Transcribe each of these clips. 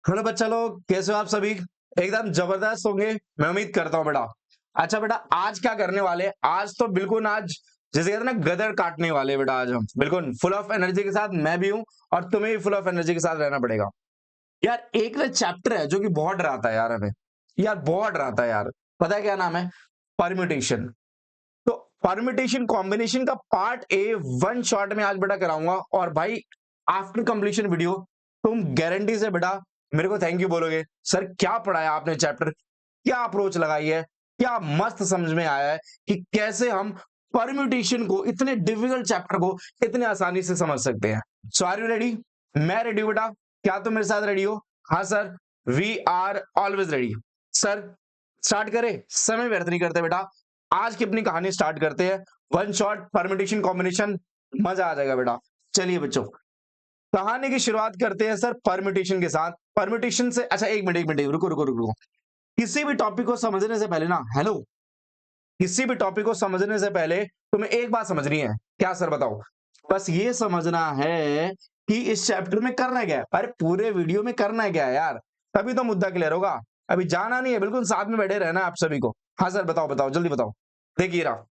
Hello बच्चा लोग, कैसे हो आप सभी? एकदम जबरदस्त होंगे, मैं उम्मीद करता हूँ बेटा। अच्छा बेटा, आज क्या करने वाले हैं? आज तो बिल्कुल आज जैसे कहते हैं ना, गदर काटने वाले हैं बेटा। आज हम बिल्कुल फुल ऑफ एनर्जी के साथ मैं भी हूँ और तुम्हें भी फुल ऑफ एनर्जी के साथ रहना पड़ेगा। यार एक ना चैप्टर है जो कि बहुत डराता है यार हमें। यार बहुत डराता है यार। पता है क्या नाम है? परम्यूटेशन। तो परम्यूटेशन कॉम्बिनेशन का पार्ट ए वन शॉट में आज बेटा कराऊंगा। और भाई आफ्टर कंप्लीशन वीडियो तुम गारंटी से बेटा मेरे को थैंक यू बोलोगे, सर क्या पढ़ाया आपने चैप्टर, क्या अप्रोच लगाई है, क्या मस्त समझ में आया है कि कैसे हम परम्यूटेशन को, इतने डिफिकल्ट चैप्टर को इतने आसानी से समझ सकते हैं। So are you ready? मैं रेडी हूं बेटा। क्या तुम मेरे साथ रेडी हो? हाँ sir, we are always ready. Sir start करें, समय व्यर्थ नहीं करते बेटा। आज की अपनी कहानी स्टार्ट करते हैं। वन शॉट परम्यूटेशन कॉम्बिनेशन, मजा आ जाएगा बेटा। चलिए बच्चों, कहानी की शुरुआत करते हैं सर परम्यूटेशन के साथ। परम्यूटेशन से अच्छा, एक मिनट रुको रुको रुको रुको। किसी भी टॉपिक को समझने से पहले ना, हेलो, किसी भी टॉपिक को समझने से पहले तुम्हें एक बात समझनी है। क्या सर बताओ? बस ये समझना है कि इस चैप्टर में करना क्या है। अरे पूरे वीडियो में करना है क्या है यार, तभी तो मुद्दा क्लियर होगा। अभी जाना नहीं है, बिल्कुल साथ में बैठे रहना है आप सभी को। हाँ सर बताओ बताओ जल्दी बताओ। देखिए रहा,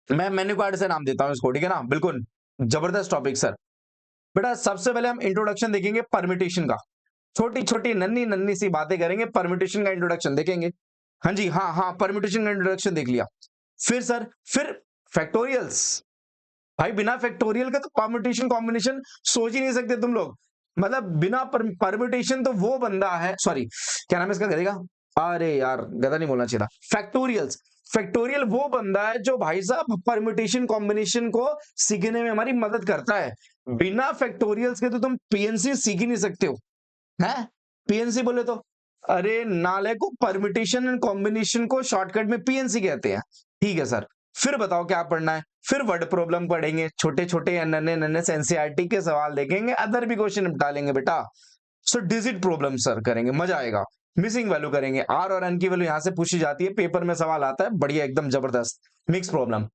मैं मेन्यू कार्ड से नाम देता हूँ इसको, ठीक है ना? बिल्कुल जबरदस्त टॉपिक सर। बेटा सबसे पहले हम इंट्रोडक्शन देखेंगे परम्यूटेशन का। छोटी छोटी नन्ही नन्ही सी बातें करेंगे, परम्यूटेशन का इंट्रोडक्शन देखेंगे। हाँ जी, हाँ हाँ, परम्यूटेशन का इंट्रोडक्शन देख लिया। फिर सर, फिर फैक्टोरियल्स। भाई बिना फैक्टोरियल का तो परम्यूटेशन कॉम्बिनेशन सोच ही नहीं सकते तुम लोग। मतलब बिना परम्यूटेशन तो वो बंदा है, सॉरी क्या नाम है इसका, गधे का? अरे यार गधा नहीं बोलना चाहिए था, फैक्टोरियल्स। फैक्टोरियल वो बंदा है जो भाई साहब परम्यूटेशन कॉम्बिनेशन को सीखने में हमारी मदद करता है। बिना फैक्टोरियल्स के तो तुम पीएनसी सीख ही नहीं सकते हो। है पीएनसी बोले तो, अरे नाले को परम्यूटेशन एंड कॉम्बिनेशन को शॉर्टकट में पीएनसी कहते हैं। ठीक है सर, फिर बताओ क्या पढ़ना है? फिर वर्ड प्रॉब्लम पढ़ेंगे, छोटे छोटे नन्हे नन्हे से एनसीईआरटी के सवाल देखेंगे, अदर भी क्वेश्चन निपटा लेंगे बेटा। सो डिजिट प्रॉब्लम सर करेंगे, मजा आएगा। मिसिंग वैल्यू करेंगे, आर और एन की वैल्यू यहां से पूछी जाती है, पेपर में सवाल आता है, बढ़िया एकदम जबरदस्त। Mix problem.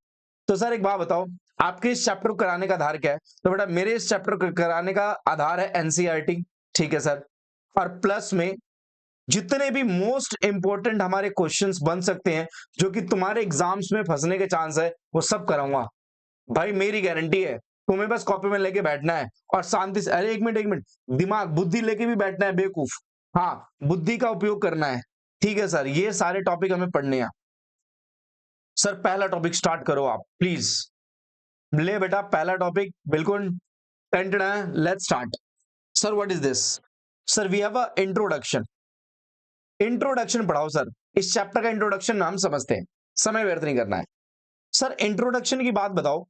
तो सर एक बात बताओ, आपके इस चैप्टर को कराने का आधार क्या है? तो बेटा मेरे इस चैप्टर को कराने का आधार है एनसीईआरटी। ठीक है सर। और प्लस में जितने भी मोस्ट इंपोर्टेंट हमारे क्वेश्चंस बन सकते हैं, जो कि तुम्हारे एग्जाम्स में फंसने के चांस है, वो सब कराऊंगा। भाई मेरी गारंटी है, तुम्हें बस कॉपी में लेके बैठना है और शांति से, अरे एक मिनट, दिमाग बुद्धि लेके भी बैठना है बेवकूफ। हाँ, बुद्धि का उपयोग करना है। ठीक है सर, ये सारे टॉपिक हमें पढ़ने हैं। सर पहला टॉपिक स्टार्ट करो आप प्लीज। ले बेटा पहला टॉपिक बिल्कुल टेंटेड है, let's start. Sir what is this? Sir we have a introduction. Introduction पढ़ाओ सर। इस चैप्टर का इंट्रोडक्शन नाम समझते हैं, समय व्यर्थ नहीं करना है। सर इंट्रोडक्शन की बात बताओ।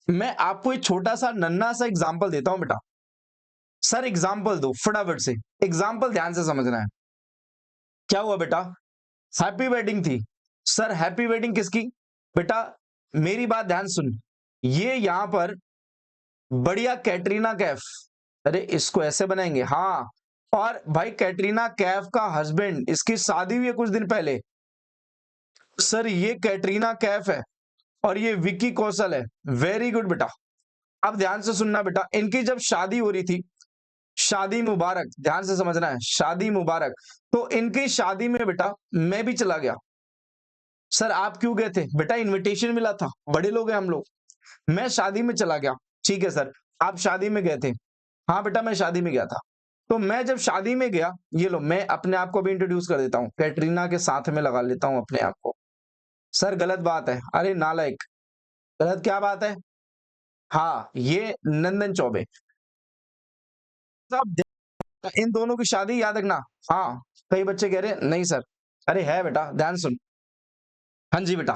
मैं आपको एक छोटा सा नन्ना सा एग्जांपल देता हूं बेटा। सर एग्जांपल दो फटाफट से, एग्जांपल ध्यान से समझना है। क्या हुआ बेटा? हैप्पी वेडिंग थी। सर हैप्पी वेडिंग किसकी? बेटा मेरी बात ध्यान सुन, ये यहां पर बढ़िया कैटरीना कैफ, अरे इसको ऐसे बनाएंगे हाँ। और भाई कैटरीना कैफ का हस्बैंड, इसकी शादी हुई है कुछ दिन पहले। सर ये कैटरीना कैफ है और ये विक्की कौशल है। वेरी गुड बेटा। अब ध्यान से सुनना बेटा, इनकी जब शादी हो रही थी, शादी मुबारक, ध्यान से समझना है, शादी मुबारक। तो इनकी शादी में बेटा मैं भी चला गया। सर आप क्यों गए थे? बेटा इनविटेशन मिला था, बड़े लोग हैं हम लोग। मैं शादी में चला गया। ठीक है सर, आप शादी में गए थे? हाँ बेटा मैं शादी में गया था। तो मैं जब शादी में गया, ये लो मैं अपने आप को भी इंट्रोड्यूस कर देता हूँ, कैटरीना के साथ में लगा लेता हूँ अपने आप को। सर गलत बात है, अरे नालायक, गलत क्या बात है? हाँ ये नंदन चौबे साहब, इन दोनों की शादी याद रखना। हाँ, कई बच्चे कह रहे हैं नहीं सर, अरे है बेटा ध्यान सुन। हाँ जी बेटा।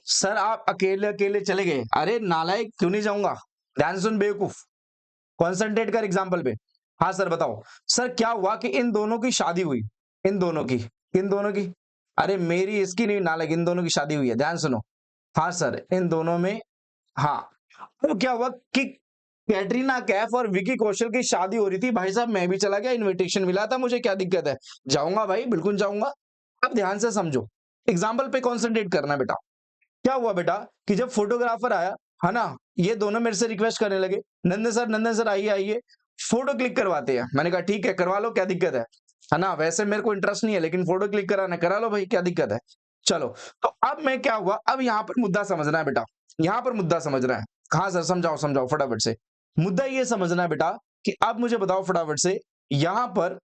सर आप अकेले अकेले चले गए, अरे नालायक क्यों नहीं जाऊंगा, ध्यान सुन बेवकूफ, कॉन्सेंट्रेट कर एग्जाम्पल पे। हाँ सर बताओ। सर क्या हुआ कि इन दोनों की शादी हुई, इन दोनों की, इन दोनों की, अरे मेरी इसकी नहीं नालायक, इन दोनों की शादी हुई है, ध्यान सुनो। हाँ सर इन दोनों में, हाँ। तो क्या हुआ कि कैटरीना कैफ और विकी कौशल की शादी हो रही थी, भाई साहब मैं भी चला गया, इनविटेशन मिला था मुझे, क्या दिक्कत है, जाऊंगा भाई बिल्कुल जाऊंगा। अब ध्यान से समझो, एग्जाम्पल पे कॉन्सेंट्रेट करना बेटा। क्या हुआ बेटा कि जब फोटोग्राफर आया, है ना, ये दोनों मेरे से रिक्वेस्ट करने लगे, नंदन सर आइए आइए, फोटो क्लिक करवाते हैं। मैंने कहा ठीक है करवा लो, क्या दिक्कत है। है ना, वैसे मेरे को इंटरेस्ट नहीं है, लेकिन फोटो क्लिक कराना करा लो भाई, क्या दिक्कत है। चलो, तो अब मैं क्या हुआ, अब यहाँ पर मुद्दा समझना है बेटा, यहाँ पर मुद्दा समझना है। हाँ सर, समझाओ समझाओ फटाफट से। मुद्दा ये समझना है बेटा कि अब मुझे बताओ फटाफट से, यहाँ पर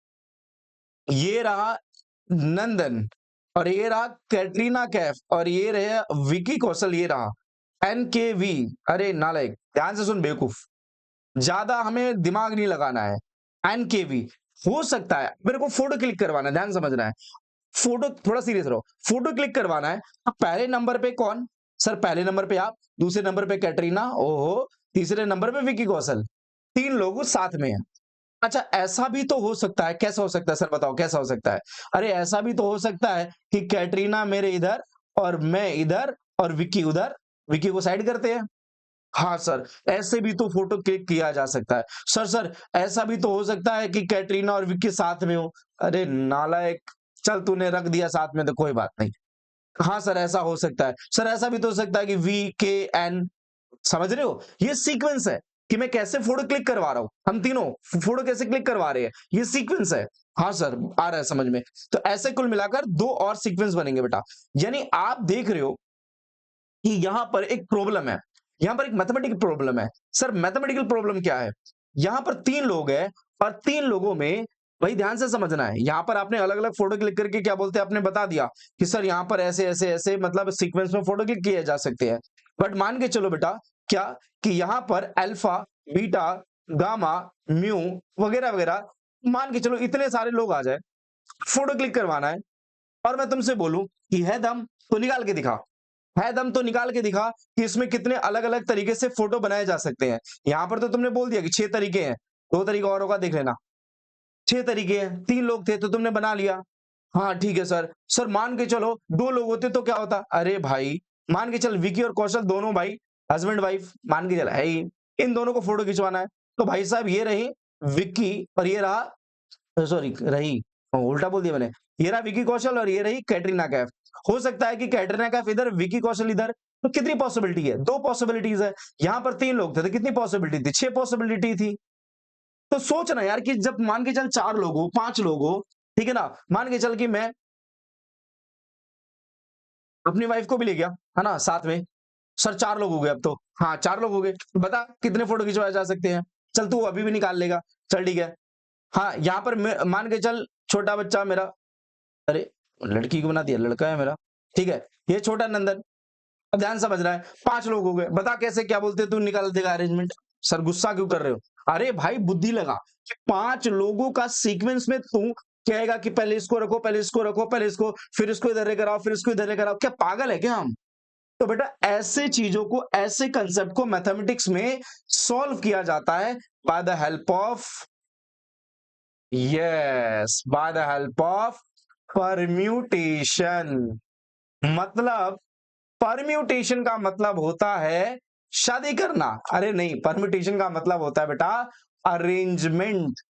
ये रहा नंदन, और ये रहा कैटरीना कैफ, और ये रहा विकी कौशल, ये रहा एनकेवी। अरे नालायक, ध्यान से सुन बेवकूफ, ज्यादा हमें दिमाग नहीं लगाना है। एनकेवी हो सकता है, मेरे को फोटो क्लिक करवाना है, ध्यान समझना है। फोटो, थोड़ा सीरियस रहो, फोटो क्लिक करवाना है। अब पहले नंबर पे कौन सर, पहले नंबर पे आप, दूसरे नंबर पे कैटरीना, ओहो, तीसरे नंबर पे विकी कौशल, 3 लोग साथ में हैं। अच्छा, ऐसा भी तो हो सकता है, कैसा हो सकता है सर बताओ, कैसा हो सकता है? अरे ऐसा भी तो हो सकता है कि कैटरीना मेरे इधर और मैं इधर और विक्की उधर, विक्की को साइड करते हैं। हाँ सर, ऐसे भी तो फोटो क्लिक किया जा सकता है। सर ऐसा भी तो हो सकता है कि कैटरीना और विक्की साथ में हो। अरे नालायक, चल तूने रख दिया साथ में तो कोई बात नहीं। हाँ सर, ऐसा हो सकता है। सर ऐसा भी तो हो सकता है कि वी के एन, समझ रहे हो, ये सीक्वेंस है कि मैं कैसे फोटो क्लिक करवा रहा हूं, हम तीनों फोटो कैसे क्लिक करवा रहे हैं, ये सीक्वेंस है। हाँ सर, आ रहा है समझ में। तो ऐसे कुल मिलाकर 2 और सीक्वेंस बनेंगे बेटा। यानी आप देख रहे हो कि यहां पर एक प्रॉब्लम है, यहां पर एक मैथमेटिकल प्रॉब्लम है। सर मैथमेटिकल प्रॉब्लम क्या है? यहां पर 3 लोग हैं, और 3 लोगों में, भाई ध्यान से समझना है, यहां पर आपने अलग अलग फोटो क्लिक करके क्या बोलते हैं, आपने बता दिया कि सर यहां पर ऐसे ऐसे ऐसे मतलब सीक्वेंस में फोटो क्लिक किए जा सकते हैं। बट मान के चलो बेटा क्या, कि यहां पर अल्फा, बीटा, गामा, म्यू वगैरह वगैरह, मान के चलो इतने सारे लोग आ जाए, फोटो क्लिक करवाना है, और मैं तुमसे बोलूं कि है दम तो निकाल के दिखा, है दम तो निकाल के दिखा कि इसमें कितने अलग अलग तरीके से फोटो बनाए जा सकते हैं। यहां पर तो तुमने बोल दिया कि 6 तरीके हैं, 2 तरीका और होगा देख लेना। 6 तरीके हैं, 3 लोग थे तो तुमने बना लिया। हाँ ठीक है सर। सर मान के चलो 2 लोग होते तो क्या होता? अरे भाई, मान के चल विकी और कौशल दोनों भाई, हस्बैंड वाइफ मान के चल है ही, इन दोनों को फोटो खिंचवाना है। तो भाई साहब ये रही विक्की, और ये रहा, सॉरी रही, उल्टा बोल दिया मैंने, ये रहा विकी कौशल और ये रही कैटरीना कैफ। हो सकता है कि कैटरीना कैफ इधर, विकी कौशल इधर। तो कितनी पॉसिबिलिटी है? 2 पॉसिबिलिटीज है। यहां पर 3 लोग थे तो कितनी पॉसिबिलिटी थी? 6 पॉसिबिलिटी थी। तो सोच ना यार, कि जब मान के चल 4 लोग हो, 5 लोग हो, ठीक है ना, मान के चल कि मैं अपनी वाइफ को भी ले गया, है ना, साथ में। सर 4 लोग हो गए अब तो, हाँ 4 लोग हो गए, बता कितने फोटो खिंचवाए जा सकते हैं? चल तू अभी भी निकाल लेगा, चल ठीक है। हाँ यहाँ पर मान के चल छोटा बच्चा मेरा, अरे लड़की को बना दिया, लड़का है मेरा, ठीक है, ये छोटा नंदन। अब ध्यान समझ रहा है, 5 लोग हो गए, बता कैसे, क्या बोलते तू निकाल देगा अरेंजमेंट? सर गुस्सा क्यों कर रहे हो? अरे भाई बुद्धि लगा, कि 5 लोगों का सीक्वेंस में तू कहेगा कि पहले इसको रखो, पहले इसको रखो, पहले इसको, फिर इसको इधर कराओ, फिर इसको इधर कराओ, क्या पागल है क्या हम? तो बेटा ऐसे चीजों को, ऐसे कंसेप्ट को मैथमेटिक्स में सॉल्व किया जाता है by the help of, yes, by the help of permutation. मतलब परम्यूटेशन का मतलब होता है शादी करना। अरे नहीं, परम्यूटेशन का मतलब होता है बेटा अरेंजमेंट।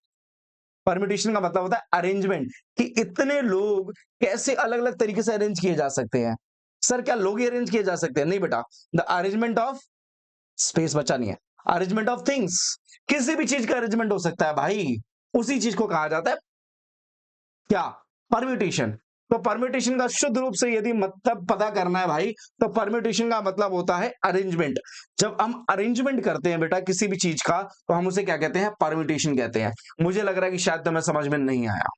परम्यूटेशन का मतलब होता है अरेंजमेंट, कि इतने लोग कैसे अलग अलग तरीके से अरेंज किए जा सकते हैं। सर क्या लोग ही अरेंज किए जा सकते हैं? नहीं बेटा, द अरेंजमेंट ऑफ, स्पेस बचा नहीं है, अरेंजमेंट ऑफ थिंग्स, किसी भी चीज का अरेंजमेंट हो सकता है भाई, उसी चीज को कहा जाता है क्या? परम्यूटेशन। तो परम्यूटेशन का शुद्ध रूप से यदि मतलब पता करना है भाई, तो परम्यूटेशन का मतलब होता है अरेंजमेंट। जब हम अरेंजमेंट करते हैं बेटा किसी भी चीज का, तो हम उसे क्या कहते हैं? परम्यूटेशन कहते हैं। मुझे लग रहा है कि शायद तुम्हें समझ में नहीं आया।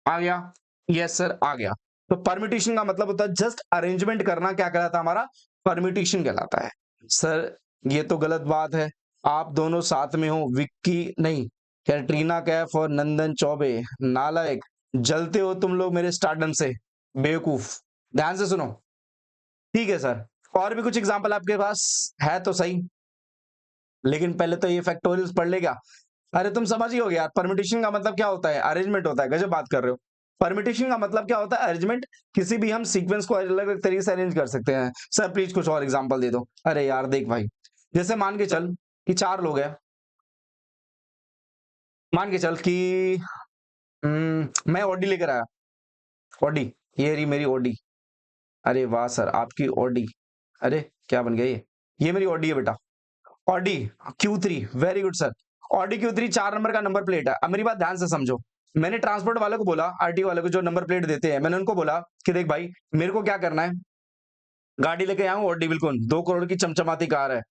आ गया? यस सर आ गया। तो परम्यूटेशन का मतलब होता है जस्ट अरेंजमेंट करना, क्या कहलाता है हमारा? परम्यूटेशन कहलाता है। सर ये तो गलत बात है, आप दोनों साथ में हो, विक्की नहीं, कैटरीना कैफ और नंदन चौबे, नालायक, जलते हो तुम लोग मेरे स्टार्डम से, बेवकूफ। ध्यान से सुनो, ठीक है सर, और भी कुछ एग्जांपल आपके पास है तो सही, लेकिन पहले तो ये फैक्टोरियल्स पढ़ लेगा। अरे तुम समझ ही हो गया, परम्यूटेशन का मतलब क्या होता है? अरेंजमेंट होता है। गजब बात कर रहे हो। परम्यूटेशन का मतलब क्या होता है? अरेंजमेंट। किसी भी हम सीक्वेंस को अलग अलग तरीके से अरेंज कर सकते हैं। सर प्लीज कुछ और एग्जांपल दे दो। अरे यार देख भाई, जैसे मान के चल कि 4 लोग हैं, मान के चल कि मैं ऑडी लेकर आया, ऑडी, ये रही मेरी ऑडी। अरे वाह सर आपकी ऑडी, अरे क्या बन गया ये मेरी ऑडी है बेटा, Audi Q3, very good sir. Audi Q3 4 number का नंबर प्लेट है। अब मेरी बात ध्यान से समझो, मैंने ट्रांसपोर्ट वाले को बोला, आरटीओ वाले को जो नंबर प्लेट देते हैं, मैंने उनको बोला कि देख भाई मेरे को क्या करना है, गाड़ी लेके आऊं ऑडी बिल्कुल 2 करोड़ की चमचमाती कार है।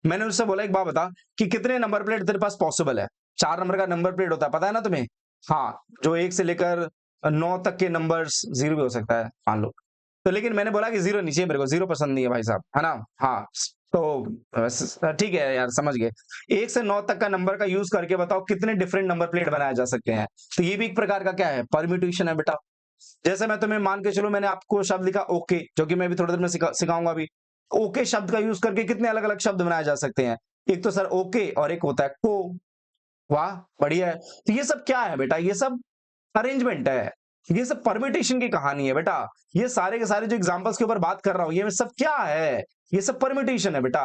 मैंने उससे बोला एक बात बता कि कितने नंबर प्लेट तेरे पास पॉसिबल है। 4 नंबर का नंबर प्लेट होता है, पता है ना तुम्हें? हाँ, जो 1 से लेकर 9 तक के नंबर्स, 0 भी हो सकता है मान लो। तो लेकिन मैंने बोला कि 0 नहीं चाहिए मेरे को, 0 पसंद नहीं है भाई साहब, है ना? हाँ, तो ठीक है यार, समझ गए। 1 से 9 तक का नंबर का यूज करके बताओ कितने डिफरेंट नंबर प्लेट बनाए जा सकते हैं। तो ये भी एक प्रकार का क्या है, परम्यूटेशन है बेटा। जैसे मैं तुम्हें मान के चलो, मैंने आपको शब्द लिखा ओके, जो कि मैं भी थोड़ी देर में सिखाऊंगा अभी। ओके शब्द का यूज करके कितने अलग अलग शब्द बनाए जा सकते हैं। एक तो सर ओके और एक होता है को। वाह, बढ़िया है। तो ये सब क्या है बेटा, ये सब अरेंजमेंट है, ये सब परम्यूटेशन की कहानी है बेटा। ये सारे के सारे जो एग्जांपल्स के ऊपर बात कर रहा हूं, ये सब क्या है, ये सब परम्यूटेशन है बेटा।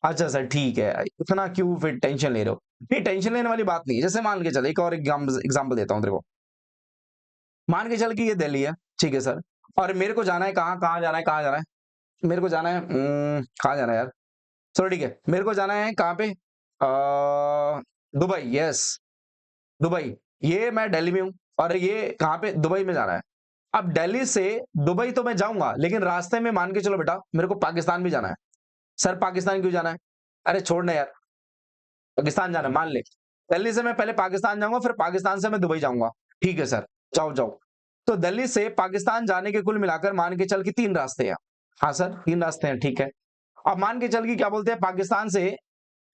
अच्छा सर ठीक है, इतना क्यों फिर टेंशन ले रहे हो? नहीं, टेंशन लेने वाली बात नहीं है। जैसे मान के चल, एक और एग्जाम्पल देता हूं तेरे को। मान के चल कि ये दिल्ली है, ठीक है सर, और मेरे को जाना है कहाँ, कहाँ जाना है, कहाँ जाना है? मेरे को जाना है कहाँ जाना है यार? चलो ठीक है, मेरे को जाना है कहाँ पे, दुबई। Yes, Dubai. ये मैं दिल्ली में हूँ और ये कहाँ पे, दुबई में जाना है। अब दिल्ली से दुबई तो मैं जाऊंगा, लेकिन रास्ते में मान के चलो बेटा मेरे को पाकिस्तान भी जाना है। सर पाकिस्तान क्यों जाना है? अरे छोड़ ना यार, पाकिस्तान जाना है, मान ले। दिल्ली से मैं पहले पाकिस्तान जाऊंगा, फिर पाकिस्तान से मैं दुबई जाऊंगा। ठीक है सर, जाओ जाओ। तो दिल्ली से पाकिस्तान जाने के कुल मिलाकर मान के चल के 3 रास्ते हैं। हाँ सर, 3 रास्ते हैं, ठीक है। अब मान के चल के क्या बोलते हैं, पाकिस्तान से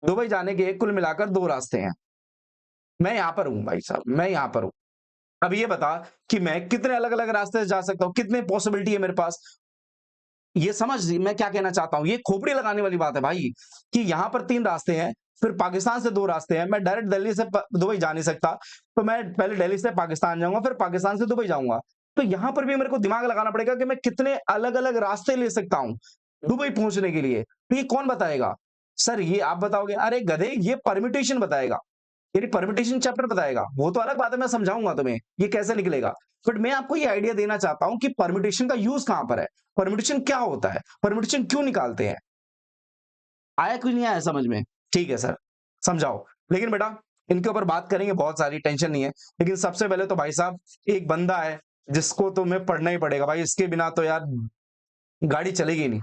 दुबई जाने के कुल मिलाकर 2 रास्ते हैं। मैं यहां पर हूं भाई साहब, मैं यहां पर हूं। अब ये बता कि मैं कितने अलग अलग रास्ते से जा सकता हूं, कितने पॉसिबिलिटी है मेरे पास। ये समझ मैं क्या कहना चाहता हूं, ये खोपड़ी लगाने वाली बात है भाई, कि यहां पर 3 रास्ते हैं, फिर पाकिस्तान से 2 रास्ते हैं। मैं डायरेक्ट दिल्ली से दुबई जा नहीं सकता, तो मैं पहले दिल्ली से पाकिस्तान जाऊंगा, फिर पाकिस्तान से दुबई जाऊंगा। तो यहां पर भी मेरे को दिमाग लगाना पड़ेगा कि मैं कितने अलग अलग रास्ते ले सकता हूं दुबई पहुंचने के लिए। तो ये कौन बताएगा? सर ये आप बताओगे? अरे गधे, ये परम्यूटेशन बताएगा, यानी परम्यूटेशन चैप्टर बताएगा। वो तो अलग बात है, मैं समझाऊंगा तुम्हें ये कैसे निकलेगा। बट मैं आपको ये आइडिया देना चाहता हूं कि परम्यूटेशन का यूज कहां पर है, परम्यूटेशन क्या होता है, परम्यूटेशन क्यों निकालते हैं। आया क्यों नहीं आया समझ में? ठीक है सर, समझाओ। लेकिन बेटा इनके ऊपर बात करेंगे, बहुत सारी, टेंशन नहीं है। लेकिन सबसे पहले तो भाई साहब एक बंदा है जिसको तो मैं पढ़ना ही पड़ेगा भाई, इसके बिना तो यार गाड़ी चलेगी नहीं,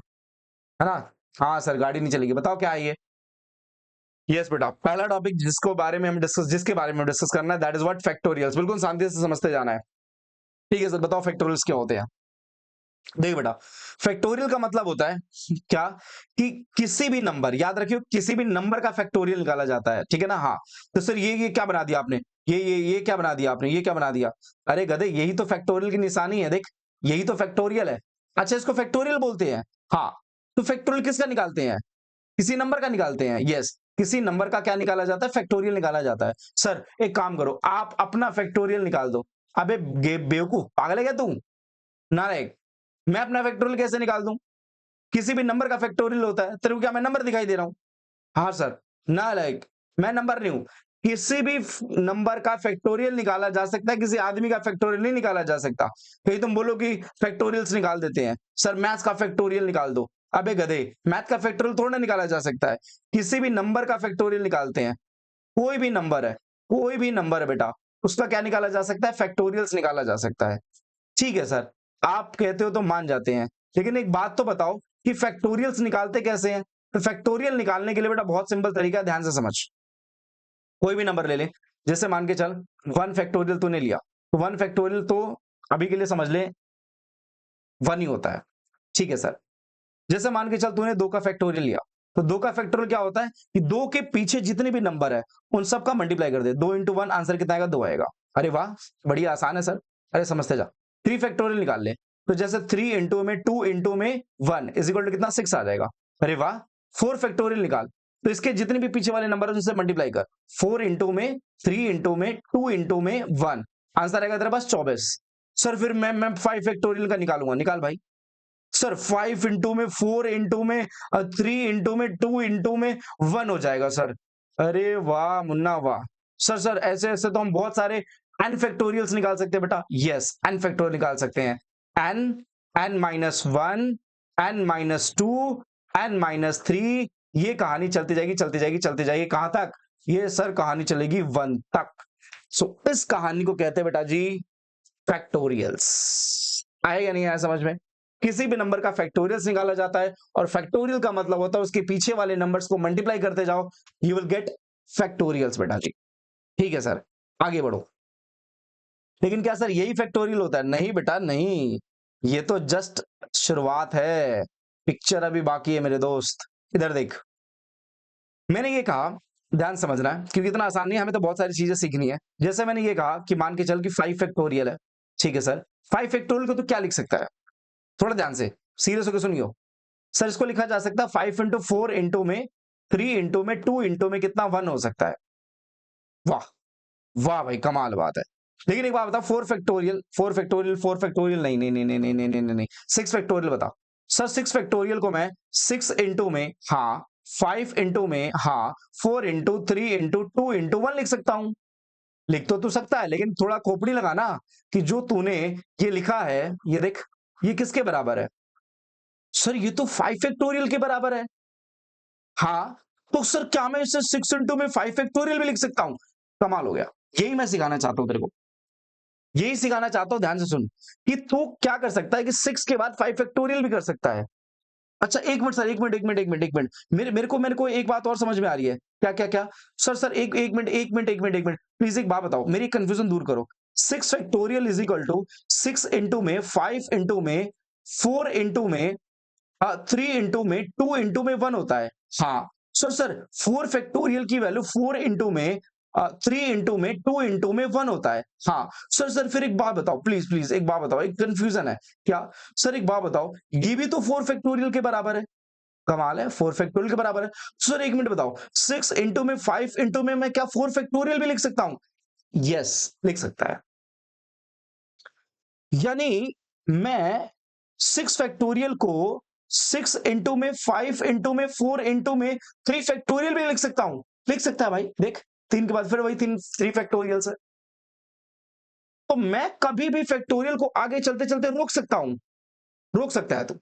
है ना? हाँ सर, गाड़ी नहीं चलेगी। बताओ क्या है ये? यस बेटा, पहला टॉपिक जिसके बारे में डिस्कस करना है, दैट इज व्हाट, फैक्टोरियल्स। बिल्कुल शांति से समझते जाना है। ठीक है सर, बताओ फैक्टोरियल्स क्या होते हैं। देख बेटा, फैक्टोरियल का मतलब होता है क्या, कि किसी भी नंबर, याद रखियो, किसी भी नंबर का फैक्टोरियल निकाला जाता है, ठीक है ना? हाँ। तो सर ये क्या बना दिया आपने, ये क्या बना दिया आपने, ये क्या बना दिया? अरे गधे, यही तो फैक्टोरियल की निशानी है, देख, यही तो फैक्टोरियल है। अच्छा, इसको फैक्टोरियल बोलते हैं। हाँ, तो फैक्टोरियल किसका निकालते हैं? किसी नंबर का निकालते हैं। यस, किसी नंबर का क्या निकाला जाता है, फैक्टोरियल निकाला जाता है। सर एक काम करो, आप अपना फैक्टोरियल निकाल दो। अबे बेवकूफ, पागल है क्या तू? नालायक, मैं अपना फैक्टोरियल कैसे निकाल दूं? किसी भी नंबर का फैक्टोरियल होता है, तेरे को क्या मैं नंबर दिखाई दे रहा हूं? हाँ सर, नालायक, मैं नंबर नहीं हूं। किसी भी नंबर का फैक्टोरियल निकाला जा सकता है, किसी आदमी का फैक्टोरियल नहीं निकाला जा सकता। कहीं तुम बोलो कि फैक्टोरियल्स निकाल देते हैं, सर मैथ्स का फैक्टोरियल निकाल दो। अबे गधे, मैथ का फैक्टोरियल थोड़ा ना निकाला जा सकता है, किसी भी नंबर का फैक्टोरियल निकालते हैं। कोई भी नंबर है, कोई भी नंबर है बेटा, उसका क्या निकाला जा सकता है, फैक्टोरियल्स निकाला जा सकता है। ठीक है सर, आप कहते हो तो मान जाते हैं, लेकिन एक बात तो बताओ कि फैक्टोरियल्स निकालते कैसे हैं? तो फैक्टोरियल निकालने के लिए बेटा बहुत सिंपल तरीका है, ध्यान से समझ। कोई भी नंबर ले ले, जैसे मान के चल 1 फैक्टोरियल तूने लिया, तो 1 फैक्टोरियल तो अभी के लिए समझ ले 1 ही होता है। ठीक है सर, जैसे मान के चल तूने 2 का फैक्टोरियल लिया, तो 2 का फैक्टोरियल क्या होता है कि 2 के पीछे जितने भी नंबर है उन सब का मल्टीप्लाई कर दे। 2 इंटू 1 आंसर कितना आएगा, 2 आएगा। अरे वाह, बढ़िया आसान है सर, अरे समझते जा। 3 फैक्टोरियल निकाल ले, तो जैसे 3 इंटू में 2 इंटू में 1 इज इक्वल टू कितना, 6 आ जाएगा। अरे वाह। 4 फैक्टोरियल निकाल, तो इसके जितने भी पीछे वाले नंबर है उनसे मल्टीप्लाई कर। 4 इंटू में 3 इंटू में 2 इंटू में 1, आंसर आएगा तेरे पास 24। सर फिर मैं 5 फैक्टोरियल का निकालूंगा, निकाल भाई। सर 5 इंटू में 4 इंटू में 3 इंटू में 2 इंटू में 1 हो जाएगा सर। अरे वाह मुन्ना वाह। सर ऐसे ऐसे तो हम बहुत सारे एन फैक्टोरियल्स निकाल सकते हैं बेटा। यस, एन फैक्टोरियल निकाल सकते हैं। N, N minus 1, N minus 2, N minus 3, ये कहानी चलती जाएगी चलती जाएगी चलती जाएगी, कहां तक? ये सर कहानी चलेगी 1 तक। सो इस कहानी को कहते हैं बेटा जी फैक्टोरियल्स। आएगा नहीं आया समझ में? किसी भी नंबर का फैक्टोरियल्स निकाला जाता है और फैक्टोरियल का मतलब होता है उसके पीछे वाले नंबर्स को मल्टीप्लाई करते जाओ, यू विल गेट फैक्टोरियल्स बेटा जी। ठीक है सर, आगे बढ़ो। लेकिन क्या सर यही फैक्टोरियल होता है? नहीं बेटा नहीं, ये तो जस्ट शुरुआत है, पिक्चर अभी बाकी है मेरे दोस्त। इधर देख, मैंने ये कहा, ध्यान समझना है क्योंकि इतना आसान नहीं है, हमें तो बहुत सारी चीजें सीखनी है। जैसे मैंने ये कहा कि मान के चल कि 5 फैक्टोरियल है, ठीक है सर, 5 फैक्टोरियल को तो क्या लिख सकता है? थोड़ा ध्यान से सीरियस होकर सुनियो। सर इसको लिखा जा सकता है 5 इंटू 4 इंटू में 3 इंटू में 2 इंटू में कितना 1 हो सकता है। वाह वाह भाई कमाल बात है। लेकिन एक बात बताओ, 4 फैक्टोरियल 4 फैक्टोरियल 4 फैक्टोरियल नहीं नहीं नहीं नहीं नहीं नहीं नहीं नहीं 6 फैक्टोरियल बताओ। सर 6 फैक्टोरियल को मैं 6 इंटू में हाँ, 5 इंटू में हाँ, 4 इंटू 3 इंटू 2 इंटू 1 लिख सकता हूं। लिख तो तू सकता है लेकिन थोड़ा खोपड़ी लगाना कि जो तूने ये लिखा है, ये देख, ये किसके बराबर है? सर ये तो 5 फैक्टोरियल के बराबर है। हाँ, तो सर क्या मैं इसे 6 इंटू में 5 फैक्टोरियल भी लिख सकता हूं? कमाल हो गया। यही मैं सिखाना चाहता हूं तेरे को, यही सिखाना चाहता हूं, ध्यान से सुन कि तू क्या कर सकता है कि 6 के बाद 5 फैक्टोरियल भी कर सकता है। अच्छा एक मिनट सर, एक मिनट, मेरे को एक बात और समझ में आ रही है। क्या क्या क्या? सर एक मिनट प्लीज एक बात बताओ, मेरी कंफ्यूजन दूर करो। 6 factorial is equal to 6 into में 5 इंटू में 4 इंटू में 3 इंटू में 2 इंटू में 1 होता है। हाँ सर 4 फैक्टोरियल की वैल्यू 4 इंटू में 3 इंटू में 2 इंटू में 1 होता है। हाँ सर फिर एक बात बताओ, प्लीज प्लीज एक बात बताओ, एक कंफ्यूजन है क्या? सर एक बात बताओ, ये भी तो 4 फैक्टोरियल के बराबर है। कमाल है, 4 फैक्टोरियल के बराबर है। सर एक मिनट बताओ, 6 इंटू में 5 इंटू में मैं क्या 4 फैक्टोरियल भी लिख सकता हूं? यस लिख सकता है। यानी मैं 6 फैक्टोरियल को 6 इंटू में 5 इंटू में 4 इंटू में 3 फैक्टोरियल भी लिख सकता हूं। लिख सकता है भाई, देख 3 के बाद फिर वही 3 फैक्टोरियल है। तो मैं कभी भी फैक्टोरियल को आगे चलते चलते रोक सकता हूं। रोक सकता है तू?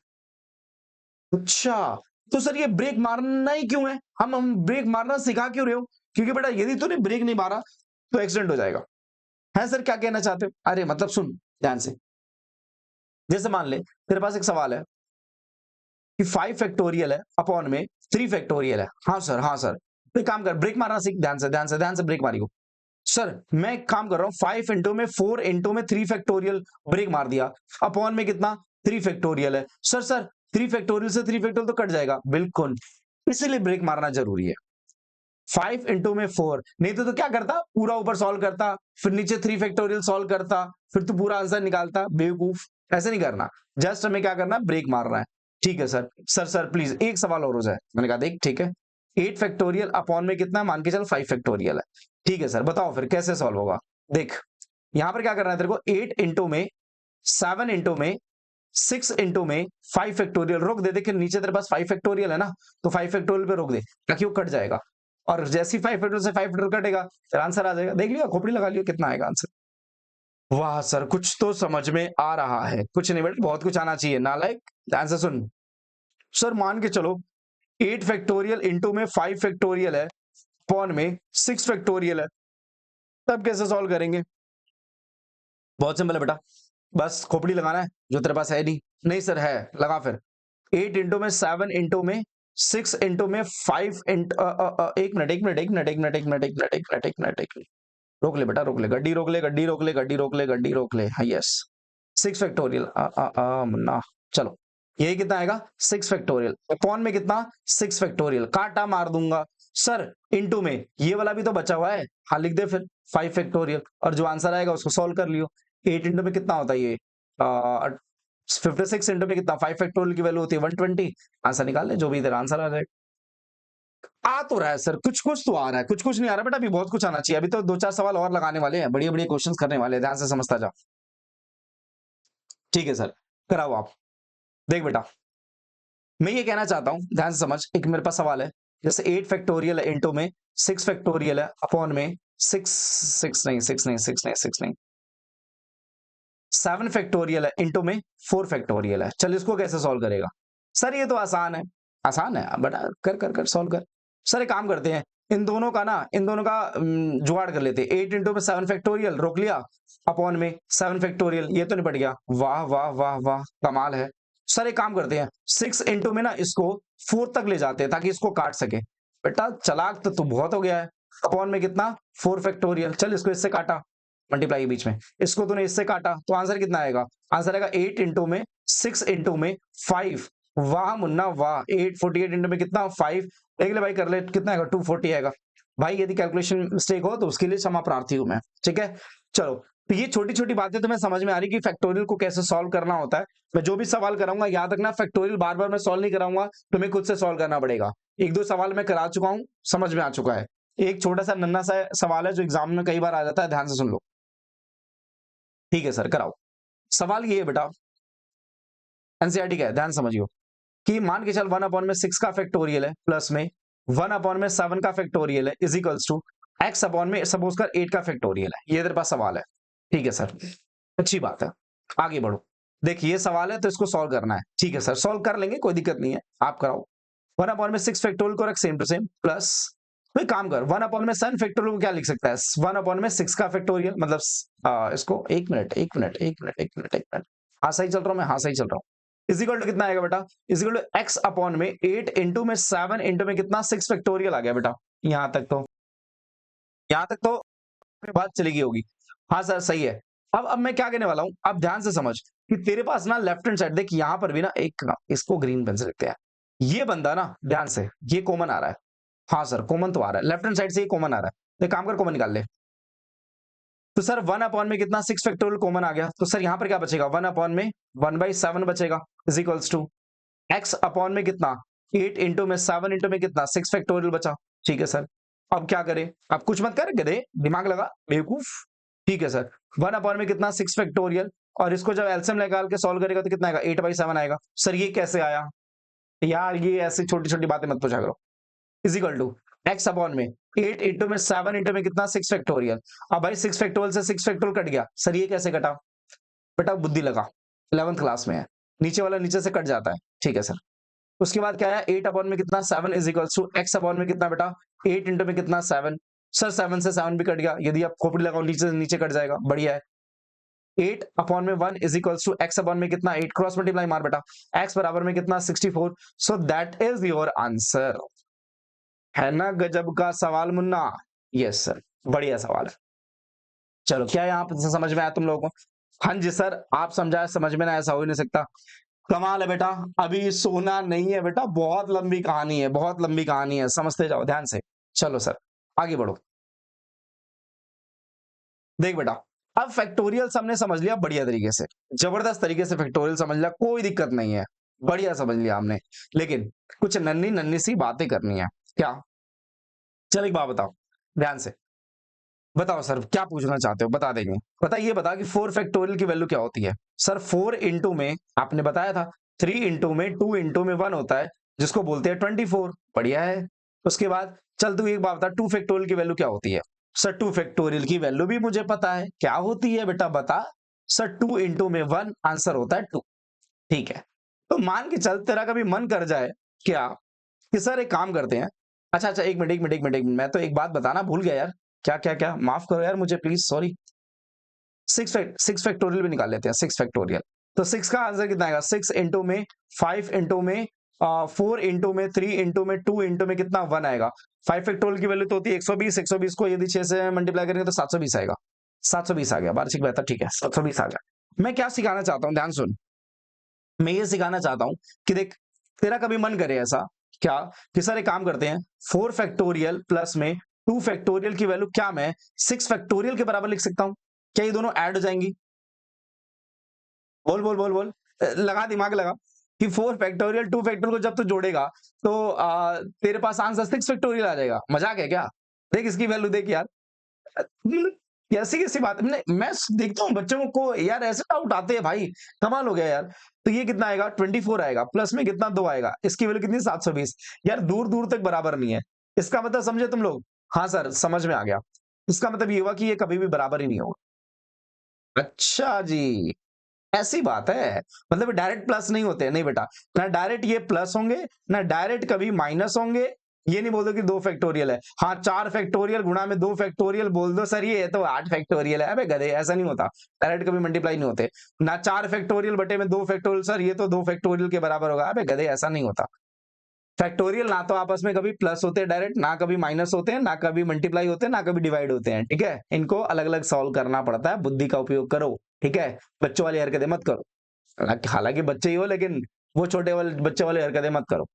अच्छा, तो सर ये ब्रेक मारना ही क्यों है? हम ब्रेक मारना सिखा क्यों रहे हो? क्योंकि बेटा यदि तूने ब्रेक नहीं मारा तो एक्सीडेंट हो जाएगा। है सर, क्या कहना चाहते हो? अरे मतलब सुन ध्यान से, जैसे मान ले तेरे पास एक सवाल है कि 5 फैक्टोरियल है अपॉन में 3 फैक्टोरियल है। हाँ सर हाँ सर, तो एक काम कर, ब्रेक मारना सीख, ध्यान से ब्रेक मारी को। सर मैं एक काम कर रहा हूं, 5 इंटू में 4 इंटू में 3 फैक्टोरियल ब्रेक मार दिया, अपॉन में कितना 3 फैक्टोरियल है। सर 3 फैक्टोरियल से 3 फैक्टोरियल तो कट जाएगा, बिल्कुल, इसीलिए ब्रेक मारना जरूरी है। 5 इंटू में 4, नहीं तो क्या करता, पूरा ऊपर सॉल्व करता, फिर नीचे 3 फैक्टोरियल सॉल्व करता, फिर तो पूरा आंसर निकालता, बेवकूफ। ऐसे नहीं करना, जस्ट हमें क्या करना, ब्रेक मारना है। ठीक है सर प्लीज एक सवाल और हो जाए। मैंने कहा देख ठीक है, 8 फैक्टोरियल अपॉन में कितना, मान के चल 5 फैक्टोरियल है। ठीक है सर, बताओ फिर कैसे सॉल्व होगा। देख यहां पर क्या करना है तेरे को, 8 इंटू में 7 इंटू में 6 इंटू में 5 फैक्टोरियल, रोक दे, देखिए नीचे तेरे पास 5 फैक्टोरियल है ना, तो 5 फैक्टोरियल पे रोक दे ताकि वो कट जाएगा, और जैसे ही 5 फैक्टोरियल से 5 फैक्टोरियल कटेगा फिर आंसर आ जाएगा। देख लिया, खोपड़ी लगा लियो, कितना आएगा आंसर। वाह सर, कुछ तो समझ में आ रहा है। कुछ नहीं बेटा, बहुत कुछ आना चाहिए नालायक। ध्यान से सुन, सर मान के चलो 8 फैक्टोरियल इंटू में 5 फैक्टोरियल है, अपॉन में 6 फैक्टोरियल है, तब कैसे सॉल्व करेंगे? बहुत सिंपल है बेटा, बस खोपड़ी लगाना है, जो तेरे पास है नहीं। नहीं सर है, लगा फिर। 8 इंटू में 7 इंटू में 6 इंटू में 5 एक मिनट, रोक ले बेटा, रोक ले, गड्डी रोक ले, गड्डी रोक ले, गड्डी रोक ले, गड्डी रोक ले। हाँ यस, 6 फैक्टोरियल मुन्ना, चलो यही कितना आएगा, 6 फैक्टोरियल, अपॉन में कितना 6 फैक्टोरियल, काटा मार दूंगा सर, इंटू में ये वाला भी तो बचा हुआ है, हाँ लिख दे फिर 5 फैक्टोरियल, और जो आंसर आएगा उसको सॉल्व कर लियो। 8 इंटू में कितना होता है ये, 56 इंटू में कितना, 5 फैक्टोरियल की वैल्यू होती है 120, आंसर निकाल ले, जो भी तेरा आंसर आ जाएगा। आ तो रहा है सर, कुछ कुछ तो आ रहा है, कुछ कुछ नहीं आ रहा बेटा, अभी बहुत कुछ आना चाहिए। अभी तो 2-4 सवाल और लगाने वाले हैं, बढ़िया बढ़िया क्वेश्चंस करने वाले हैं, ध्यान से समझता जा। ठीक है सर, कराओ आप। देख बेटा, मैं ये कहना चाहता हूं, ध्यान से समझ, एक मेरे पास सवाल है, जैसे 8 फैक्टोरियल है इंटू में 6 फैक्टोरियल है, अपॉन में 7 फैक्टोरियल है इंटू में 4 फैक्टोरियल है। चल इसको कैसे सॉल्व करेगा? सर ये तो आसान है, आसान है बेटा, कर कर कर सॉल्व कर। सर एक काम करते हैं, इन दोनों का जुगाड़ कर लेते। 8 इंटू में 7 फैक्टोरियल रोक लिया, अपॉन में 7 फैक्टोरियल, ये तो निपट गया। वाह वाह वाह वाह, कमाल है सर। एक काम करते हैं, 6 इंटू में ना इसको 4 तक ले जाते हैं ताकि इसको काट सके। बेटा चालाक तो तू बहुत हो गया है। अपॉन में कितना 4 फैक्टोरियल, चल इसको इससे काटा, मल्टीप्लाई के बीच में, इसको तूने इससे काटा तो आंसर कितना आएगा? आंसर आएगा 8 इंटू में 6 इंटू में 5। वाह मुन्ना वाह, 848 इंटू में कितना 5, देख ले भाई कर ले, कितना आएगा 240 आएगा। भाई यदि कैलकुलेशन मिस्टेक हो तो उसके लिए क्षमा प्रार्थी हूं मैं, ठीक है। चलो, तो ये छोटी छोटी बातें तुम्हें समझ में आ रही कि फैक्टोरियल को कैसे सॉल्व करना होता है। मैं जो भी सवाल कराऊंगा याद रखना, फैक्टोरियल बार बार मैं सॉल्व नहीं कराऊंगा, तुम्हें खुद से सॉल्व करना पड़ेगा। एक दो सवाल मैं करा चुका हूं, समझ में आ चुका है। एक छोटा सा नन्ना सा सवाल है जो एग्जाम में कई बार आ जाता है, ध्यान से सुन लो। ठीक है सर, कराओ। सवाल ये है बेटा, एनसीईआरटी का है, ध्यान समझियो, कि मान के चल 1 अपॉन में 6 का फैक्टोरियल है, प्लस में 1 अपॉन में 7 का फैक्टोरियल है, is equals to x upon में सपोज कर 8 का फैक्टोरियल है। ये तेरे पास सवाल है, ठीक है सर, अच्छी बात है, आगे बढ़ो। देखिए ये सवाल है तो इसको सॉल्व करना है, ठीक है सर, सॉल्व कर लेंगे, कोई दिक्कत नहीं है, आप कराओ। 1 अपॉन में 6 फैक्टोरियल को रख सेम टू सेम, प्लस कोई काम कर 1 अपॉन में 7 फैक्टोरियल को क्या लिख सकता है? 1 अपॉन में 6 का फैक्टोरियल, मतलब इसको एक मिनट, हाँ सही चल रहा हूं मैं, हाँ सही चल रहा हूं। इज इक्वल टू कितना आएगा बेटा? Is equal to x upon में 8 इंटू में 7 इंटू में कितना 6 फैक्टोरियल आ गया बेटा। यहां तक तो बात चली गई होगी। हाँ सर सही है। अब मैं क्या कहने वाला हूं, अब ध्यान से समझ कि तेरे पास ना लेफ्ट हैंड साइड देख, यहां पर भी ना एक ना, इसको ग्रीन पेन से लिखते हैं, ये बंदा ना ध्यान से, ये कॉमन आ रहा है। हाँ सर कॉमन तो आ रहा है, लेफ्ट हैंड साइड से ये कॉमन आ रहा है, तो काम कर कॉमन निकाल ले। तो सर 1 अपॉन में कितना 6 फैक्टोरियल कॉमन आ गया, तो सर यहां पर क्या बचेगा? 1 अपॉन में 1/7 बचेगा, is equals to x upon में कितना 8 इंटू में 7 इंटू में कितना 6 फैक्टोरियल बचा। ठीक है सर, अब क्या करें? अब कुछ मत कर गधे, दिमाग लगा बेवकूफ। ठीक है सर, 1 अपॉन में कितना 6 फैक्टोरियल, और इसको जब एलसीएम निकाल के सॉल्व करेगा तो कितना आएगा? 8/7 आएगा। सर ये कैसे आया यार? ये ऐसी छोटी छोटी बातें मत पूछा करो। Is equal to x upon में 8 इंटू में 7 इंटू में कितना 6 फैक्टोरियल। अब भाई 6 फैक्टोरियल से 6 फैक्टोरियल कट गया, सर ये कैसे कटा? बेटा बुद्धि लगा, 11th क्लास में है, नीचे वाला नीचे से कट जाता है। ठीक है सर, उसके बाद क्या है? 8 अपॉन में कितना 7 is equals to x upon में कितना बेटा 8 इंटू में कितना 7। सर 7 से 7 भी कट गया, यदि आप खोपड़ी लगाओ नीचे से नीचे कट जाएगा, बढ़िया है। 8 अपॉन में 1 is equals to x upon में कितना 8, क्रॉस मल्टीप्लाई मार बेटा, x बराबर में कितना 64। So that is your answer. है ना गजब का सवाल मुन्ना? यस सर, बढ़िया सवाल है। चलो क्या यहाँ पे समझ में आया तुम लोगों को? हाँ जी सर, आप समझाए समझ में ना, ऐसा हो ही नहीं सकता। कमाल है बेटा, अभी सोना नहीं है बेटा, बहुत लंबी कहानी है, बहुत लंबी कहानी है, समझते जाओ ध्यान से। चलो सर आगे बढ़ो। देख बेटा, अब फैक्टोरियल हमने समझ लिया बढ़िया तरीके से, जबरदस्त तरीके से फैक्टोरियल समझ लिया, कोई दिक्कत नहीं है, बढ़िया समझ लिया हमने। लेकिन कुछ नन्ही नन्ही सी बातें करनी है। क्या? चल एक बात बताओ ध्यान से, बताओ सर क्या पूछना चाहते हो, बता देंगे। बता, ये बता कि 4 फैक्टोरियल की वैल्यू क्या होती है? सर 4 इंटू में आपने बताया था 3 इंटू में 2 इंटू में 1 होता है, जिसको बोलते हैं 24। बढ़िया है। उसके बाद चल तू एक बात बता, 2 फैक्टोरियल की वैल्यू क्या होती है? सर 2 फैक्टोरियल की वैल्यू भी मुझे पता है, क्या होती है बेटा बता। सर 2 इंटू में 1 आंसर होता है 2। ठीक है, तो मान के चल तेरा कभी मन कर जाए क्या कि सर एक काम करते हैं, अच्छा अच्छा एक मिनट, मैं तो एक बात बताना भूल गया यार। क्या माफ करो यार मुझे प्लीज, सॉरी। 6 फैक्टोरियल भी निकाल लेते हैं, 6 फैक्टोरियल। तो 6 का आंसर कितना आएगा? 6 इंटू में 5 इंटू में 4 इंटू में 3 इंटू में 2 इंटू में कितना 1 आएगा। 5 फैक्टोरियल की वैल्यू तो होती है 120, 120 को यदि 6 से मल्टीप्लाई करेंगे तो 720 आएगा। 720 आ गया, वार्षिक बेहतर, ठीक है 720 आ गया। मैं क्या सिखाना चाहता हूँ ध्यान सुन, मैं ये सिखाना चाहता हूं कि देख, तेरा कभी मन करे ऐसा क्या कि सर एक काम करते हैं, 4 फैक्टोरियल प्लस में 2 फैक्टोरियल की वैल्यू क्या मैं 6 फैक्टोरियल के बराबर लिख सकता हूं? क्या ये दोनों ऐड हो जाएंगी? बोल बोल बोल बोल, लगा दिमाग लगा कि 4 फैक्टोरियल 2 फैक्टोरियल को जब तू जोड़ेगा तो तेरे पास आंसर 6 फैक्टोरियल आ जाएगा। मजाक है क्या? देख इसकी वैल्यू देख यार, कैसी कैसी बात मैं देखता हूँ बच्चों को यार, ऐसे डाउट आते हैं भाई, कमाल हो गया यार। तो ये कितना आएगा? 24 आएगा, प्लस में कितना 2 आएगा, इसकी वैल्यू कितनी 720। यार दूर दूर तक बराबर नहीं है, इसका मतलब समझे तुम लोग? हाँ सर समझ में आ गया, इसका मतलब ये हुआ कि ये कभी भी बराबर ही नहीं होगा। अच्छा जी, ऐसी बात है, मतलब डायरेक्ट प्लस नहीं होते? नहीं बेटा, ना डायरेक्ट ये प्लस होंगे, ना डायरेक्ट कभी माइनस होंगे, ये नहीं बोल दो कि 2 फैक्टोरियल है। हाँ 4 फैक्टोरियल गुणा में 2 फैक्टोरियल बोल दो सर ये तो 8 फैक्टोरियल है। अबे गधे ऐसा नहीं होता, डायरेक्ट कभी मल्टीप्लाई नहीं होते ना। 4 फैक्टोरियल बटे में 2 फैक्टोरियल सर ये तो 2 फैक्टोरियल के बराबर होगा। अबे गधे ऐसा नहीं होता। फैक्टोरियल ना तो आपस में कभी प्लस होते हैं डायरेक्ट, ना कभी माइनस होते हैं, ना कभी मल्टीप्लाई होते हैं, ना कभी डिवाइड होते हैं। ठीक है, इनको अलग अलग सॉल्व करना पड़ता है, बुद्धि का उपयोग करो। ठीक है, बच्चों वाली हरकतें मत करो। हालांकि बच्चे ही हो लेकिन वो छोटे वाले बच्चे वाले हरकतें मत करो।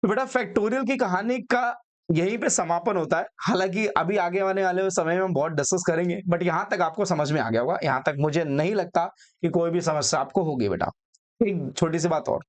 तो बेटा फैक्टोरियल की कहानी का यहीं पे समापन होता है। हालांकि अभी आगे आने वाले समय में हम बहुत डिस्कस करेंगे, बट यहां तक आपको समझ में आ गया होगा। यहां तक मुझे नहीं लगता कि कोई भी समस्या आपको होगी बेटा। एक छोटी सी बात और,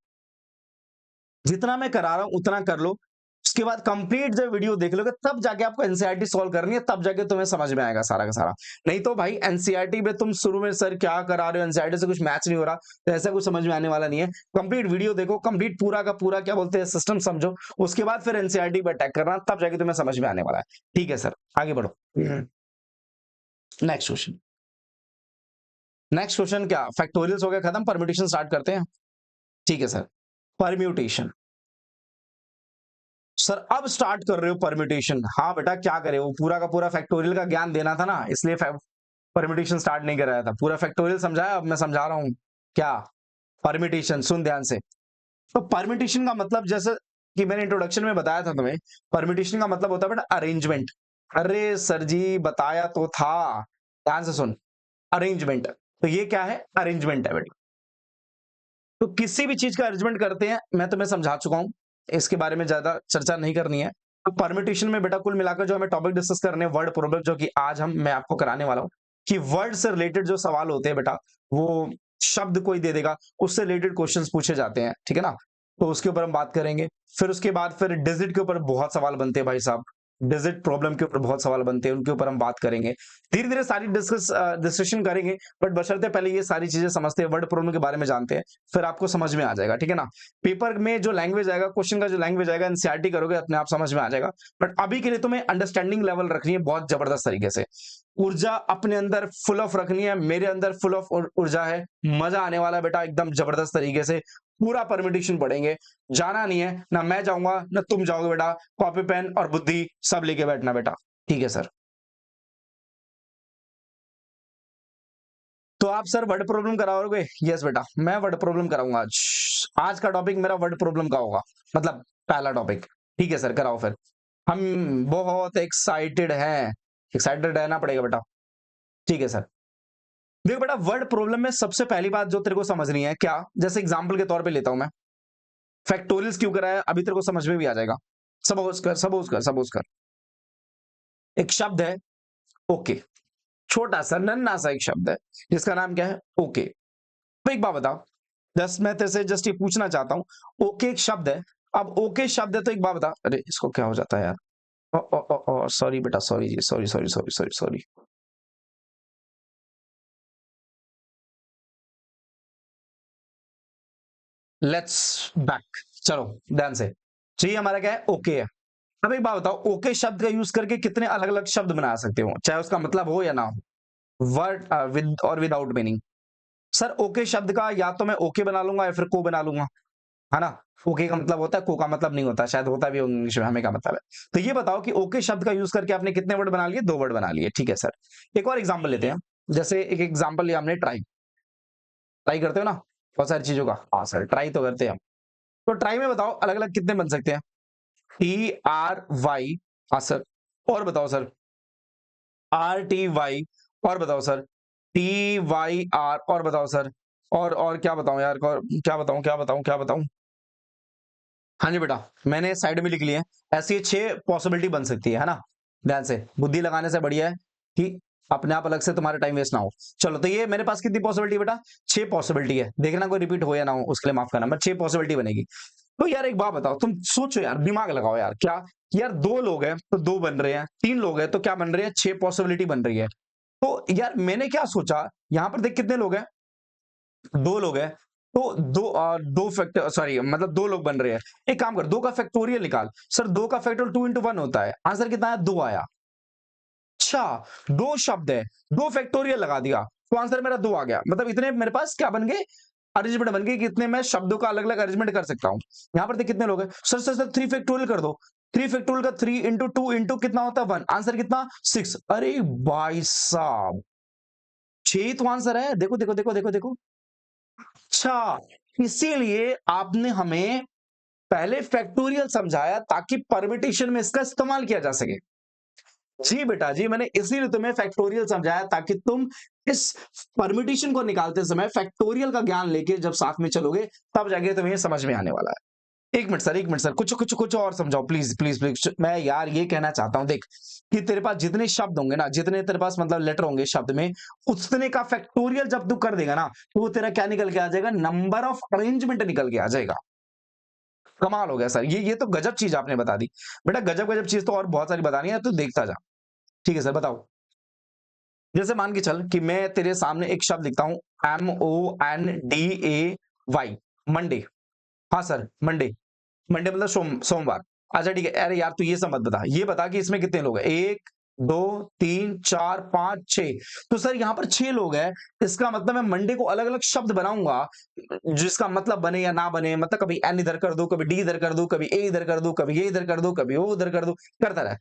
जितना मैं करा रहा हूं उतना कर लो, उसके बाद कंप्लीट जब वीडियो देख लोगे तब जाके आपको एनसीईआरटी सॉल्व करनी है, तब जाके तुम्हें समझ में आएगा सारा का सारा। नहीं तो भाई एनसीईआरटी में तुम शुरू में सर क्या करा रहे हो, एनसीईआरटी से कुछ मैच नहीं हो रहा, तो ऐसा कुछ समझ में आने वाला नहीं है। कंप्लीट वीडियो देखो, कंप्लीट पूरा का पूरा क्या बोलते हैं सिस्टम समझो, उसके बाद फिर एनसीईआरटी पर अटैक करना, तब जाके तुम्हें समझ में आने वाला है। ठीक है सर, आगे बढ़ो। Next question. नेक्स्ट क्वेश्चन क्या, फैक्टोरियल्स हो गया खत्म, परम्यूटेशन स्टार्ट करते हैं। ठीक है सर, परम्यूटेशन। सर अब स्टार्ट कर रहे हो परम्यूटेशन? हाँ बेटा क्या करे, वो पूरा का पूरा फैक्टोरियल का ज्ञान देना था ना, इसलिए परम्यूटेशन स्टार्ट नहीं कराया था। पूरा फैक्टोरियल समझाया, अब मैं समझा रहा हूं क्या परम्यूटेशन। सुन ध्यान से। तो परम्यूटेशन का मतलब जैसे कि मैंने इंट्रोडक्शन में बताया था तुम्हें, परम्यूटेशन का मतलब होता है बेटा अरेंजमेंट। अरे सर जी बताया तो था, ध्यान से सुन। अरेंजमेंट, तो ये क्या है, अरेंजमेंट है बेटा। तो किसी भी चीज का अरेंजमेंट करते हैं, मैं तुम्हें समझा चुका हूं, इसके बारे में ज्यादा चर्चा नहीं करनी है। तो परम्यूटेशन में बेटा कुल मिलाकर जो हमें टॉपिक डिस्कस करने हैं, वर्ड प्रॉब्लम, जो कि आज मैं आपको कराने वाला हूं, कि वर्ड से रिलेटेड जो सवाल होते हैं बेटा, वो शब्द कोई दे देगा, उससे रिलेटेड क्वेश्चंस पूछे जाते हैं। ठीक है ना, तो उसके ऊपर हम बात करेंगे। फिर उसके बाद फिर डिजिट के ऊपर बहुत सवाल बनते हैं भाई साहब, डिजिट प्रॉब्लम के ऊपर बहुत सवाल बनते हैं, उनके ऊपर हम बात करेंगे। धीरे धीरे सारी डिस्कशन करेंगे, बट बशर्ते पहले ये सारी चीजें समझते हैं, वर्ड प्रॉब्लम के बारे में जानते हैं, फिर आपको समझ में आ जाएगा। ठीक है ना, पेपर में जो लैंग्वेज आएगा, क्वेश्चन का जो लैंग्वेज आएगा, एनसीईआरटी करोगे अपने आप समझ में आ जाएगा। बट अभी के लिए तुम्हें अंडरस्टैंडिंग लेवल रखनी है बहुत जबरदस्त तरीके से, ऊर्जा अपने अंदर फुल ऑफ रखनी है, मेरे अंदर फुल ऑफ ऊर्जा है, मजा आने वाला है बेटा एकदम जबरदस्त तरीके से। पूरा परम्यूटेशन पढ़ेंगे, जाना नहीं है, ना मैं जाऊंगा ना तुम जाओगे बेटा, कॉपी पेन और बुद्धि सब लेके बैठना बेटा। ठीक है सर, तो आप सर वर्ड प्रॉब्लम कराओगे? यस बेटा मैं वर्ड प्रॉब्लम कराऊंगा आज। आज का टॉपिक मेरा वर्ड प्रॉब्लम का होगा, मतलब पहला टॉपिक। ठीक है सर, कराओ फिर। हम बहुत एक्साइटेड हैं, एक्साइटेड रहना पड़ेगा बेटा। ठीक है सर, देखो बेटा वर्ड प्रॉब्लम में सबसे पहली बात जो तेरे को समझनी है क्या, जैसे एग्जांपल के तौर पे लेता हूं मैं, फैक्टोरियल्स क्यों कराया अभी तेरे को समझ में भी आ जाएगा। सपोज कर एक शब्द है ओके, छोटा सा नन्ना सा एक शब्द है जिसका नाम क्या है ओके। तो एक बात बताओ, जस्ट मैं तेरे से जस्ट ये पूछना चाहता हूं, ओके एक शब्द है, अब ओके शब्द है तो एक बात बता, अरे इसको क्या हो जाता है यार, ओ सॉरी बेटा, सॉरी जी, sorry sorry sorry sorry sorry. Let's back, चलो ध्यान से। चाहिए हमारा क्या है, ओके है। अब एक बात बताओ, ओके शब्द का यूज करके कितने अलग अलग शब्द बना सकते हो, चाहे उसका मतलब हो या ना हो, वर्ड विद और विदाउट मीनिंग। सर ओके शब्द का या तो मैं ओके बना लूंगा या फिर को बना लूंगा, है ना। ओके का मतलब होता है, को का मतलब नहीं होता, शायद होता भी इंग्लिश में, हमें का मतलब है। तो ये बताओ कि ओके शब्द का यूज करके आपने कितने वर्ड बना लिए, 2 वर्ड बना लिए। ठीक है सर, एक और एग्जांपल लेते हैं। जैसे एक एग्जांपल लिया हमने, ट्राई। ट्राई करते हो ना बहुत सारी चीजों का, हाँ सर ट्राई तो करते हैं हम। तो ट्राई में बताओ अलग अलग कितने बन सकते हैं, TRY, हाँ सर, और बताओ सर RTY, और बताओ सर TYR, और बताओ सर, और क्या बताऊं यार, और क्या बताऊं। हाँ जी बेटा, मैंने साइड में लिख लिया है, ऐसी 6 पॉसिबिलिटी बन सकती है ना। ध्यान से, बुद्धि लगाने से बढ़िया है कि अपने आप अलग से तुम्हारा टाइम वेस्ट ना हो। चलो तो ये मेरे पास कितनी पॉसिबिलिटी बेटा, 6 पॉसिबिलिटी है, देखना कोई रिपीट हो या ना हो उसके लिए माफ करना, बट 6 पॉसिबिलिटी बनेगी। तो यार एक बात बताओ, तुम सोचो यार, दिमाग लगाओ यार, क्या यार 2 लोग हैं तो 2 बन रहे हैं, 3 लोग हैं तो क्या बन रहे हैं, 6 पॉसिबिलिटी बन रही है। तो यार मैंने क्या सोचा, यहां पर देख कितने लोग हैं, 2 लोग हैं, तो दो फैक्टर सॉरी मतलब 2 लोग बन रहे हैं। एक काम कर, 2 का फैक्टोरियल निकाल। सर 2 का फैक्टोरियल 2 into 1 होता है, आंसर कितना आया, 2 आया। अच्छा, 2 शब्द है, 2 फैक्टोरियल लगा दिया तो आंसर मेरा 2 आ गया, मतलब इतने मेरे पास क्या बन गए, अरेंजमेंट बन गई कि इतने मैं शब्दों का अलग अलग अरेंजमेंट कर सकता हूं। यहां पर देख कितने लोग हैं, सर 3 फैक्टोरियल कर दो, 3 फैक्टोरियल का 3 इंटू 2 इंटू कितना होता है 1, आंसर कितना 6। अरे भाई साहब 6 तो आंसर है, देखो देखो देखो देखो देखो। अच्छा, इसीलिए आपने हमें पहले फैक्टोरियल समझाया ताकि परम्यूटेशन में इसका इस्तेमाल किया जा सके। जी बेटा जी, मैंने इसीलिए तुम्हें फैक्टोरियल समझाया ताकि तुम इस परम्यूटेशन को निकालते समय फैक्टोरियल का ज्ञान लेके जब साथ में चलोगे तब जाके तुम्हें समझ में आने वाला है। एक मिनट सर, कुछ कुछ कुछ और समझाओ प्लीज प्लीज प्लीज। मैं यार ये कहना चाहता हूं, देख कि तेरे पास जितने शब्द होंगे ना, जितने तेरे पास मतलब लेटर होंगे शब्द में, उतने का फैक्टोरियल जब तू कर देगा ना तो वो तेरा क्या निकल के आ जाएगा, नंबर ऑफ अरेंजमेंट निकल के आ जाएगा। कमाल हो गया सर, ये तो गजब चीज आपने बता दी बेटा, गजब गजब चीज तो और बहुत सारी बतानी है, तू देखता जा। ठीक है सर, बताओ। जैसे मान के चल कि मैं तेरे सामने एक शब्द लिखता हूं, MONDAY, मंडे। हाँ सर, मंडे। मंडे मतलब सोमवार। अच्छा ठीक है, अरे यार तू ये सब मत बता, ये बता कि इसमें कितने लोग हैं, 1 2 3 4 5 6। तो सर यहाँ पर 6 लोग हैं, इसका मतलब मैं मंडे को अलग अलग शब्द बनाऊंगा जिसका मतलब बने या ना बने, मतलब कभी एन इधर कर दो, कभी डी इधर कर दो, कभी ए इधर कर दो, कभी ये इधर कर दो, कभी वो उधर कर दो, करता रहे।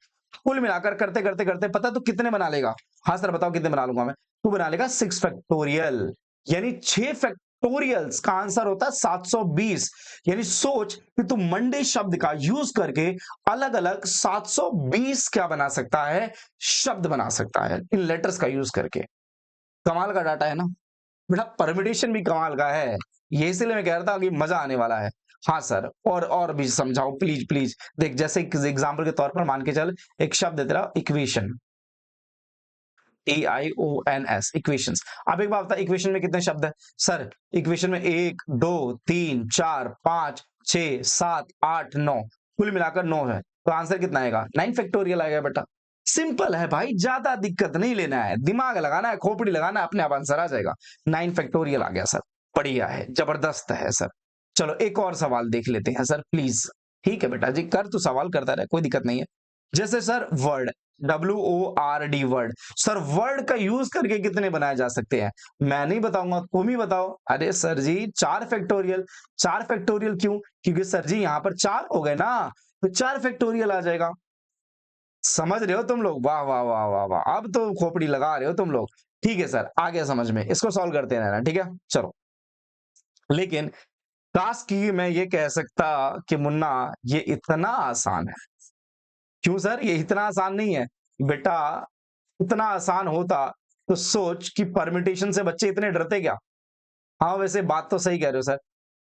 कुल मिलाकर करते करते करते पता तो कितने बना लेगा। हाँ सर बताओ कितने बना लूंगा मैं। तू बना लेगा 6 फैक्टोरियल, यानी 6 फैक्टोरियल्स का आंसर होता है 720। यानी सोच कि तू मंडे शब्द का यूज करके अलग अलग 720 क्या बना सकता है, शब्द बना सकता है इन लेटर्स का यूज करके। कमाल का डाटा है ना बेटा, परम्यूटेशन भी कमाल का है, ये इसलिए मैं कह रहा था कि मजा आने वाला है। हाँ सर, और भी समझाओ प्लीज प्लीज। देख जैसे एग्जांपल के तौर पर मान के चल, एक शब्द है तेरा इक्वेशन, EIONS, इक्वेशंस। अब एक बात बता, इक्वेशन में कितने शब्द है सर? इक्वेशन में 1 2 3 4 5 6 7 8 9, कुल मिलाकर 9 है, तो आंसर कितना आएगा, 9 फैक्टोरियल आएगा बेटा। सिंपल है भाई, ज्यादा दिक्कत नहीं लेना है, दिमाग लगाना है, खोपड़ी लगाना है, अपने आप आंसर आ जाएगा। 9 फैक्टोरियल आ गया सर, बढ़िया है, जबरदस्त है सर। चलो एक और सवाल देख लेते हैं सर प्लीज। ठीक है बेटा जी, कर तू सवाल करता रहे, कोई दिक्कत नहीं है। जैसे sir word, WORD word, sir word का यूज करके कितने बनाए जा सकते हैं? मैं नहीं बताऊंगा, तुम ही बताओ। अरे सर जी 4 फैक्टोरियल। 4 फैक्टोरियल क्यों? क्योंकि सर जी यहाँ पर 4 हो गए ना, तो 4 फैक्टोरियल आ जाएगा। समझ रहे हो तुम लोग? वाह वाह वाह वाह वाह, अब तो खोपड़ी लगा रहे हो तुम लोग। ठीक है सर, आ गया समझ में, इसको सॉल्व करते रहना, ठीक है चलो। लेकिन काश की मैं ये कह सकता कि मुन्ना ये इतना आसान है। क्यों सर, ये इतना आसान नहीं है बेटा, इतना आसान होता तो सोच कि परम्यूटेशन से बच्चे इतने डरते क्या। हाँ वैसे बात तो सही कह रहे हो सर,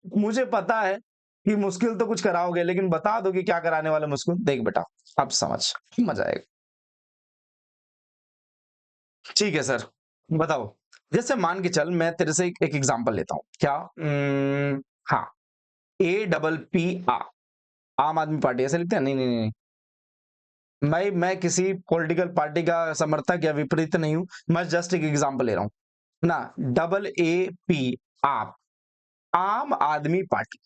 मुझे पता है कि मुश्किल तो कुछ कराओगे, लेकिन बता दो कि क्या कराने वाले मुश्किल। देख बेटा अब समझ, मजा आएगा। ठीक है सर, बताओ। जैसे मान के चल मैं तेरे से एक एग्जांपल लेता हूं, क्या हाँ, APPA, आम आदमी पार्टी, ऐसे लिखते हैं? नहीं नहीं नहीं, मैं किसी पॉलिटिकल पार्टी का समर्थक या विपरीत नहीं हूं, मैं जस्ट एक एग्जांपल ले रहा हूं ना। AA, आप, आम आदमी पार्टी,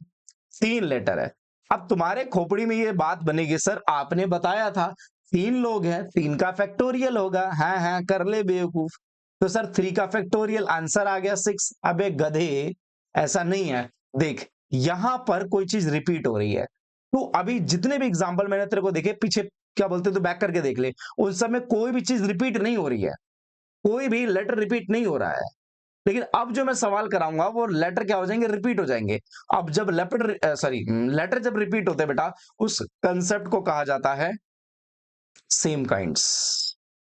3 लेटर है। अब तुम्हारे खोपड़ी में ये बात बनेगी, सर आपने बताया था 3 लोग हैं, 3 का फैक्टोरियल होगा, हाँ हाँ कर ले बेवकूफ। तो सर 3 का फैक्टोरियल आंसर आ गया 6। अबे गधे, ऐसा नहीं है। देख यहां पर कोई चीज रिपीट हो रही है, तो अभी जितने भी एग्जाम्पल मैंने तेरे को देखे पीछे, क्या बोलते, तो बैक करके देख ले, उन सब में कोई भी चीज रिपीट नहीं हो रही है, कोई भी लेटर रिपीट नहीं हो रहा है। लेकिन अब जो मैं सवाल कराऊंगा वो लेटर क्या हो जाएंगे, रिपीट हो जाएंगे। अब जब लेटर जब रिपीट होते हैं बेटा, उस कंसेप्ट को कहा जाता है सेम काइंड्स।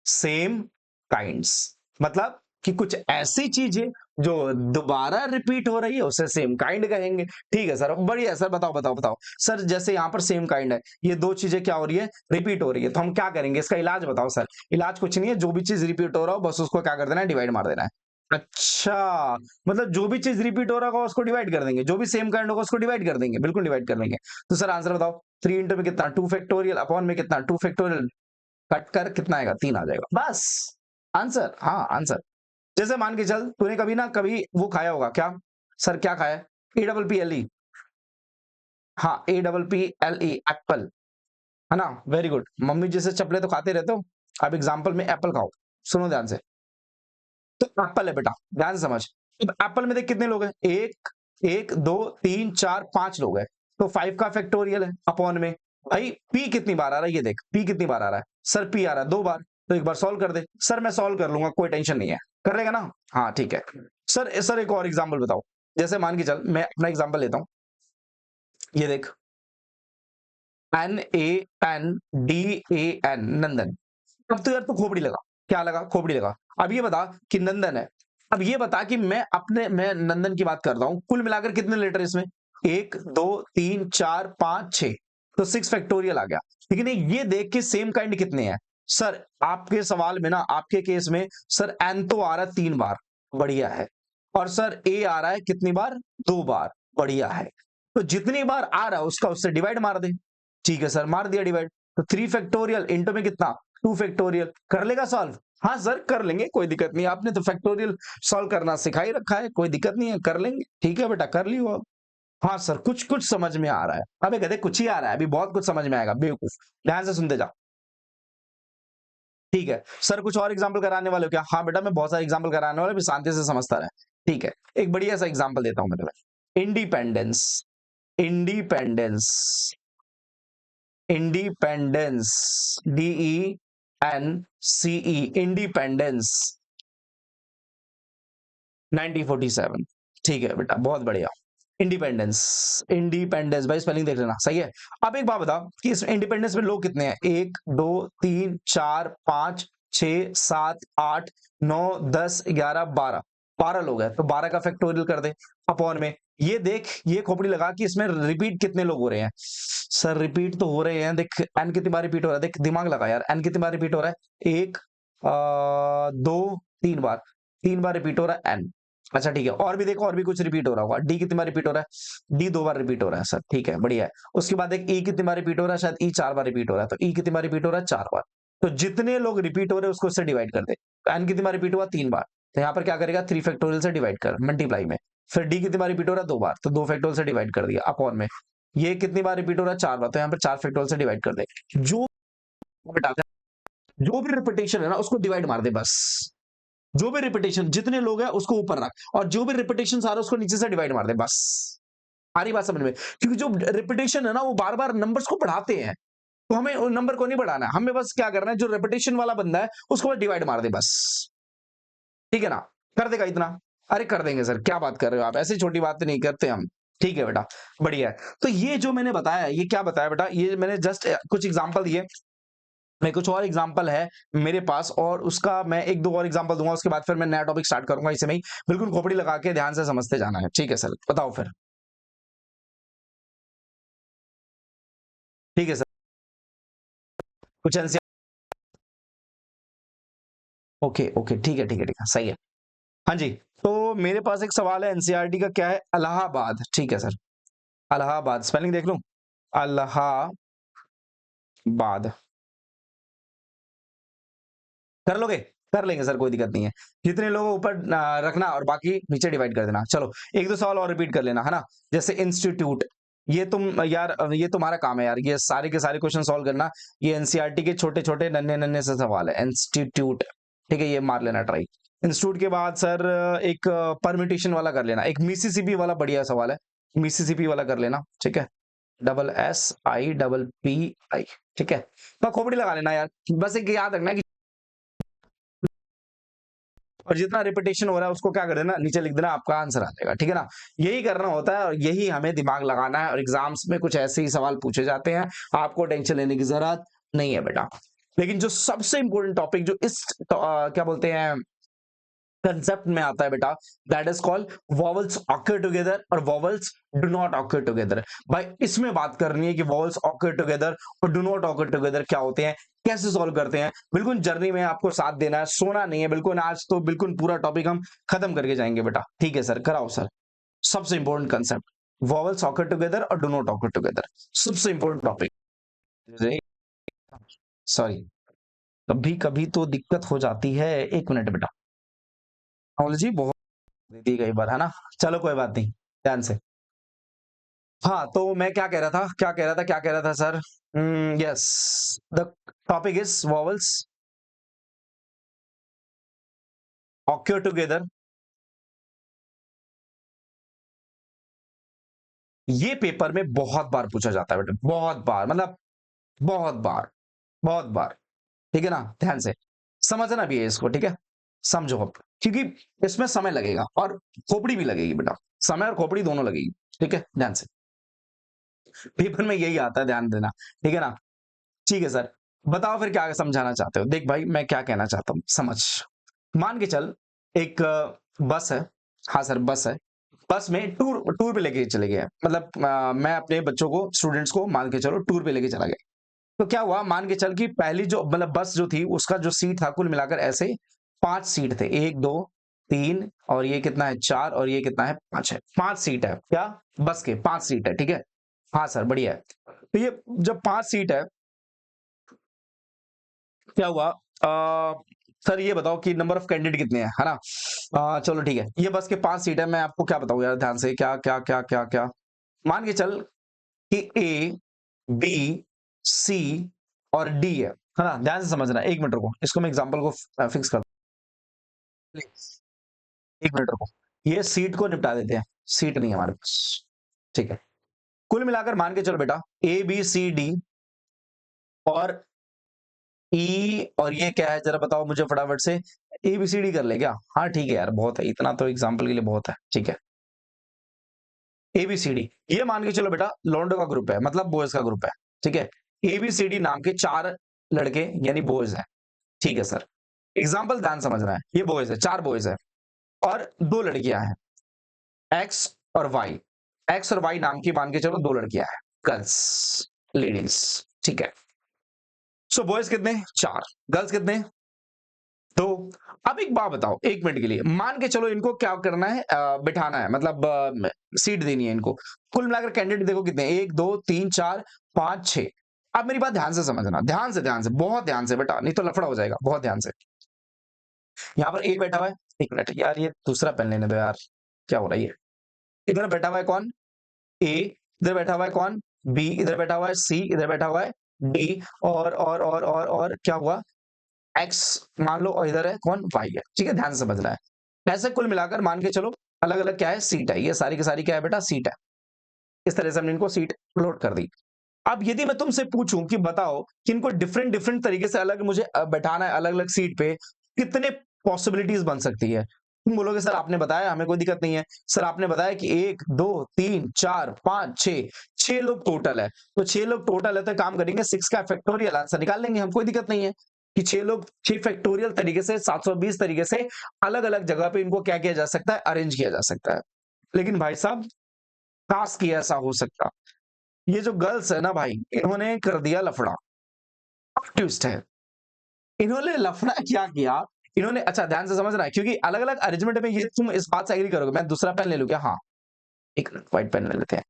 सेम काइंड्स मतलब कि कुछ ऐसी चीजें जो दोबारा रिपीट हो रही है उसे सेम काइंड कहेंगे। ठीक है सर, बढ़िया सर, बताओ बताओ बताओ। सर जैसे यहाँ पर सेम काइंड है, ये 2 चीजें क्या हो रही है, रिपीट हो रही है, तो हम क्या करेंगे, इसका इलाज बताओ सर। इलाज कुछ नहीं है, जो भी चीज रिपीट हो रहा हो बस उसको क्या कर देना है, डिवाइड मार देना है। अच्छा, मतलब जो भी चीज रिपीट हो रहा होगा उसको डिवाइड कर देंगे, जो भी सेम काइंड होगा उसको डिवाइड कर देंगे, बिल्कुल डिवाइड कर देंगे। तो सर आंसर बताओ, 3 इंटू में कितना, 2 फैक्टोरियल, अपॉन में कितना, 2 फैक्टोरियल, कट कर कितना आएगा, 3 आ जाएगा बस आंसर। हाँ आंसर। जैसे मान के चल तूने कभी ना कभी वो खाया होगा, क्या सर, क्या खाया है, APPLE, हाँ APPLE, एप्पल, है ना, वेरी गुड। मम्मी जैसे चपले तो खाते रहते हो, अब एग्जाम्पल में एप्पल खाओ, सुनो ध्यान से। तो एप्पल है बेटा, ध्यान से समझ। तो एप्पल में देख कितने लोग हैं, 1 1 2 3 4 5 लोग हैं, तो 5 का फैक्टोरियल है अपॉन में भाई पी कितनी बार आ रहा है, ये देख पी कितनी बार आ रहा है सर, पी आ रहा है 2 बार, तो एक बार सॉल्व कर दे सर, मैं सॉल्व कर लूंगा, कोई टेंशन नहीं है, कर लेगा ना। हाँ ठीक है सर एक और एग्जांपल बताओ, जैसे मान के चल मैं अपना एग्जांपल लेता हूं, ये देख NANDAN नंदन। अब तो यार तू खोपड़ी लगा, क्या लगा, खोपड़ी लगा। अब ये बता कि नंदन है, अब ये बता कि मैं नंदन की बात कर रहा हूं, कुल मिलाकर कितने लेटर इसमें, 1 2 3 4 5 6, तो 6 फैक्टोरियल आ गया। लेकिन ये देख के सेम काइंड कितने हैं सर, आपके सवाल में ना, आपके केस में सर एन तो आ रहा है 3 बार, बढ़िया है, और सर ए आ रहा है कितनी बार, 2 बार, बढ़िया है। तो जितनी बार आ रहा है उसका उससे डिवाइड मार दे। ठीक है सर, मार दिया डिवाइड, तो 3 फैक्टोरियल इंटू में कितना, 2 फैक्टोरियल, कर लेगा सॉल्व। हाँ सर कर लेंगे, कोई दिक्कत नहीं, आपने तो फैक्टोरियल सॉल्व करना सिखा ही रखा है, कोई दिक्कत नहीं है, कर लेंगे, ठीक है बेटा कर लियो अब। हाँ सर कुछ कुछ समझ में आ रहा है, अबे कहते कुछ ही आ रहा है, अभी बहुत कुछ समझ में आएगा बेवकूफ, ध्यान से सुनते जा। ठीक है सर, कुछ और एग्जाम्पल कराने वाले हो क्या, हाँ बेटा मैं बहुत सारे एग्जाम्पल कराने वाले, भी शांति से समझता रहे। ठीक है, एक बढ़िया सा एग्जाम्पल देता हूं मेरे लिए, independence, independence, independence, DENCE, independence 1947। ठीक है बेटा बहुत बढ़िया, इंडिपेंडेंस, इंडिपेंडेंस भाई स्पेलिंग देख लेना, सही है। अब एक बात बता कि इस इंडिपेंडेंस में लोग कितने हैं, 1 2 3 4 5 6 7 8 9 10 11 12, 12 लोग हैं, तो 12 का फैक्टोरियल कर दे अपॉन में, ये देख ये खोपड़ी लगा कि इसमें रिपीट कितने लोग हो रहे हैं, सर रिपीट तो हो रहे हैं, देख एन कितनी बार रिपीट हो रहा है, देख दिमाग लगा यार, एन कितनी बार रिपीट हो रहा है, 1 2 3 बार, 3 बार रिपीट हो रहा है एन। अच्छा ठीक है, और भी देखो और भी कुछ रिपीट हो रहा होगा, डी कितनी बार रिपीट हो रहा है, डी 2 बार रिपीट हो रहा है सर, ठीक है बढ़िया है। उसके बाद एक ई कितनी बार रिपीट हो रहा है, शायद ई 4 बार रिपीट हो रहा है, तो ई कितनी बार रिपीट हो रहा है, 4 बार, तो जितने लोग रिपीट हो रहे हैं उसको उससे डिवाइड कर दे। एन कितनी बार रिपीट हुआ, 3 बार, तो यहाँ पर क्या करेगा, 3 फैक्टोरियल से डिवाइड कर, मल्टीप्लाई में, फिर डी कितनी बार रिपीट हो रहा है, 2 बार, तो 2 फैक्टोरियल से डिवाइड कर दिया अपॉन में, ये कितनी बार रिपीट हो रहा है, 4 बार, तो यहाँ पर 4 फैक्टोरियल से डिवाइड कर दे। जो जो भी रिपीटेशन है ना उसको डिवाइड मार दे बस, जो भी रिपीटेशन जितने लोग हैं उसको ऊपर रख, और जो भी रिपीटेशन आ रहा है उसको नीचे से डिवाइड मार दे बस, आ रही बात समझ में, क्योंकि जो रिपीटेशन है ना वो बार बार नंबर्स को बढ़ाते हैं, तो हमें उन नंबर को नहीं बढ़ाना है, हमें बस क्या करना है, जो रिपीटेशन वाला बंदा है उसको बस डिवाइड मार दे बस, ठीक है ना, कर देगा इतना, अरे कर देंगे सर, क्या बात कर रहे हो आप, ऐसी छोटी बात नहीं करते हम, ठीक है बेटा बढ़िया है। तो ये जो मैंने बताया, ये क्या बताया बेटा, ये मैंने जस्ट कुछ एग्जांपल दिए, मैं कुछ और एग्जांपल है मेरे पास, और उसका मैं 1 2 और एग्जांपल दूंगा, उसके बाद फिर मैं नया टॉपिक स्टार्ट करूंगा, इसे में ही बिल्कुल खोपड़ी लगा के ध्यान से समझते जाना है, ठीक है सर बताओ फिर। ठीक है सर, कुछ एनसीआर, ओके ओके ठीक है ठीक है ठीक है सही है। हाँ जी, तो मेरे पास एक सवाल है एनसीईआरटी का, क्या है, इलाहाबाद, ठीक है सर, इलाहाबाद स्पेलिंग देख लूं, इलाहाबाद, कर लोगे, कर लेंगे सर कोई दिक्कत नहीं है, जितने लोगों ऊपर रखना और बाकी नीचे डिवाइड कर देना। चलो 1 2 सवाल और रिपीट कर लेना है ना, जैसे इंस्टीट्यूट, ये तुम यार ये तुम्हारा काम है यार, ये सारे के सारे क्वेश्चन सॉल्व करना, ये एनसीईआरटी के छोटे छोटे नन्हे नन्हे से सवाल है, इंस्टीट्यूट, ठीक है ये मार लेना ट्राई। इंस्टीट्यूट के बाद सर एक परम्यूटेशन वाला कर लेना, एक मिसिसिपी वाला बढ़िया सवाल है, मिसिसिपी वाला कर लेना, ठीक है, SSIPPI, ठीक है, तो खोपड़ी लगा लेना यार, बस एक याद रखना कि, और जितना रिपीटेशन हो रहा है उसको क्या कर देना, नीचे लिख देना, आपका आंसर आ जाएगा, ठीक है ना, यही करना होता है और यही हमें दिमाग लगाना है, और एग्जाम्स में कुछ ऐसे ही सवाल पूछे जाते हैं, आपको टेंशन लेने की जरूरत नहीं है बेटा। लेकिन जो सबसे इंपॉर्टेंट टॉपिक जो इस क्या बोलते हैं कंसेप्ट में आता है बेटा, that is called vowels occur together और vowels do not occur together. भाई इसमें बात करनी है कि वॉवल्स ऑकर टुगेदर और डू नॉट ऑकर टुगेदर क्या होते हैं, कैसे सॉल्व करते हैं, बिल्कुल जर्नी में आपको साथ देना है, सोना नहीं है बिल्कुल, आज तो बिल्कुल पूरा टॉपिक हम खत्म करके जाएंगे बेटा, ठीक है सर कराओ सर। सबसे important concept, vowels occur together और डू नॉट ऑकर टुगेदर, सबसे इंपॉर्टेंट टॉपिक, सॉरी कभी कभी तो दिक्कत हो जाती है, 1 मिनट बेटा, टेक्नोलॉजी बहुत दे दी गई बार है ना, चलो कोई बात नहीं, ध्यान से। हाँ तो मैं क्या कह रहा था, क्या कह रहा था, क्या कह रहा था sir, yes, the topic is vowels occur together, ये पेपर में बहुत बार पूछा जाता है बेटा, बहुत बार, मतलब बहुत बार, बहुत बार, ठीक है ना? ध्यान से समझना भी है इसको, ठीक है? समझो अब, क्योंकि इसमें समय लगेगा और खोपड़ी भी लगेगी बेटा, समय और खोपड़ी दोनों लगेगी, ठीक है? ध्यान से, पेपर में यही आता है, ध्यान देना, ठीक है ना? ठीक है सर, बताओ फिर क्या समझाना चाहते हो? देख भाई, मैं क्या कहना चाहता हूँ, समझ। मान के चल, एक बस है, हाँ सर बस है, बस में टूर टूर पे लेके चले गए, मतलब मैं अपने बच्चों को, स्टूडेंट्स को मान के चलो टूर पे लेके चला गया। तो क्या हुआ, मान के चल कि पहली जो मतलब बस जो थी उसका जो सीट था, कुल मिलाकर ऐसे 5 सीट थे, 1 2 3 और ये कितना है 4 और ये कितना है 5 है, 5 सीट है, क्या बस के 5 सीट है, ठीक है? हाँ सर बढ़िया है। तो ये जब 5 सीट है, क्या हुआ, सर ये बताओ कि नंबर ऑफ कैंडिडेट कितने हैं, है ना? चलो ठीक है, ये बस के 5 सीट है, मैं आपको क्या बताऊं यार, ध्यान से, क्या क्या क्या क्या क्या, मान के चल कि ए, बी, सी और डी है ना? ध्यान से समझना, 1 मिनट रुको, इसको मैं एग्जांपल को फिक्स कर, प्लीज 1 मिनट रुको, ये सीट को निपटा देते हैं, सीट नहीं है हमारे पास, ठीक है? कुल मिलाकर मान के चलो बेटा, ए बी सी डी और ई और ये क्या है जरा बताओ मुझे फटाफट से, एबीसीडी कर ले क्या? हाँ ठीक है यार, बहुत है, इतना तो एग्जाम्पल के लिए बहुत है, ठीक है? एबीसीडी, ये मान के चलो बेटा लॉन्डो का ग्रुप है, मतलब बॉयज का ग्रुप है, ठीक है? एबीसीडी नाम के 4 लड़के यानी बॉयज है, ठीक है सर? एग्जाम्पल ध्यान समझना है, ये बॉयज है, 4 बॉयज है और 2 लड़कियां हैं, एक्स और वाई, एक्स और वाई नाम की मान के चलो 2 लड़कियां हैं, गर्ल्स, लेडीज, ठीक है? सो बॉयज कितने, 4, गर्ल्स कितने, तो अब एक बात बताओ, 1 मिनट के लिए मान के चलो इनको क्या करना है, बिठाना है, मतलब सीट देनी है इनको। कुल मिलाकर कैंडिडेट देखो कितने, 1 2 3 4 5 6। अब मेरी बात ध्यान से समझना, ध्यान से, बहुत ध्यान से बेटा, नहीं तो लफड़ा हो जाएगा, बहुत ध्यान से। यहाँ पर एक बैठा हुआ है, 1 मिनट यार, ये दूसरा पेन लेने दो यार, क्या हो रहा है ये? इधर बैठा हुआ है कौन, ए, इधर बैठा हुआ है कौन, बी, इधर बैठा हुआ है सी, इधर बैठा हुआ है डी और क्या हुआ, एक्स मान लो, और इधर है कौन, वाई है, ठीक है? ध्यान से समझना है। ऐसे कुल मिलाकर मान के चलो अलग अलग क्या है, सीट है, ये सारी की सारी क्या है बेटा, सीट है। इस तरह से हमने इनको सीट लोड कर दी। अब यदि मैं तुमसे पूछूं कि बताओ कि इनको डिफरेंट डिफरेंट तरीके से अलग मुझे बैठाना है अलग अलग सीट पे, कितने पॉसिबिलिटीज बन सकती है? तुम बोलोगे सर आपने बताया, हमें कोई दिक्कत नहीं है। सर आपने बताया कि 1 2 3 4 5 6, 6 लोग टोटल है, तो 6 लोग टोटल है तो काम करेंगे 6 का फैक्टोरियल आंसर निकाल लेंगे हम, कोई दिक्कत नहीं है कि 6 लोग 6 फैक्टोरियल तरीके से 720 तरीके से अलग अलग जगह पे इनको क्या किया जा सकता है, अरेंज किया जा सकता है। लेकिन भाई साहब काश की ऐसा हो सकता, ये जो गर्ल्स है ना भाई, इन्होंने कर दिया लफड़ा, ट्विस्ट है, इन्होंने लफड़ा क्या किया, इन्होंने, अच्छा ध्यान से समझना है, क्योंकि अलग अलग अरेंजमेंट में ये तुम इस बात से एग्री करोगे, मैं दूसरा पेन ले लूं क्या? हाँ, एक व्हाइट पेन ले लेते हैं।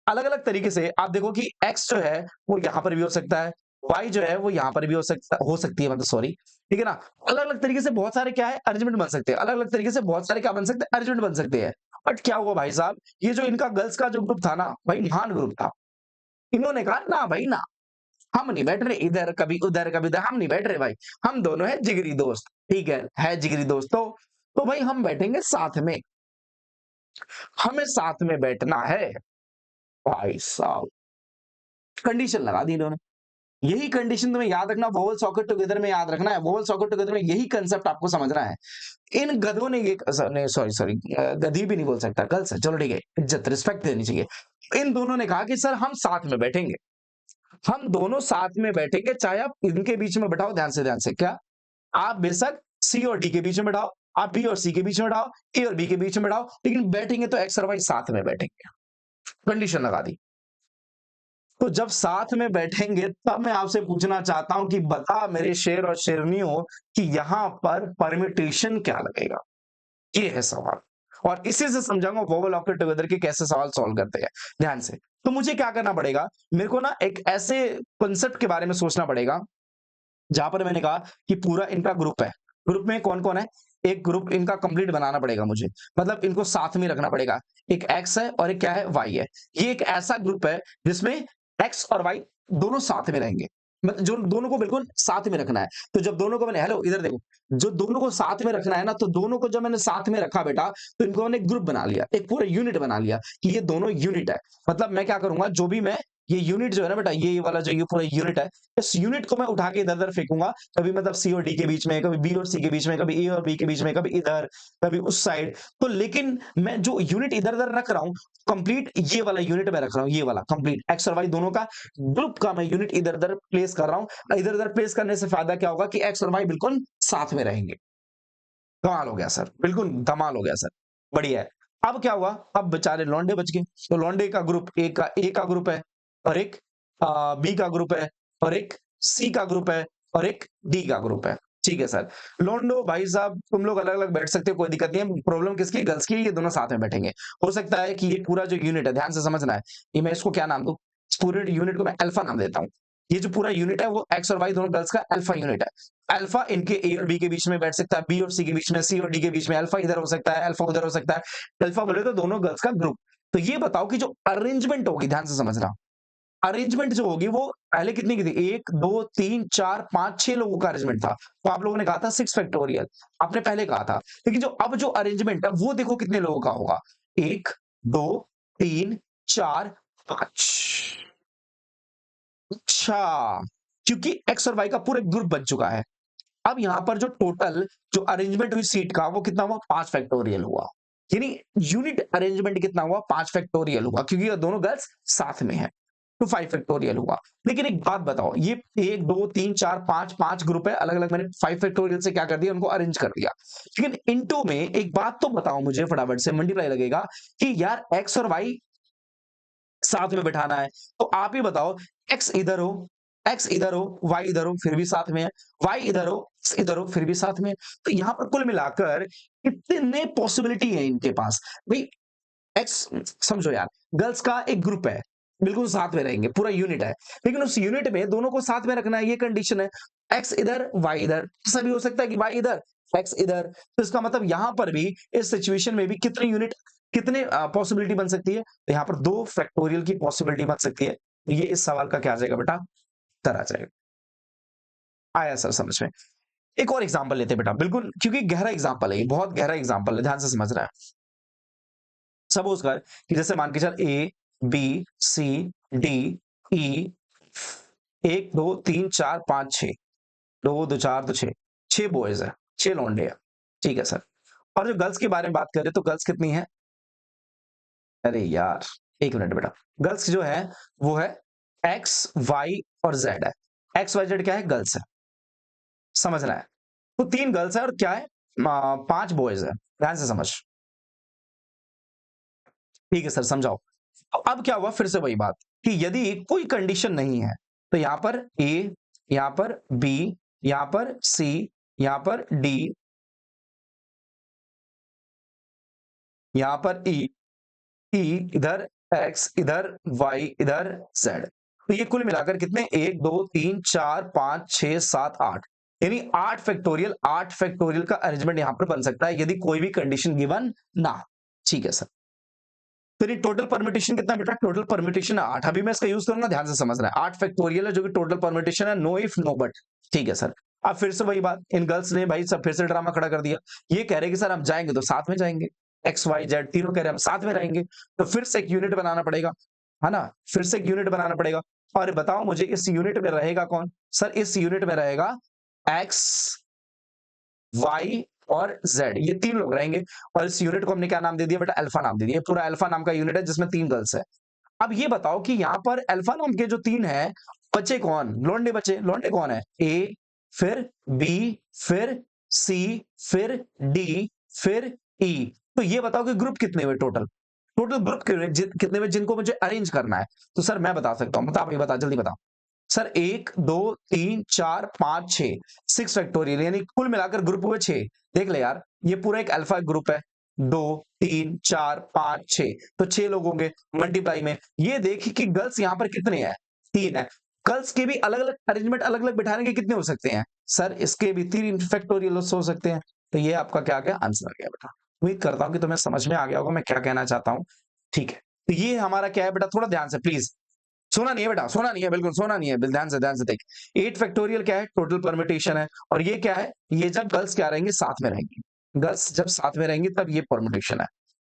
अलग अलग तरीके से आप देखो कि एक्स जो है वो यहां पर भी हो सकता है, वाई जो है वो यहां पर भी हो सकती है, मतलब सॉरी, ठीक है ना? अलग अलग तरीके से बहुत सारे क्या है अरेंजमेंट बन सकते हैं, अलग अलग तरीके से बहुत सारे क्या बन सकते हैं, अरेंजमेंट बन सकते हैं। बट क्या हुआ भाई साहब, ये जो इनका गर्ल्स का जो ग्रुप था ना भाई, महान ग्रुप था, इन्होंने कहा ना भाई ना, हम नहीं बैठ रहे इधर कभी उधर कभी उधर, हम नहीं बैठ रहे भाई, हम दोनों हैं जिगरी दोस्त, ठीक है जिगरी दोस्त, तो भाई हम बैठेंगे साथ में, हमें साथ में बैठना है। भाई साहब कंडीशन लगा दी इन्होंने, यही कंडीशन तुम्हें याद रखना, वोवल सॉकेट टुगेदर में याद रखना है, वोवल सॉकेट टुगेदर में यही कंसेप्ट आपको समझना है। इन गधों ने ये, नहीं सॉरी सॉरी, गधी भी नहीं बोल सकता, गर्ल्स है, चलो ठीक है, इज्जत रिस्पेक्ट देनी चाहिए। इन दोनों ने कहा कि सर हम साथ में बैठेंगे, हम दोनों साथ में बैठेंगे, चाहे आप इनके बीच में बैठाओ, ध्यान से क्या, आप बेशक सी और डी के बीच में बैठाओ, आप बी और सी के बीच में बैठाओ, ए और बी के बीच में बैठाओ, लेकिन बैठेंगे तो एक्स और वाई साथ में बैठेंगे, कंडीशन लगा दी। तो जब साथ में बैठेंगे तब मैं आपसे पूछना चाहता हूं कि बता मेरे शेर और शेरनियों कि यहां पर परमिटेशन क्या लगेगा, ये है सवाल, और इसी से समझाऊंगा वोवल ऑक्टेट टुगेदर के कैसे सवाल सॉल्व करते हैं। ध्यान से, तो मुझे क्या करना पड़ेगा, मेरे को ना एक ऐसे कॉन्सेप्ट के बारे में सोचना पड़ेगा जहां पर मैंने कहा कि पूरा इनका ग्रुप है, ग्रुप में कौन कौन है, एक ग्रुप इनका कंप्लीट बनाना पड़ेगा मुझे, मतलब इनको साथ में रखना पड़ेगा, एक एक्स है और एक क्या है, वाई है। ये एक ऐसा ग्रुप है जिसमें एक्स और वाई दोनों साथ में रहेंगे, मतलब जो दोनों को बिल्कुल साथ में रखना है। तो जब दोनों को मैंने, हेलो इधर देखो, जो दोनों को साथ में रखना है ना, तो दोनों को जब मैंने साथ में रखा बेटा, तो इनको मैंने ग्रुप बना लिया, एक पूरा यूनिट बना लिया कि ये दोनों यूनिट है। मतलब मैं क्या करूंगा, जो भी मैं ये यूनिट जो है ना बेटा, ये वाला जो ये पूरा यूनिट है, इस यूनिट को मैं उठा के इधर-उधर फेंकूँगा, कभी मतलब सी और डी के बीच में, कभी बी और सी के बीच में, कभी ए और बी के बीच में, कभी इधर, कभी उस साइड। तो लेकिन मैं जो यूनिट इधर-उधर रख रहा हूँ, कंप्लीट ये वाला यूनिट मैं रख रहा हूँ, ये वाला कंप्लीट एक्स और वाई दोनों का ग्रुप का मैं यूनिट इधर-उधर प्लेस कर रहा हूँ। इधर-उधर प्लेस करने से फायदा क्या होगा कि एक्स और वाई बिल्कुल साथ में रहेंगे। कमाल हो गया सर, बिल्कुल धमाल हो गया सर, बढ़िया है। अब क्या हुआ, अब बेचारे लौंडे बच गए। तो लौंडे का ग्रुप ए का ग्रुप है और एक बी का ग्रुप है और एक सी का ग्रुप है और एक डी का ग्रुप है। ठीक है सर। लौंडो भाई साहब तुम लोग अलग-अलग बैठ सकते हो, कोई दिक्कत नहीं है। प्रॉब्लम किसकी है? गर्ल्स की है, ये दोनों साथ में बैठेंगे। हो सकता है कि ये पूरा जो यूनिट है, ध्यान से समझना है, ये मैं इसको क्या नाम दूँ? इस पूरे यूनिट को मैं अल्फा नाम देता हूँ। ये जो पूरा यूनिट है वो एक्स और वाई दोनों गर्ल्स का अल्फा यूनिट है। अल्फा इनके ए और बी के बीच में बैठ सकता है, बी और सी के बीच में, सी और डी के बीच में, अल्फा इधर हो सकता है, अल्फा उधर हो सकता है। अल्फा बोले तो दोनों गर्ल्स का ग्रुप। तो ये बताओ कि जो अरेंजमेंट होगी, ध्यान से समझना, अरेंजमेंट जो होगी वो पहले कितनी की थी? 1 2 3 4 5 6 लोगों का अरेंजमेंट था। तो आप लोगों ने कहा था 6 फैक्टोरियल, आपने पहले कहा था। लेकिन जो अब जो अरेंजमेंट है वो देखो कितने लोगों का होगा? 1 2 3 4 5। अच्छा, क्योंकि एक्स और वाई का पूरा ग्रुप बन चुका है। अब यहाँ पर जो टोटल जो अरेंजमेंट हुई सीट का वो कितना हुआ? 5 फैक्टोरियल हुआ। यानी यूनिट अरेंजमेंट कितना हुआ? 5 फैक्टोरियल हुआ, क्योंकि ये दोनों गर्ल्स साथ में हैं। तो 5 फैक्टोरियल हुआ। लेकिन एक बात बताओ, ये 1 2 3 4 5 ग्रुप है, अलग-अलग मैंने 5 फैक्टोरियल से क्या कर दिया? उनको अरेंज कर दिया। लेकिन इनटू में एक बात तो बताओ मुझे फटाफट से, मल्टीप्लाई लगेगा कि यार एक्स और वाई साथ में बिठाना है। तो आप ही बताओ, एक्स इधर हो, वाई इधर हो, फिर भी साथ में है, वाई इधर हो, एक्स इधर हो, फिर भी साथ में है। तो यहाँ पर कुल मिलाकर कितने पॉसिबिलिटी है इनके पास? भई एक्स, समझो यार, गर्ल्स का एक ग्रुप है, बिल्कुल साथ में रहेंगे, पूरा यूनिट है। लेकिन उस यूनिट में दोनों को साथ में रखना है, ये कंडीशन है। एक्स इधर, वाई इधर। ऐसा भी हो सकता है कि वाई इधर, एक्स इधर। तो इसका मतलब यहाँ पर भी इस सिचुएशन में भी कितने यूनिट, कितने पॉसिबिलिटी बन सकती है? तो यहाँ पर 2 फैक्टोरियल की पॉसिबिलिटी बन सकती है। तो ये इस सवाल का क्या आ जाएगा बेटा? उत्तर आ जाएगा। आया सर समझ में? एक और एग्जांपल लेते हैं बेटा, बिल्कुल, क्योंकि गहरा एग्जांपल है ये, बहुत गहरा एग्जांपल है, ध्यान से समझना है। सपोज कर कि जैसे मान के चल ए, बी, सी, डी, ई, 1 2 3 4 5 6, 2 2 4 2 6, 6 बॉयज है, 6 लौंडे हैं। ठीक है सर। और जो गर्ल्स के बारे में बात करें तो गर्ल्स कितनी है? अरे यार, 1 मिनट बेटा। गर्ल्स जो है वो है एक्स, वाई और जेड है। एक्स, वाई, जेड क्या है? गर्ल्स है। समझ रहा है? तो 3 गर्ल्स है और क्या है? 5 बॉयज है। ध्यान से समझ। ठीक है सर, समझाओ। तो अब क्या हुआ? फिर से वही बात कि यदि कोई कंडीशन नहीं है तो यहां पर ए, यहां पर बी, यहां पर सी, यहां पर डी, यहां पर ई, इधर एक्स, इधर वाई, इधर जेड। तो ये कुल मिलाकर कितने? 1 2 3 4 5 6 7 8, यानी 8 फैक्टोरियल का अरेंजमेंट यहां पर बन सकता है यदि कोई भी कंडीशन गिवन ना हो। ठीक है सर। फिर ये टोटल परम्यूटेशन कितना बेटा? Total permutation 8। अभी मैं इसका यूज करूंगा, ध्यान से समझना है। 8 फैक्टोरियल है जो कि टोटल परम्यूटेशन है, नो इफ नो बट। ठीक है सर। अब फिर से वही बात, इन गर्ल्स ने भाई सब फिर से ड्रामा खड़ा कर दिया। ये कह रहे कि सर हम जाएंगे तो साथ में जाएंगे, एक्स वाई जेड तीनों कह रहे हम साथ में रहेंगे। तो फिर से एक यूनिट बनाना पड़ेगा, है ना? फिर से एक यूनिट बनाना पड़ेगा। और बताओ मुझे इस यूनिट में रहेगा कौन? सर इस यूनिट में रहेगा एक्स, वाई और जेड, ये 3 लोग रहेंगे। और इस यूनिट को हमने क्या नाम दे दिया बेटा? अल्फा नाम दे दिया। पूरा अल्फा नाम का यूनिट है जिसमें 3 गर्ल्स है। अब ये बताओ कि यहाँ पर अल्फा नाम के जो 3 है, बचे कौन? लौंडे बचे। लौंडे कौन है? ए, फिर बी, फिर सी, फिर डी, फिर ई। तो ये बताओ कि ग्रुप कितने हुए टोटल? टोटल ग्रुप कितने हुए जिनको मुझे अरेंज करना है? तो सर मैं बता सकता हूँ, बता भाई बता, जल्दी बता। सर 1 2 3 4 5 6, 6 फैक्टोरियल, यानी कुल मिलाकर ग्रुप हुए 6। देख ले यार, ये पूरा एक अल्फा ग्रुप है। 2 3 4 5 6, तो 6 लोग होंगे मल्टीप्लाई में। ये देखिए कि गर्ल्स यहाँ पर कितने हैं? 3 है। गर्ल्स के भी अलग-अलग अरेंजमेंट, अलग-अलग बिठाने के कितने हो सकते हैं? सर इसके भी 3 फैक्टोरियल हो सकते हैं। तो ये आपका क्या आ गया? आंसर आ गया बेटा। उम्मीद करता हूँ कि तुम्हें समझ में आ गया होगा मैं क्या कहना चाहता हूँ। ठीक है। तो ये हमारा क्या है बेटा? थोड़ा ध्यान से प्लीज, सोना नहीं है बेटा, सोना नहीं है, बिल्कुल सोना नहीं है। ध्यान से देख। 8 फैक्टोरियल क्या है? टोटल परम्यूटेशन है। और ये क्या है? ये जब गर्ल्स क्या रहेंगे? साथ में रहेंगी। गर्ल्स जब साथ में रहेंगी तब ये परम्यूटेशन है।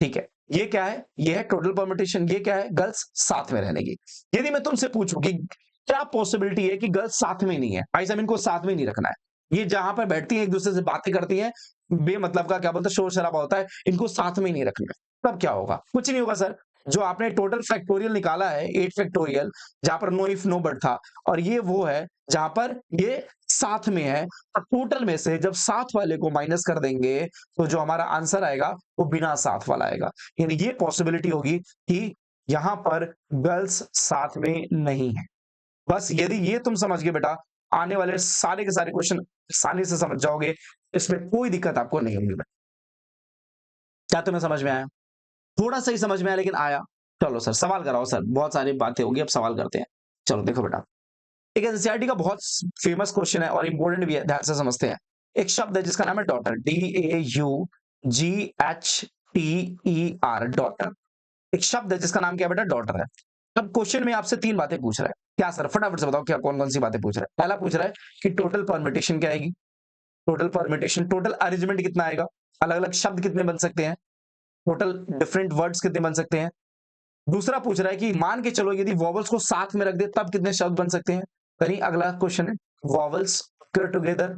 ठीक है। ये क्या है? ये है टोटल परम्यूटेशन। ये क्या है? गर्ल्स साथ में रहने की। यदि मैं तुमसे पूछूं कि क्या पॉसिबिलिटी है कि गर्ल्स साथ में नहीं है, भाई साहब इनको साथ में नहीं रखना है, ये जहां पर बैठती है एक दूसरे से बातें करती हैं, बेमतलब का क्या बोलते हैं शोर शराबा होता है, इनको साथ में ही नहीं रखना है, तब क्या होगा? कुछ नहीं होगा सर। जो आपने टोटल फैक्टोरियल निकाला है 8 फैक्टोरियल, जहां पर नो इफ नो बट था, और ये वो है जहां पर ये साथ में है, और टोटल में से जब साथ वाले को माइनस कर देंगे तो जो हमारा आंसर आएगा वो बिना साथ वाला आएगा। यानी ये पॉसिबिलिटी होगी कि यहां पर गर्ल्स साथ में नहीं है। बस यदि ये तुम समझ गए बेटा, आने वाले सारे के सारे क्वेश्चन आसानी से समझ जाओगे, इसमें कोई दिक्कत आपको नहीं होगी। क्या तुम्हें समझ में आया? थोड़ा सा ही समझ में आया लेकिन आया। चलो सर सवाल कराओ सर, बहुत सारी बातें होगी, अब सवाल करते हैं। चलो देखो बेटा, एक एनसीईआरटी का बहुत फेमस क्वेश्चन है और इंपॉर्टेंट भी है, ध्यान से समझते हैं। एक शब्द है जिसका नाम है डॉटर, DAUGHTER, डॉटर। एक शब्द है जिसका नाम क्या है बेटा? डॉटर है। अब क्वेश्चन में आपसे 3 बातें पूछ रहा है। क्या सर? फटाफट से बताओ क्या कौन-कौन सी बातें पूछ रहा है। पहला पूछ रहा है कि टोटल परम्यूटेशन क्या आएगी? टोटल परम्यूटेशन, टोटल अरेंजमेंट कितना आएगा? अलग-अलग शब्द कितने बन सकते हैं? टोटल डिफरेंट वर्ड्स कितने बन सकते हैं? दूसरा पूछ रहा है कि मान के चलो यदि वॉवल्स को साथ में रख दे तब कितने शब्द बन सकते हैं? यानी अगला क्वेश्चन है वॉवल्स occur टुगेदर,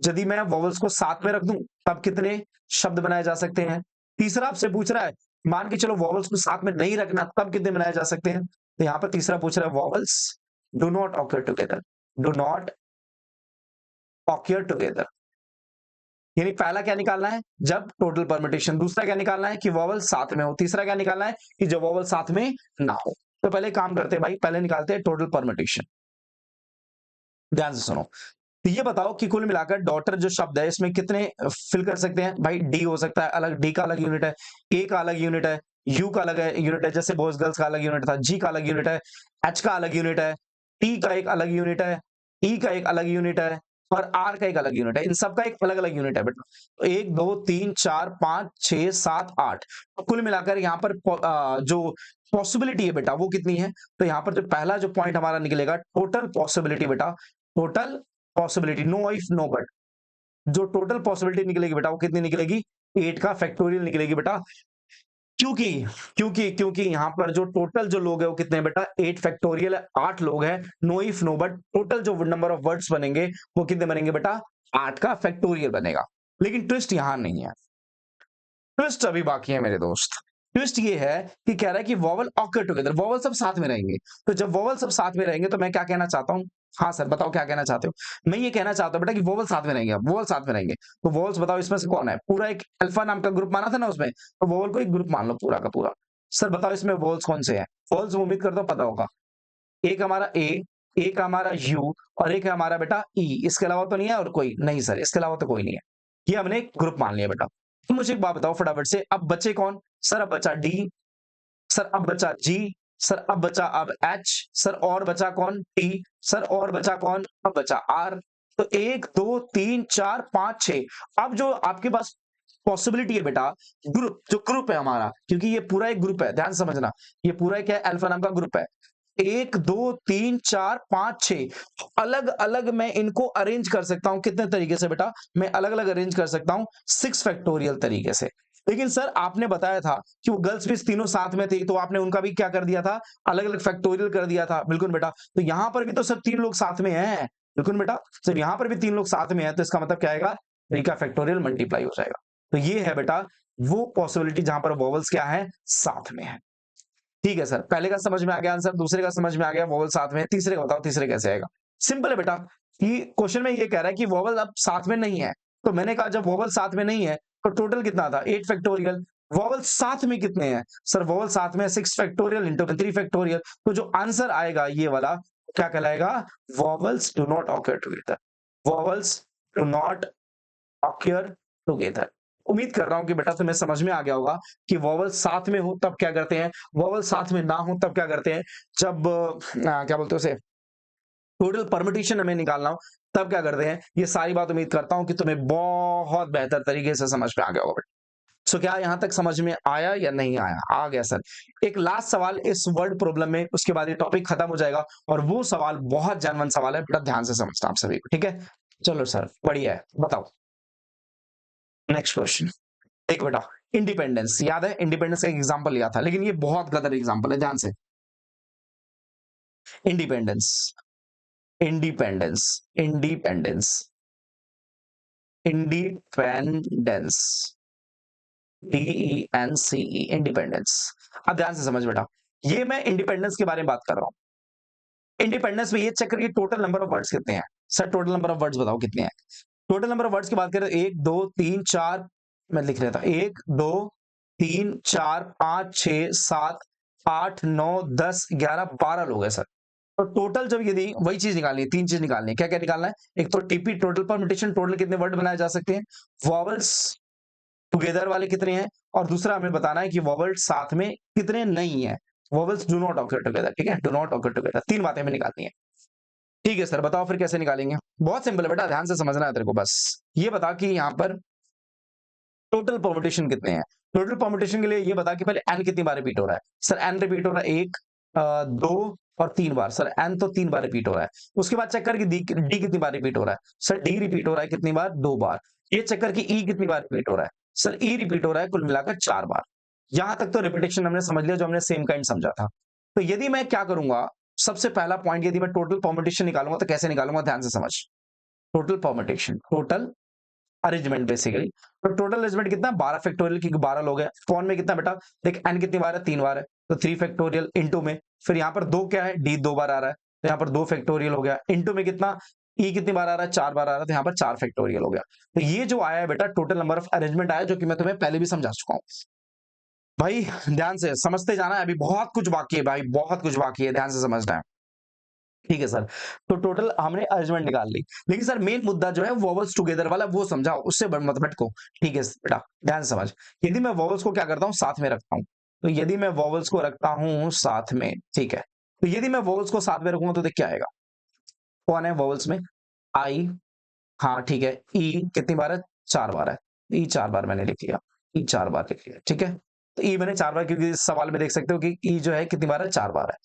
यदि मैं वॉवल्स को साथ में रख दूं तब कितने शब्द बनाए जा सकते हैं? तीसरा आपसे पूछ रहा है मान के चलो वॉवल्स को साथ में नहीं रखना तब कितने बनाए जा सकते हैं? तो यहां पर तीसरा पूछ रहा है vowels do not occur together, do not occur together. यानी पहला क्या निकालना है? जब टोटल परम्यूटेशन। दूसरा क्या निकालना है? कि वॉवल साथ में हो। तीसरा क्या निकालना है? कि जो वॉवल साथ में ना हो। तो पहले काम करते हैं भाई, पहले निकालते हैं टोटल परम्यूटेशन। ध्यान से सुनो। तो ये बताओ कि कुल मिलाकर डॉटर जो शब्द है इसमें कितने फिल कर सकते हैं? भाई डी हो सकता है अलग, डी का अलग यूनिट है, ए का अलग यूनिट है, यू का अलग यूनिट है, जैसे बॉयज गर्ल्स का अलग यूनिट था, जी का अलग यूनिट है, एच का अलग यूनिट है, टी का एक अलग यूनिट है, ई का एक अलग यूनिट है, और आर का एक अलग यूनिट है। इन सब का एक अलग अलग यूनिट है बेटा। तो 1 2 3 4 5 6 7 8, तो कुल मिलाकर यहाँ पर जो पॉसिबिलिटी है बेटा वो कितनी है? तो यहाँ पर जो पहला जो पॉइंट हमारा निकलेगा टोटल पॉसिबिलिटी बेटा, total possibility, no if no but, जो टोटल पॉसिबिलिटी निकलेगी बेटा वो कितनी निकलेगी? 8 का फैक्टोरियल निकलेगी बेटा। क्योंकि क्योंकि यहां पर जो टोटल जो लोग है वो कितने हैं बेटा? 8 फैक्टोरियल है, 8 लोग हैं। No if no but total जो नंबर ऑफ वर्ड्स बनेंगे वो कितने बनेंगे बेटा? 8 का फैक्टोरियल बनेगा। लेकिन ट्विस्ट यहां नहीं है, ट्विस्ट अभी बाकी है मेरे दोस्त। ट्विस्ट ये है कि कह रहा है कि वॉवल ऑकर टुगेदर, वॉवल सब साथ में रहेंगे। तो जब वॉवल सब साथ में रहेंगे तो मैं क्या कहना चाहता हूं? हाँ सर बताओ क्या कहना चाहते हो? मैं ये कहना चाहता हूं बेटा कि वॉवल साथ में रहेंगे, अब वॉवल साथ में रहेंगे। तो वॉवल्स बताओ इसमें से कौन है? पूरा एक अल्फा नाम का ग्रुप माना था ना उसमें, तो वॉवल को एक ग्रुप मान लो पूरा का पूरा। सर बताओ इसमें वॉवल्स कौन से हैं? वॉवल्स उम्मीद करता हूं पता होगा। एक हमारा ए, एक हमारा यू, और एक है हमारा बेटा ई। इसके अलावा तो नहीं है और कोई? नहीं सर इसके अलावा तो कोई नहीं है। ये हमने एक ग्रुप मान लिया बेटा। तो मुझे एक बात बताओ फटाफट से, अब बचे कौन? सर अब बचा डी, सर अब बचा जी, सर अब बचा अब एच, सर और बचा कौन? टी, सर और बचा कौन? अब बचा आर। तो 1 2 3 4 5 6। अब जो आपके पास पॉसिबिलिटी है बेटा, ग्रुप जो ग्रुप है हमारा, क्योंकि ये पूरा एक ग्रुप है, ध्यान से समझना, ये पूरा क्या है? अल्फा नाम का ग्रुप है। 1 2 3 4 5 6 अलग अलग मैं इनको अरेंज कर सकता हूं। कितने तरीके से बेटा? मैं अलग अलग अरेंज कर सकता हूं 6 फैक्टोरियल तरीके से। लेकिन सर आपने बताया था कि वो गर्ल्स भी तीनों साथ में थी, तो आपने उनका भी क्या कर दिया था? अलग अलग फैक्टोरियल कर दिया था। बिल्कुल बेटा। तो यहां पर भी तो सब 3 लोग साथ में हैं। बिल्कुल बेटा, सिर्फ यहां पर भी 3 लोग साथ में हैं, तो इसका मतलब क्या आएगा? 3 का फैक्टोरियल मल्टीप्लाई हो जाएगा। तो ये है बेटा वो पॉसिबिलिटी जहां पर वॉवल्स क्या है? साथ में है। ठीक है सर, पहले का समझ में आ गया आंसर, दूसरे का समझ में आ गया वोवल साथ में है, तीसरे का बताओ तीसरे कैसे आएगा? सिंपल है बेटा, कि क्वेश्चन में ये कह रहा है कि वोवल अब साथ में नहीं है, तो मैंने कहा जब वोवल साथ में नहीं है तो टोटल कितना था? 8 फैक्टोरियल। वोवल साथ में कितने हैं? सर वोवल साथ में 6 फैक्टोरियल इंटू 3 फैक्टोरियल। तो जो आंसर आएगा ये वाला क्या कहलाएगा? Vowels do not occur together, vowels do not occur together. उम्मीद कर रहा हूं कि बेटा तुम्हें समझ में आ गया होगा कि वॉवल साथ में हो तब क्या करते हैं, वॉवल साथ में ना हो तब क्या करते हैं। जब क्या बोलते हैं उसे, टोटल परम्यूटेशन हमें निकालना हो तब क्या करते हैं। ये सारी बात उम्मीद करता हूं कि तुम्हें बहुत बेहतर तरीके से समझ में आ गया होगा बेटा। सो क्या यहां तक समझ में आया या नहीं आया? आ गया सर। एक लास्ट सवाल इस वर्ड प्रॉब्लम में, उसके बाद ये टॉपिक खत्म हो जाएगा, और वो सवाल बहुत जानवन सवाल है बेटा, ध्यान से समझना आप सभी को, ठीक है? चलो सर बढ़िया है, बताओ नेक्स्ट क्वेश्चन। देख बेटा, इंडिपेंडेंस याद है, इंडिपेंडेंस का एग्जांपल लिया था, लेकिन ये बहुत गलत एग्जांपल है, ध्यान से। Independence, independence, independence, independence, DENCE, independence. अब ध्यान से समझ बेटा, ये मैं इंडिपेंडेंस के बारे में बात कर रहा हूं। इंडिपेंडेंस में ये चेक करके टोटल नंबर ऑफ वर्ड्स कितने हैं। Sir total number of words बताओ कितने हैं। टोटल नंबर ऑफ वर्ड्स की बात करें तो 1 2 3 4, मैं लिख रहा था 1 2 3 4 5 6 7 8 9 10 11 12 लोग हैं सर। तो टोटल जब यदि वही चीज निकालनी है, तीन चीज निकालनी है, क्या क्या निकालना है। एक तो टीपी टोटल परम्यूटेशन, टोटल कितने वर्ड बनाए जा सकते हैं, वॉवल्स टुगेदर वाले कितने हैं, और दूसरा हमें बताना है कि वॉवल्स साथ में कितने नहीं है, vowels do not occur together, ठीक है, डू नॉट ऑकर टुगेदर। तीन बातें हमें निकालनी है। ठीक है सर, बताओ फिर कैसे निकालेंगे। बहुत सिंपल है बेटा, ध्यान से समझना है तेरे को। बस ये बता कि यहाँ पर टोटल परम्यूटेशन कितने हैं। टोटल परम्यूटेशन के लिए ये बता कि पहले एन कितनी बार रिपीट हो रहा है। सर एन रिपीट हो रहा है 1 2 और 3 बार। सर एन तो 3 बार रिपीट हो रहा है। उसके बाद चेक कर कि डी कितनी बार रिपीट हो रहा है। सर डी रिपीट हो रहा है कितनी बार, 2 बार। ये चेक कर कि ई कितनी बार रिपीट हो रहा है। सर ई रिपीट हो रहा है कुल मिलाकर 4 बार। यहां तक तो रिपीटेशन हमने समझ लिया, जो हमने सेम काइंड समझा था। तो यदि मैं क्या करूंगा, सबसे पहला पॉइंट, यदि मैं टोटल परम्यूटेशन निकालूंगा तो कैसे निकालूंगा, ध्यान से समझ। Total permutation, total arrangement basically. तो टोटल अरेंजमेंट कितना, 12 फैक्टोरियल, क्योंकि 12 लोग हैं। कौन में कितना बेटा, देख एन कितनी बार है, 3 बार है, तो 3 फैक्टोरियल इंटू में, फिर यहाँ पर 2 क्या है, डी 2 बार आ रहा है, तो यहाँ पर 2 फैक्टोरियल हो गया, इंटू में कितना, ई कितनी बार आ रहा है, 4 बार आ रहा है, तो यहाँ पर 4 फैक्टोरियल हो गया। तो ये जो आया है बेटा टोटल नंबर ऑफ अरेंजमेंट आया, जो कि मैं तुम्हें पहले भी समझा चुका हूँ। भाई ध्यान से समझते जाना है, अभी बहुत कुछ बाकी है भाई, बहुत कुछ बाकी है, ध्यान से समझना है। ठीक है सर, तो टोटल हमने अरेंजमेंट निकाल ली, लेकिन सर मेन मुद्दा जो है वॉवल्स टुगेदर वाला, वो समझाओ, उससे मत भटको। ठीक है बेटा, ध्यान से समझ। यदि मैं वॉवल्स को क्या करता हूं, साथ में रखता हूं, तो यदि मैं वॉवल्स को रखता हूं साथ में, ठीक है, तो यदि मैं वॉवल्स को साथ में रखूंगा तो देख क्या आएगा। कौन है वॉवल्स में, आई, हाँ ठीक है, ई कितनी बार है, 4 बार है, ई 4 बार मैंने लिख लिया, ई 4 बार लिख लिया, ठीक है। तो ई मैंने 4 बार, क्योंकि इस सवाल में देख सकते हो कि ई जो है कितनी बार है, 4 बार है।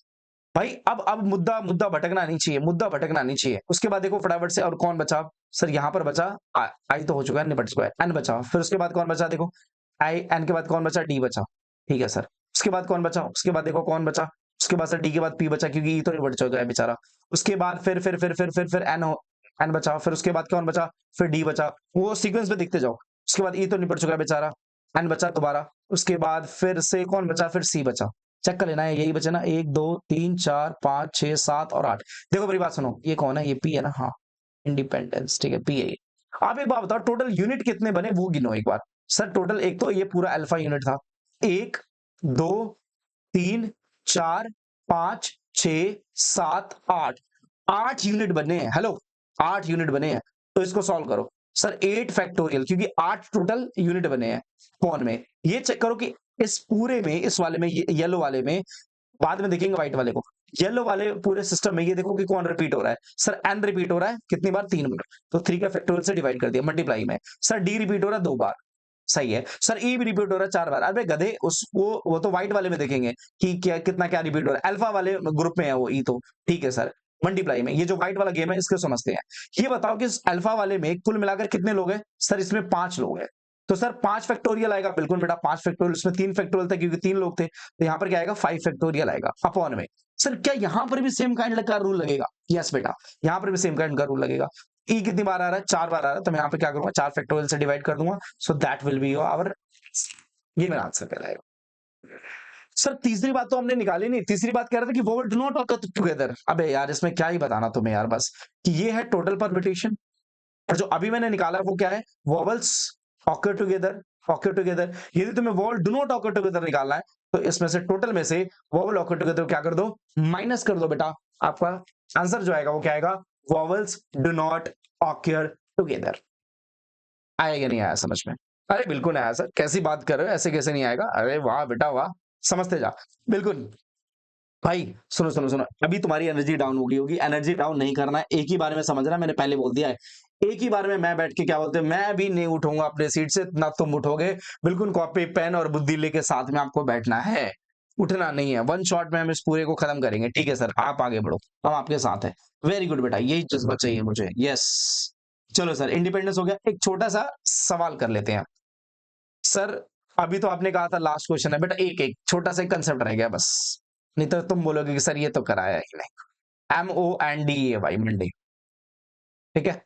भाई अब मुद्दा मुद्दा भटकना नहीं चाहिए, मुद्दा भटकना नहीं चाहिए। उसके बाद देखो फटाफट से, और कौन बचा, सर यहाँ पर बचा आई तो हो चुका है, निपट चुका है, एन बचा। फिर उसके बाद कौन बचा, देखो आई, एन के बाद कौन बचा, डी बचा, ठीक है सर। उसके बाद कौन बचा, उसके बाद देखो कौन बचा, उसके बाद सर डी के बाद पी बचा, क्योंकि ई तो निपट चुका है बेचारा। उसके बाद फिर एन हो, एन बचा। फिर उसके बाद कौन बचा, फिर डी बचा। वो सीक्वेंस में देखते जाओ। उसके बाद ई तो निपट चुका है बेचारा, एन बचा दोबारा। उसके बाद फिर से कौन बचा, फिर सी बचा। चेक कर लेना है, यही बचे ना, 1 2 3 4 5 6 7 और 8। देखो मेरी बात सुनो, ये कौन है, ये पी है ना, हाँ इंडिपेंडेंस, ठीक है, पी है ये। आप एक बात बताओ, टोटल यूनिट कितने बने वो गिनो एक बार। सर टोटल, एक तो ये पूरा अल्फा यूनिट था, 1 2 3 4 5 6 7 8, 8 यूनिट बने हैं। हेलो, 8 यूनिट बने हैं। तो इसको सॉल्व करो। सर 8 फैक्टोरियल, क्योंकि 8 टोटल यूनिट बने हैं कौन में। ये चेक करो कि इस पूरे में, इस वाले में, येलो वाले में, बाद में देखेंगे व्हाइट वाले को, येलो वाले पूरे सिस्टम में ये देखो कि कौन रिपीट हो रहा है। सर एन रिपीट हो रहा है कितनी बार, 3 बार, तो 3 का फैक्टोरियल से डिवाइड कर दिया, मल्टीप्लाई में। सर डी रिपीट हो रहा है 2 बार, सही है। सर ई भी रिपीट हो रहा है 4 बार। अरे गधे, उसको वो तो व्हाइट वाले में देखेंगे कि क्या कितना क्या रिपीट हो रहा है, अल्फा वाले ग्रुप में है वो ई तो, ठीक है सर। मल्टीप्लाई में, ये जो व्हाइट वाला गेम है इसको समझते हैं। ये बताओ कि इस अल्फा वाले में कुल मिलाकर कितने लोग हैं। सर इसमें 5 लोग हैं, तो सर 5 फैक्टोरियल आएगा, बिल्कुल बेटा 5 फैक्टोरियल। इसमें 3 फैक्टोरियल था क्योंकि 3 लोग थे, तो यहाँ पर क्या आएगा, 5 फैक्टोरियल आएगा अपॉन में। सर क्या यहाँ पर भी सेम काइंड का रूल लगेगा, यस बेटा, यहाँ पर भी सेम काइंड का रूल लगेगा। ई कितनी बार आ रहा है, 4 बार आ रहा है, तो मैं यहाँ पे क्या करूंगा, 4 फैक्टोरियल से डिवाइड कर दूंगा। So that will be our, ये मेरा आंसर कहलाएगा। सर तीसरी बात तो हमने निकाली नहीं। तीसरी बात कह रहा था कि vowel do not occur together. अबे यार इसमें क्या ही बताना तुम्हें यार, बस कि ये है टोटल परम्यूटेशन, और जो अभी मैंने निकाला वो क्या है, vowels occur together, occur together. यदि तुम्हें vowel do not occur together निकालना है, तो इसमें से टोटल में से वोवल ऑकर टुगेदर क्या कर दो, माइनस कर दो बेटा। आपका आंसर जो आएगा वो क्या आएगा, vowels do not occur together. आएगा नहीं आया समझ में, अरे बिल्कुल आया सर, कैसी बात कर रहे हो, ऐसे कैसे नहीं आएगा, अरे वाह बेटा वाह, समझते जा बिल्कुल। भाई सुनो सुनो सुनो, अभी तुम्हारी एनर्जी डाउन हो गई होगी, एनर्जी डाउन नहीं करना है, एक ही बार में समझना, मैंने पहले बोल दिया है। एक ही बार में मैं बैठ के क्या बोलते हैं, मैं भी नहीं उठूंगा अपने सीट से, ना तुम उठोगे। बिल्कुल कॉपी पेन और बुद्धि लेके साथ में आपको बैठना है, उठना नहीं है। वन शॉट में हम इस पूरे को खत्म करेंगे, ठीक है सर, आप आगे बढ़ो, हम आपके साथ है। वेरी गुड बेटा, यही जज्बा चाहिए मुझे, यस। चलो सर, इंडिपेंडेंस हो गया, एक छोटा सा सवाल कर लेते हैं। सर अभी तो आपने कहा था लास्ट क्वेश्चन है बेटा, एक एक छोटा सा कंसेप्ट रह गया बस, नहीं तो तुम बोलोगे कि सर ये तो कराया ही नहीं। MONDE भाई, मंडे। ठीक है,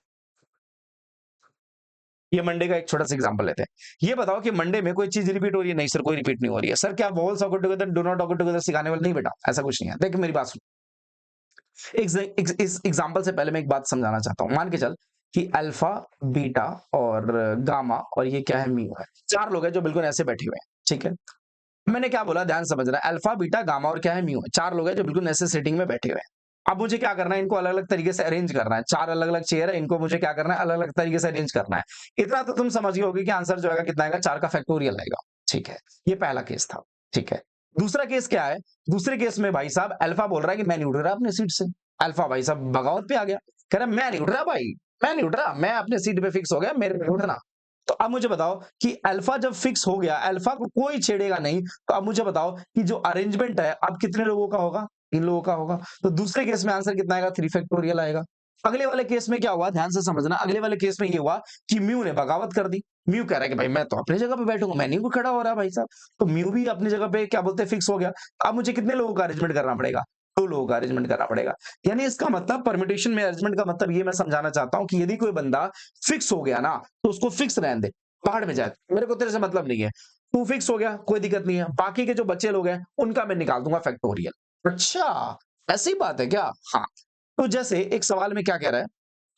ये मंडे का एक छोटा सा एग्जांपल लेते हैं। ये बताओ कि मंडे में कोई चीज रिपीट हो रही है? नहीं सर, कोई रिपीट नहीं हो रही है। सर क्या walls occur together do not occur together सिखाने वाले? नहीं बेटा, ऐसा कुछ नहीं है। देख मेरी बात सुन, इस एग्जांपल से पहले मैं एक बात समझाना चाहता हूं। मान के चल कि अल्फा, बीटा और गामा और ये क्या है, म्यू है। चार लोग हैं जो बिल्कुल ऐसे बैठे हुए हैं, ठीक है। मैंने क्या बोला, ध्यान समझना, अल्फा, बीटा, गामा और क्या है, म्यू है। चार लोग हैं जो बिल्कुल ऐसे सेटिंग में बैठे हुए हैं। अब मुझे क्या करना है, इनको अलग अलग तरीके से अरेंज करना है। चार अलग अलग चेयर है, इनको मुझे क्या करना है, अलग अलग तरीके से अरेंज करना है। इतना तो तुम समझ गए होगे कि आंसर जो आएगा कितना आएगा, 4 का फैक्टोरियल आएगा। ठीक है, ये पहला केस था। ठीक है, दूसरा केस क्या है? दूसरे केस में भाई साहब अल्फा बोल रहा है कि मैं नहीं उठ रहा अपने सीट से। अल्फा भाई साहब बगावत पे आ गया, कह रहा मैं नहीं उठ रहा भाई, मैं नहीं उठ रहा, मैं अपने सीट पे फिक्स हो गया, मेरे पे उठना। तो अब मुझे बताओ कि अल्फा जब फिक्स हो गया, अल्फा को कोई छेड़ेगा नहीं, तो अब मुझे बताओ कि जो अरेंजमेंट है अब कितने लोगों का होगा? 3 लोगों का होगा। तो दूसरे केस में आंसर कितना आएगा? 3 फैक्टोरियल आएगा। अगले वाले केस में क्या हुआ, ध्यान से समझना। अगले वाले केस में ये हुआ कि म्यू ने बगावत कर दी। म्यू कह रहा है कि भाई मैं तो अपनी जगह पे बैठूंगा, मैं नहीं खड़ा हो रहा भाई साहब। तो म्यू भी अपनी जगह पे क्या बोलते हैं, फिक्स हो गया। अब मुझे कितने लोगों का अरेंजमेंट करना पड़ेगा? 2 लोगों का अरेंजमेंट करना पड़ेगा। यानी इसका मतलब परम्यूटेशन में अरेंजमेंट का मतलब ये मैं समझाना चाहता हूं कि यदि कोई बंदा फिक्स हो गया ना, तो उसको फिक्स रहने दे, बाहर में जाए, मेरे को तेरे से मतलब नहीं है। तू फिक्स हो गया, कोई दिक्कत नहीं है। बाकी के जो बच्चे लोग हैं उनका मैं निकाल दूंगा फैक्टोरियल। अच्छा, ऐसी बात है क्या? हाँ। तो जैसे एक सवाल में क्या कह रहा है,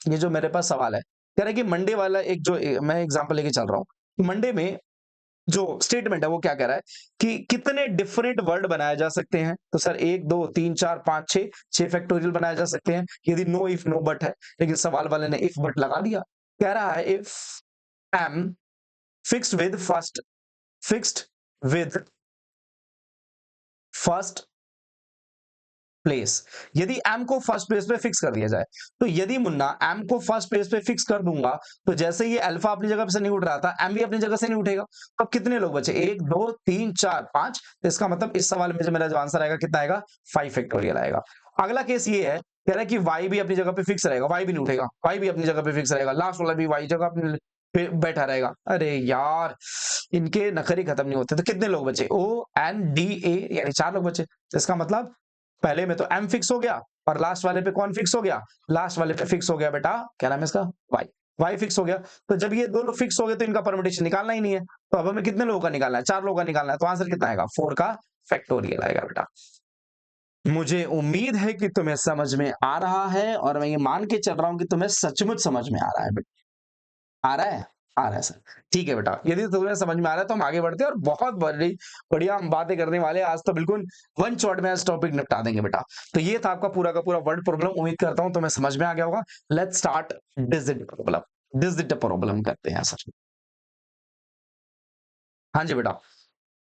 ये जो मेरे पास सवाल है, कह रहा है कि मंडे वाला एक जो मैं एग्जांपल लेके चल रहा हूं, मंडे में जो स्टेटमेंट है वो क्या कह रहा है कि कितने डिफरेंट वर्ड बनाए जा सकते हैं? तो सर 1 2 3 4 5 6, 6 फैक्टोरियल बनाए जा सकते हैं यदि नो इफ नो बट है। लेकिन सवाल वाले ने इफ बट लगा दिया। कह रहा है if M fixed with first fixed with first place. यदि एम को फर्स्ट प्लेस पे फिक्स कर दिया जाए, तो यदि मुन्ना एम को फर्स्ट प्लेस पे फिक्स कर दूंगा, तो जैसे ये अल्फा अपनी जगह से नहीं उठ रहा था, एम भी अपनी जगह से नहीं उठेगा। तो अब कितने लोग बचे? 1 2 3 4 5। तो इसका मतलब इस सवाल में जो मेरा जो आंसर आएगा कितना आएगा? 5 फैक्टोरियल आएगा। अगला केस ये है, कह रहा है कि वाई भी अपनी जगह पे फिक्स रहेगा, वाई भी नहीं उठेगा, वाई भी अपनी जगह पे फिक्स रहेगा, लास्ट वाला भी वाई जगह अपने पे बैठा रहेगा। अरे यार, इनके नखरे खत्म नहीं होते। तो कितने लोग बचे? ओ एन डी ए, यानी 4 लोग बचे। तो इसका मतलब पहले में तो एम फिक्स हो गया, और लास्ट वाले पे कौन फिक्स हो गया? लास्ट वाले पे फिक्स हो गया बेटा, क्या नाम है इसका? वाई। वाई फिक्स हो गया। तो जब ये दोनों फिक्स हो गए तो इनका परम्यूटेशन निकालना ही नहीं है। तो अब हमें कितने लोगों का निकालना है? 4 लोगों का निकालना है। तो आंसर कितना आएगा? 4 का फैक्टोरियल आएगा बेटा। मुझे उम्मीद है कि तुम्हें समझ में आ रहा है, और मैं ये मान के चल रहा हूं कि तुम्हें सचमुच समझ में आ रहा है बेटा। आ रहा है? आ रहा है सर। ठीक है बेटा, यदि तुम्हें समझ में आ रहा है तो हम आगे बढ़ते हैं, और बहुत बड़ी बढ़िया हम बातें करने वाले हैं आज। तो बिल्कुल वन शॉट में आज टॉपिक निपटा देंगे बेटा। तो ये था आपका पूरा का पूरा वर्ड प्रॉब्लम। उम्मीद करता हूं तुम्हें समझ में आ गया होगा। Let's start digit problem. Digit problem करते हैं सर। हाँ जी बेटा,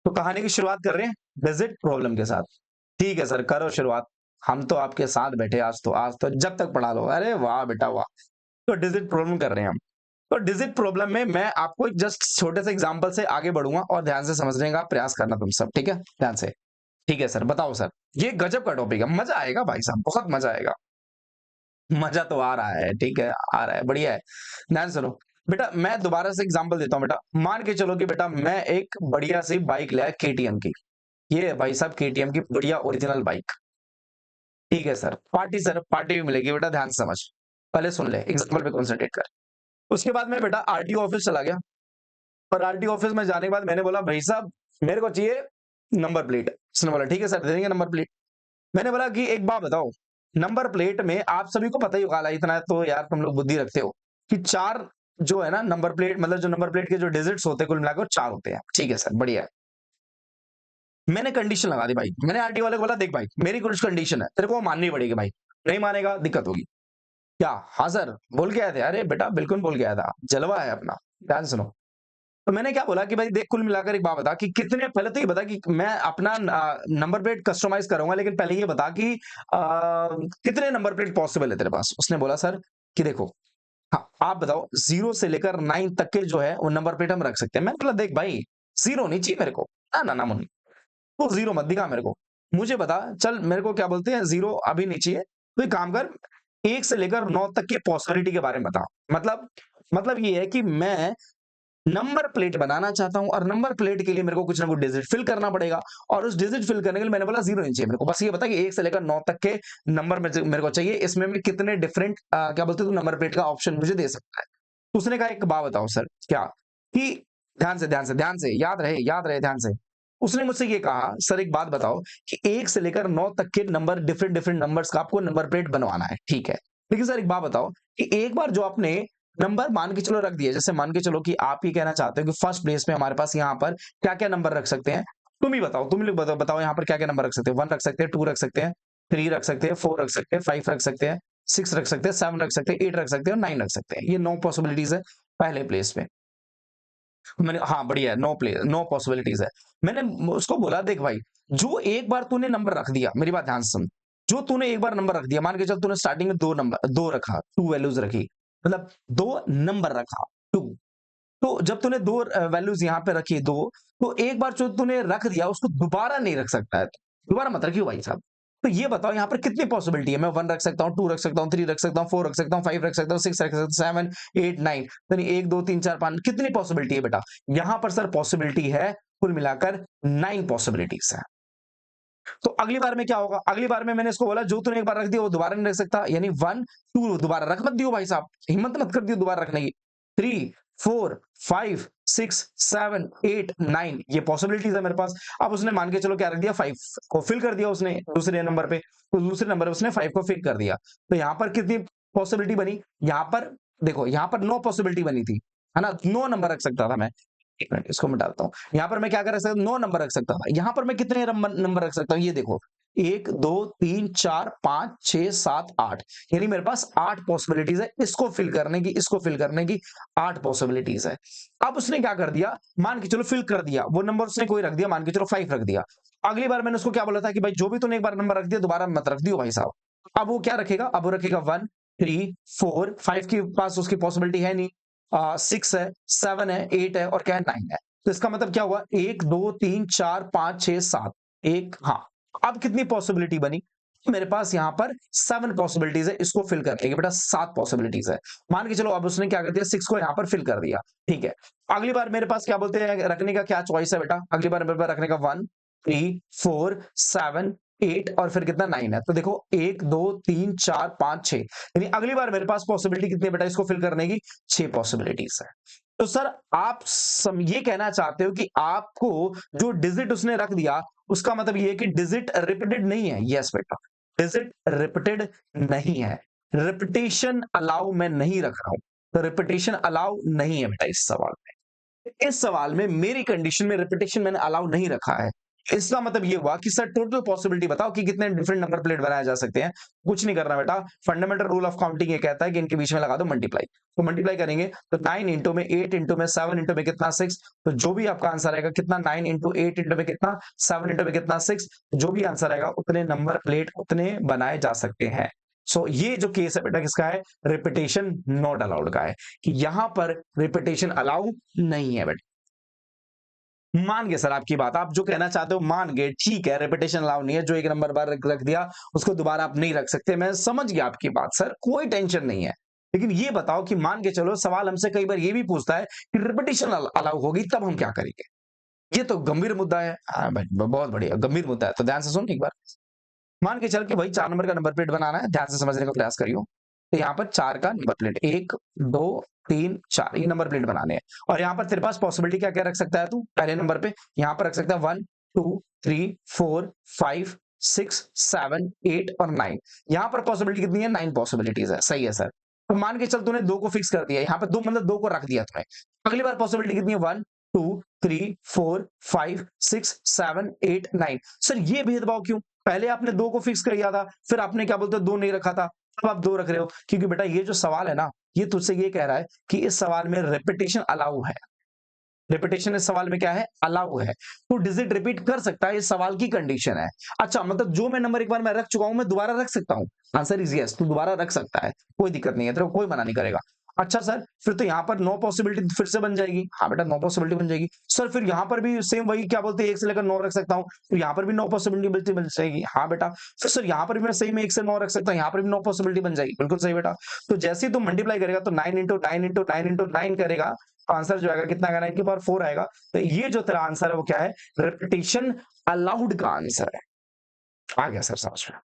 तो कहानी की शुरुआत कर रहे हैं डिजिट प्रॉब्लम के साथ। ठीक है सर, करो शुरुआत। हम तो आपके साथ बैठे आज तो, आज तो जब तक पढ़ा लो। अरे वाह बेटा वाह। तो डिजिट प्रॉब्लम कर रहे हैं हम। तो डिजिट प्रॉब्लम में मैं आपको एक जस्ट छोटे से एग्जांपल से आगे बढ़ूंगा, और ध्यान से समझने का प्रयास करना तुम सब, ठीक है? ध्यान से। ठीक है सर, बताओ सर। ये गजब का टॉपिक है, मजा आएगा भाई साहब, बहुत मजा आएगा। मजा तो आ रहा है, ठीक है, आ रहा है, बढ़िया है। ध्यान सुनो बेटा, मैं दोबारा से एग्जांपल देता हूं बेटा। मान के चलो कि बेटा मैं एक बढ़िया सी बाइक लिया केटीएम की। ये है भाई साहब केटीएम की बढ़िया ओरिजिनल बाइक। ठीक है सर, पार्टी सर, पार्टी भी मिलेगी बेटा, ध्यान से समझ। पहले सुन ले, एग्जाम्पल पे कॉन्सेंट्रेट कर। उसके बाद मैं बेटा आरटीओ ऑफिस चला गया, और आरटीओ ऑफिस में जाने के बाद मैंने बोला भाई साहब मेरे को चाहिए नंबर प्लेट। उसने बोला ठीक है सर, दे देंगे नंबर प्लेट। मैंने बोला कि एक बात बताओ, नंबर प्लेट में आप सभी को पता ही होगा, इतना तो यार तुम लोग बुद्धि रखते हो, कि 4 जो है ना नंबर प्लेट, मतलब जो नंबर प्लेट के जो डिजिट्स होते हैं कुल मिलाकर 4 होते हैं। ठीक है सर, बढ़िया है। मैंने कंडीशन लगा दी भाई, मैंने आरटीओ वाले को बोला देख भाई मेरी कुछ कंडीशन है, तेरे को माननी पड़ेगी भाई, नहीं मानेगा दिक्कत होगी। क्या? हाँ सर, बोल के आए थे? अरे बेटा बिल्कुल बोल के आया था, जलवा है अपना। ध्यान से सुनो। तो मैंने क्या बोला कि भाई देख, कुल मिलाकर एक बात बता कि कितने, पहले तो ये बता कि मैं अपना नंबर प्लेट कस्टमाइज करूंगा, लेकिन पहले ये बता कि कितने नंबर प्लेट पॉसिबल है तेरे पास। उसने बोला सर कि देखो, हाँ आप बताओ 0 से लेकर 9 तक के जो है वो नंबर प्लेट हम रख सकते हैं। मैंने बोला देख भाई, 0 नहीं चाहिए मेरे को, ना ना ना मुन्नी, तो 0 मत दिखा मेरे को, मुझे बता चल मेरे को क्या बोलते हैं 0 अभी नहीं चाहिए। तो एक काम कर, 1 से लेकर 9 तक की पॉसिबिलिटी के बारे में बता। मतलब ये है कि मैं नंबर प्लेट बनाना चाहता हूं और नंबर प्लेट के लिए मेरे को कुछ ना कुछ डिजिट फिल करना पड़ेगा और उस डिजिट फिल करने के लिए मैंने बोला 0 नहीं चाहिए मेरे को, बस ये बता कि 1 से लेकर 9 तक के नंबर मेरे को चाहिए, इसमें मैं कितने डिफरेंट क्या बोलते हैं, नंबर प्लेट का ऑप्शन मुझे दे सकता है। तो उसने कहा एक बात बताओ सर, क्या कि ध्यान से याद रहे ध्यान से। उसने मुझसे ये कहा सर एक बात बताओ कि 1 से लेकर 9 तक के नंबर डिफरेंट डिफरेंट नंबर्स का आपको नंबर प्लेट बनवाना है, ठीक है। लेकिन सर एक बात बताओ कि एक बार जो आपने नंबर मान के चलो रख दिया, जैसे मान के चलो कि आप ये कहना चाहते हो कि फर्स्ट प्लेस में हमारे पास यहाँ पर क्या-क्या नंबर रख सकते हैं? तुम ही बताओ, तुम लोग बताओ यहाँ पर क्या-क्या नंबर रख सकते हैं? 1 रख सकते हैं, 2 रख सकते हैं, 3 रख सकते हैं, 4 रख सकते हैं, 5 रख सकते हैं, 6 रख सकते हैं, 7 रख सकते हैं, 8 रख सकते हैं और 9 रख सकते हैं। ये 9 पॉसिबिलिटीज़ है पहले प्लेस पे। मैंने हाँ, बढ़िया है, 9 पॉसिबिलिटीज़ है। मैंने उसको बोला देख भाई, जो एक बार तूने नंबर रख दिया, मेरी बात ध्यान से सुन। जो तूने एक बार नंबर रख दिया, मान के चल तूने स्टार्टिंग में 2 रखा, 2 वैल्यूज़ रखी, मतलब 2 नंबर रखा, 2। तो जब तूने 2 वैल्यूज़ यहाँ पे रखी 2, तो एक बार जो तूने रख दिया उसको दोबारा नहीं रख सकता है तू। दोबारा मत रखियो भाई साहब। तो ये बताओ यहाँ पर कितनी पॉसिबिलिटी है? मैं 1 रख सकता हूँ, 2 रख सकता हूँ, 3 रख सकता हूँ, 4 रख सकता हूँ, 5 रख सकता हूँ, 6 रख सकता हूँ, 7, 8, 9 यानी 1, 2, 3, 4, 5 कितनी पॉसिबिलिटी है बेटा? यहाँ पर सर पॉसिबिलिटी है कुल मिलाकर 9 पॉसिबिलिटीज़ है। तो अगली बार में क्या होगा? अगली बार में मैंने इसको बोला जो तूने एक बार रख दिया वो दोबारा नहीं रख सकता, यानी 1, 2 दोबारा रख मत दियो भाई साहब, हिम्मत मत कर दियो दोबारा रखने की। 3, 4, 5, 6, 7, 8, 9 ये पॉसिबिलिटीज़ है मेरे पास। अब उसने मान के चलो क्या रख दिया 5 को फिल कर दिया उसने दूसरे नंबर पे, तो दूसरे नंबर पे उसने 5 को फिल कर दिया। तो यहाँ पर कितनी पॉसिबिलिटी बनी? यहाँ पर देखो यहाँ पर 9 पॉसिबिलिटी बनी थी, है ना? 9 नंबर रख सकता था मैं। 1 मिनट इसको मैं डालता हूँ। यहाँ पर मैं क्या कर सकता हूँ 9 नंबर रख सकता था। यहाँ पर मैं कितने नंबर रख सकता हूँ ये देखो 1, 2, 3, 4, 5, 6, 7, 8 यानी मेरे पास 8 पॉसिबिलिटीज है इसको फिल करने की, इसको फिल करने की 8 पॉसिबिलिटीज है। अब उसने क्या कर दिया, मान के चलो फिल कर दिया, वो नंबर उसने कोई रख दिया, मान के चलो 5 रख दिया। अगली बार मैंने उसको क्या बोला था कि भाई जो भी तूने एक बार नंबर रख दिया दोबारा मत रख दियो भाई साहब। अब वो क्या रखेगा, अब वो रखेगा 1, 3, 4, 5 के पास उसकी पॉसिबिलिटी है नहीं, 6 है, 7 है, 8 है और क्या है 9 है। तो इसका मतलब क्या हुआ 1, 2, 3, 4, 5, 6, 7 1 हाँ। अब कितनी पॉसिबिलिटी बनी? मेरे पास यहाँ पर 7 पॉसिबिलिटीज है इसको फिल करने की, बेटा 7 पॉसिबिलिटीज है। मान के चलो अब उसने क्या कर दिया 6 को यहाँ पर फिल कर दिया, ठीक है। अगली बार मेरे पास क्या बोलते हैं रखने का क्या चॉइस है बेटा? अगली बार मेरे पास रखने का 1, 3, 4, 7, 8 और फिर कितना 9 है। तो देखो 1, 2, 3, 4, 5, 6 यानी अगली बार मेरे पास पॉसिबिलिटी कितनी है बेटा इसको फिल करने की? 6 पॉसिबिलिटीज है। तो सर आप ये कहना चाहते हो कि आपको जो डिजिट उसने रख दिया उसका मतलब ये है कि डिजिट रिपीटेड नहीं है? यस बेटा, डिजिट रिपीटेड नहीं है। रिपीटेशन अलाउ मैं नहीं रख रहा हूं, तो रिपीटेशन अलाउ नहीं है बेटा इस सवाल में। इस सवाल में मेरी कंडीशन में रिपीटेशन मैंने अलाउ नहीं रखा है। इसका मतलब ये हुआ कि सर टोटल पॉसिबिलिटी बताओ कि कितने डिफरेंट नंबर प्लेट बनाए जा सकते हैं। कुछ नहीं करना बेटा, फंडामेंटल रूल ऑफ काउंटिंग ये कहता है कि इनके बीच में लगा दो मल्टीप्लाई। तो मल्टीप्लाई करेंगे तो 9 इंटू में 8 इंटू में 7 इंटू में कितना 6, तो जो भी आपका आंसर आएगा कितना 9 इंटू 8 इंटू में कितना 7 इंटू में कितना 6, जो भी आंसर आएगा उतने नंबर प्लेट उतने बनाए जा सकते हैं। सो ये जो केस है बेटा किसका है? रिपीटेशन नॉट अलाउड का है, कि यहां पर रिपीटेशन अलाउ नहीं है बेटा। मान गए सर आपकी बात, आप जो कहना चाहते हो मान गए, ठीक है रिपीटेशन अलाउ नहीं है, जो एक नंबर बार रख दिया उसको दोबारा आप नहीं रख सकते, मैं समझ गया आपकी बात सर, कोई टेंशन नहीं है। लेकिन ये बताओ कि मान के चलो सवाल हमसे कई बार ये भी पूछता है कि रिपीटेशन अलाउ होगी तब हम क्या करेंगे? ये तो गंभीर मुद्दा है। हाँ भाई बहुत बढ़िया गंभीर मुद्दा है, तो ध्यान से सुन एक बार। मान के चल कि भाई 4 नंबर का नंबर प्लेट बनाना है, ध्यान से समझने का प्रयास करियो। तो यहाँ पर 4 का नंबर प्लेट 1, 2, 3, 4 ये नंबर प्लेट बनाने हैं और यहाँ पर तेरे पास पॉसिबिलिटी क्या-क्या रख सकता है तू? पहले नंबर पे यहाँ पर रख सकता है 1, 2, 3, 4, 5, 6, 7, 8 और 9 यहाँ पर पॉसिबिलिटी कितनी है? 9 पॉसिबिलिटीज है, सही है सर। तो मान के चल तूने 2 को फिक्स कर दिया, यहाँ पे 2 मतलब 2 को रख दिया तूने। अगली बार पॉसिबिलिटी कितनी है? 1, 2, 3, 4, 5, 6, 7, 8, 9 सर ये भेदभाव क्यों? पहले आपने 2 को फिक्स कर दिया था, फिर आपने क्या बोलते हैं 2 नहीं रखा था, अब आप 2 रख रहे हो। क्योंकि बेटा ये जो सवाल है ना, ये तुझसे ये कह रहा है कि इस सवाल में रिपीटेशन अलाउ है। रिपीटेशन इस सवाल में क्या है? अलाउ है। तो डिजिट रिपीट कर सकता है, इस सवाल की कंडीशन है। अच्छा मतलब जो मैं नंबर एक बार मैं रख चुका हूं, मैं दोबारा रख सकता हूं? आंसर इज यस, तू दोबारा रख सकता है, कोई दिक्कत नहीं है, तेरे को कोई मना नहीं करेगा। अच्छा सर, फिर तो यहाँ पर 9 पॉसिबिलिटी फिर से बन जाएगी। हाँ बेटा 9 पॉसिबिलिटी बन जाएगी। सर फिर यहाँ पर भी सेम वही क्या बोलते हैं 1 से लेकर 9 रख सकता हूँ, तो यहाँ पर भी 9 पॉसिबिलिटी बन जाएगी। हाँ बेटा, फिर सर यहाँ पर भी मैं सही में 1 से 9 रख सकता हूँ, यहाँ पर भी 9 पॉसिबिलिटी बन जाएगी। बिल्कुल सही बेटा। तो जैसे ही तुम मल्टीप्लाई करेगा तो 9 इंटू 9 इंटू 9 इंटू 9 करेगा आंसर जो आएगा कितना आएगा, 9 की पावर 4 आएगा। तो ये जो तेरा आंसर है वो क्या है, रिपीटेशन अलाउड का आंसर है। आ गया सर समझ में?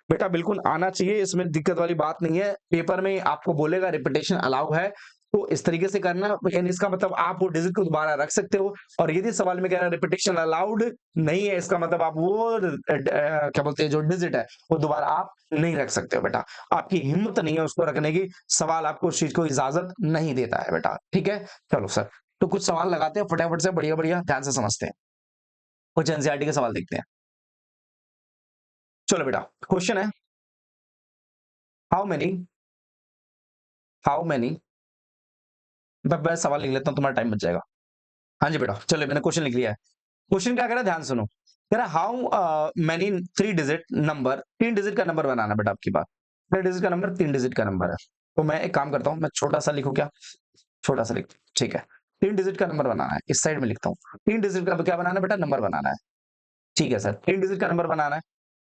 बेटा बिल्कुल आना चाहिए, इसमें दिक्कत वाली बात नहीं है। पेपर में आपको बोलेगा रिपीटेशन अलाउ है तो इस तरीके से करना, यानी इसका मतलब आप वो डिजिट को दोबारा रख सकते हो। और यदि सवाल में कह रहा है रिपीटेशन अलाउड नहीं है, इसका मतलब आप वो क्या बोलते हैं जो डिजिट है वो दोबारा आप नहीं रख सकते हो बेटा। आपकी हिम्मत नहीं है उसको रखने की, सवाल आपको उस चीज को इजाजत नहीं देता है बेटा। ठीक है, चलो सर, तो कुछ सवाल लगाते हैं फटाफट से, बढ़िया बढ़िया ध्यान से समझते हैं। कुछ एनसीईआरटी के सवाल देखते हैं। चलो बेटा, क्वेश्चन है हाउ मेनी मैं सवाल लिख लेता हूं, तुम्हारा टाइम बच जाएगा। हाँ जी बेटा, चलो मैंने क्वेश्चन लिख लिया है। क्वेश्चन क्या कह रहा है, ध्यान सुनो। कह रहा how many 3 digit number, 3 digit का नंबर बनाना है बेटा आपकी बात। 3 डिजिट का नंबर 3 डिजिट का नंबर है। तो मैं एक काम करता हूं, मैं छोटा सा लिखूं क्या, छोटा सा लिख, ठीक है। 3 डिजिट का नंबर बनाना है, इस साइड में लिखता हूं। 3 डिजिट का क्या बनाना है बेटा, नंबर बनाना है। ठीक है सर, 3 डिजिट का नंबर बनाना है।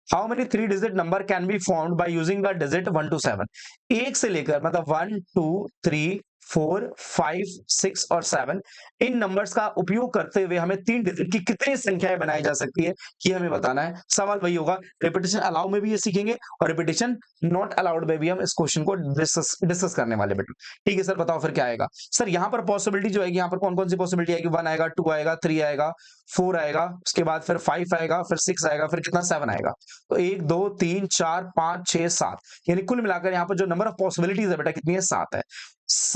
How many 3 digit number can be formed by using the digit 1 to 7। एक से लेकर मतलब 1 2 3 4 5 6 और 7 इन नंबर्स का उपयोग करते हुए हमें 3 डिजिट की कितनी संख्याएं बनाई जा सकती है, ये हमें बताना है। सवाल वही होगा, रिपीटेशन अलाउ में भी ये सीखेंगे और रिपीटेशन नॉट अलाउड में भी हम इस क्वेश्चन को डिस्कस करने वाले बेटा। ठीक है सर, बताओ फिर क्या आएगा। सर यहाँ पर पॉसिबिलिटी जो आएगी, यहाँ पर कौन कौन सी पॉसिबिलिटी आएगी, 1 आएगा, 2 आएगा, 3 आएगा, 4 आएगा, उसके बाद फिर 5 आएगा, फिर 6 आएगा, फिर कितना 7 आएगा। तो 1 2 3 4 5 6 7, यानी कुल मिलाकर यहाँ पर जो नंबर ऑफ पॉसिबिलिटीज है बेटा कितनी है, 7 है।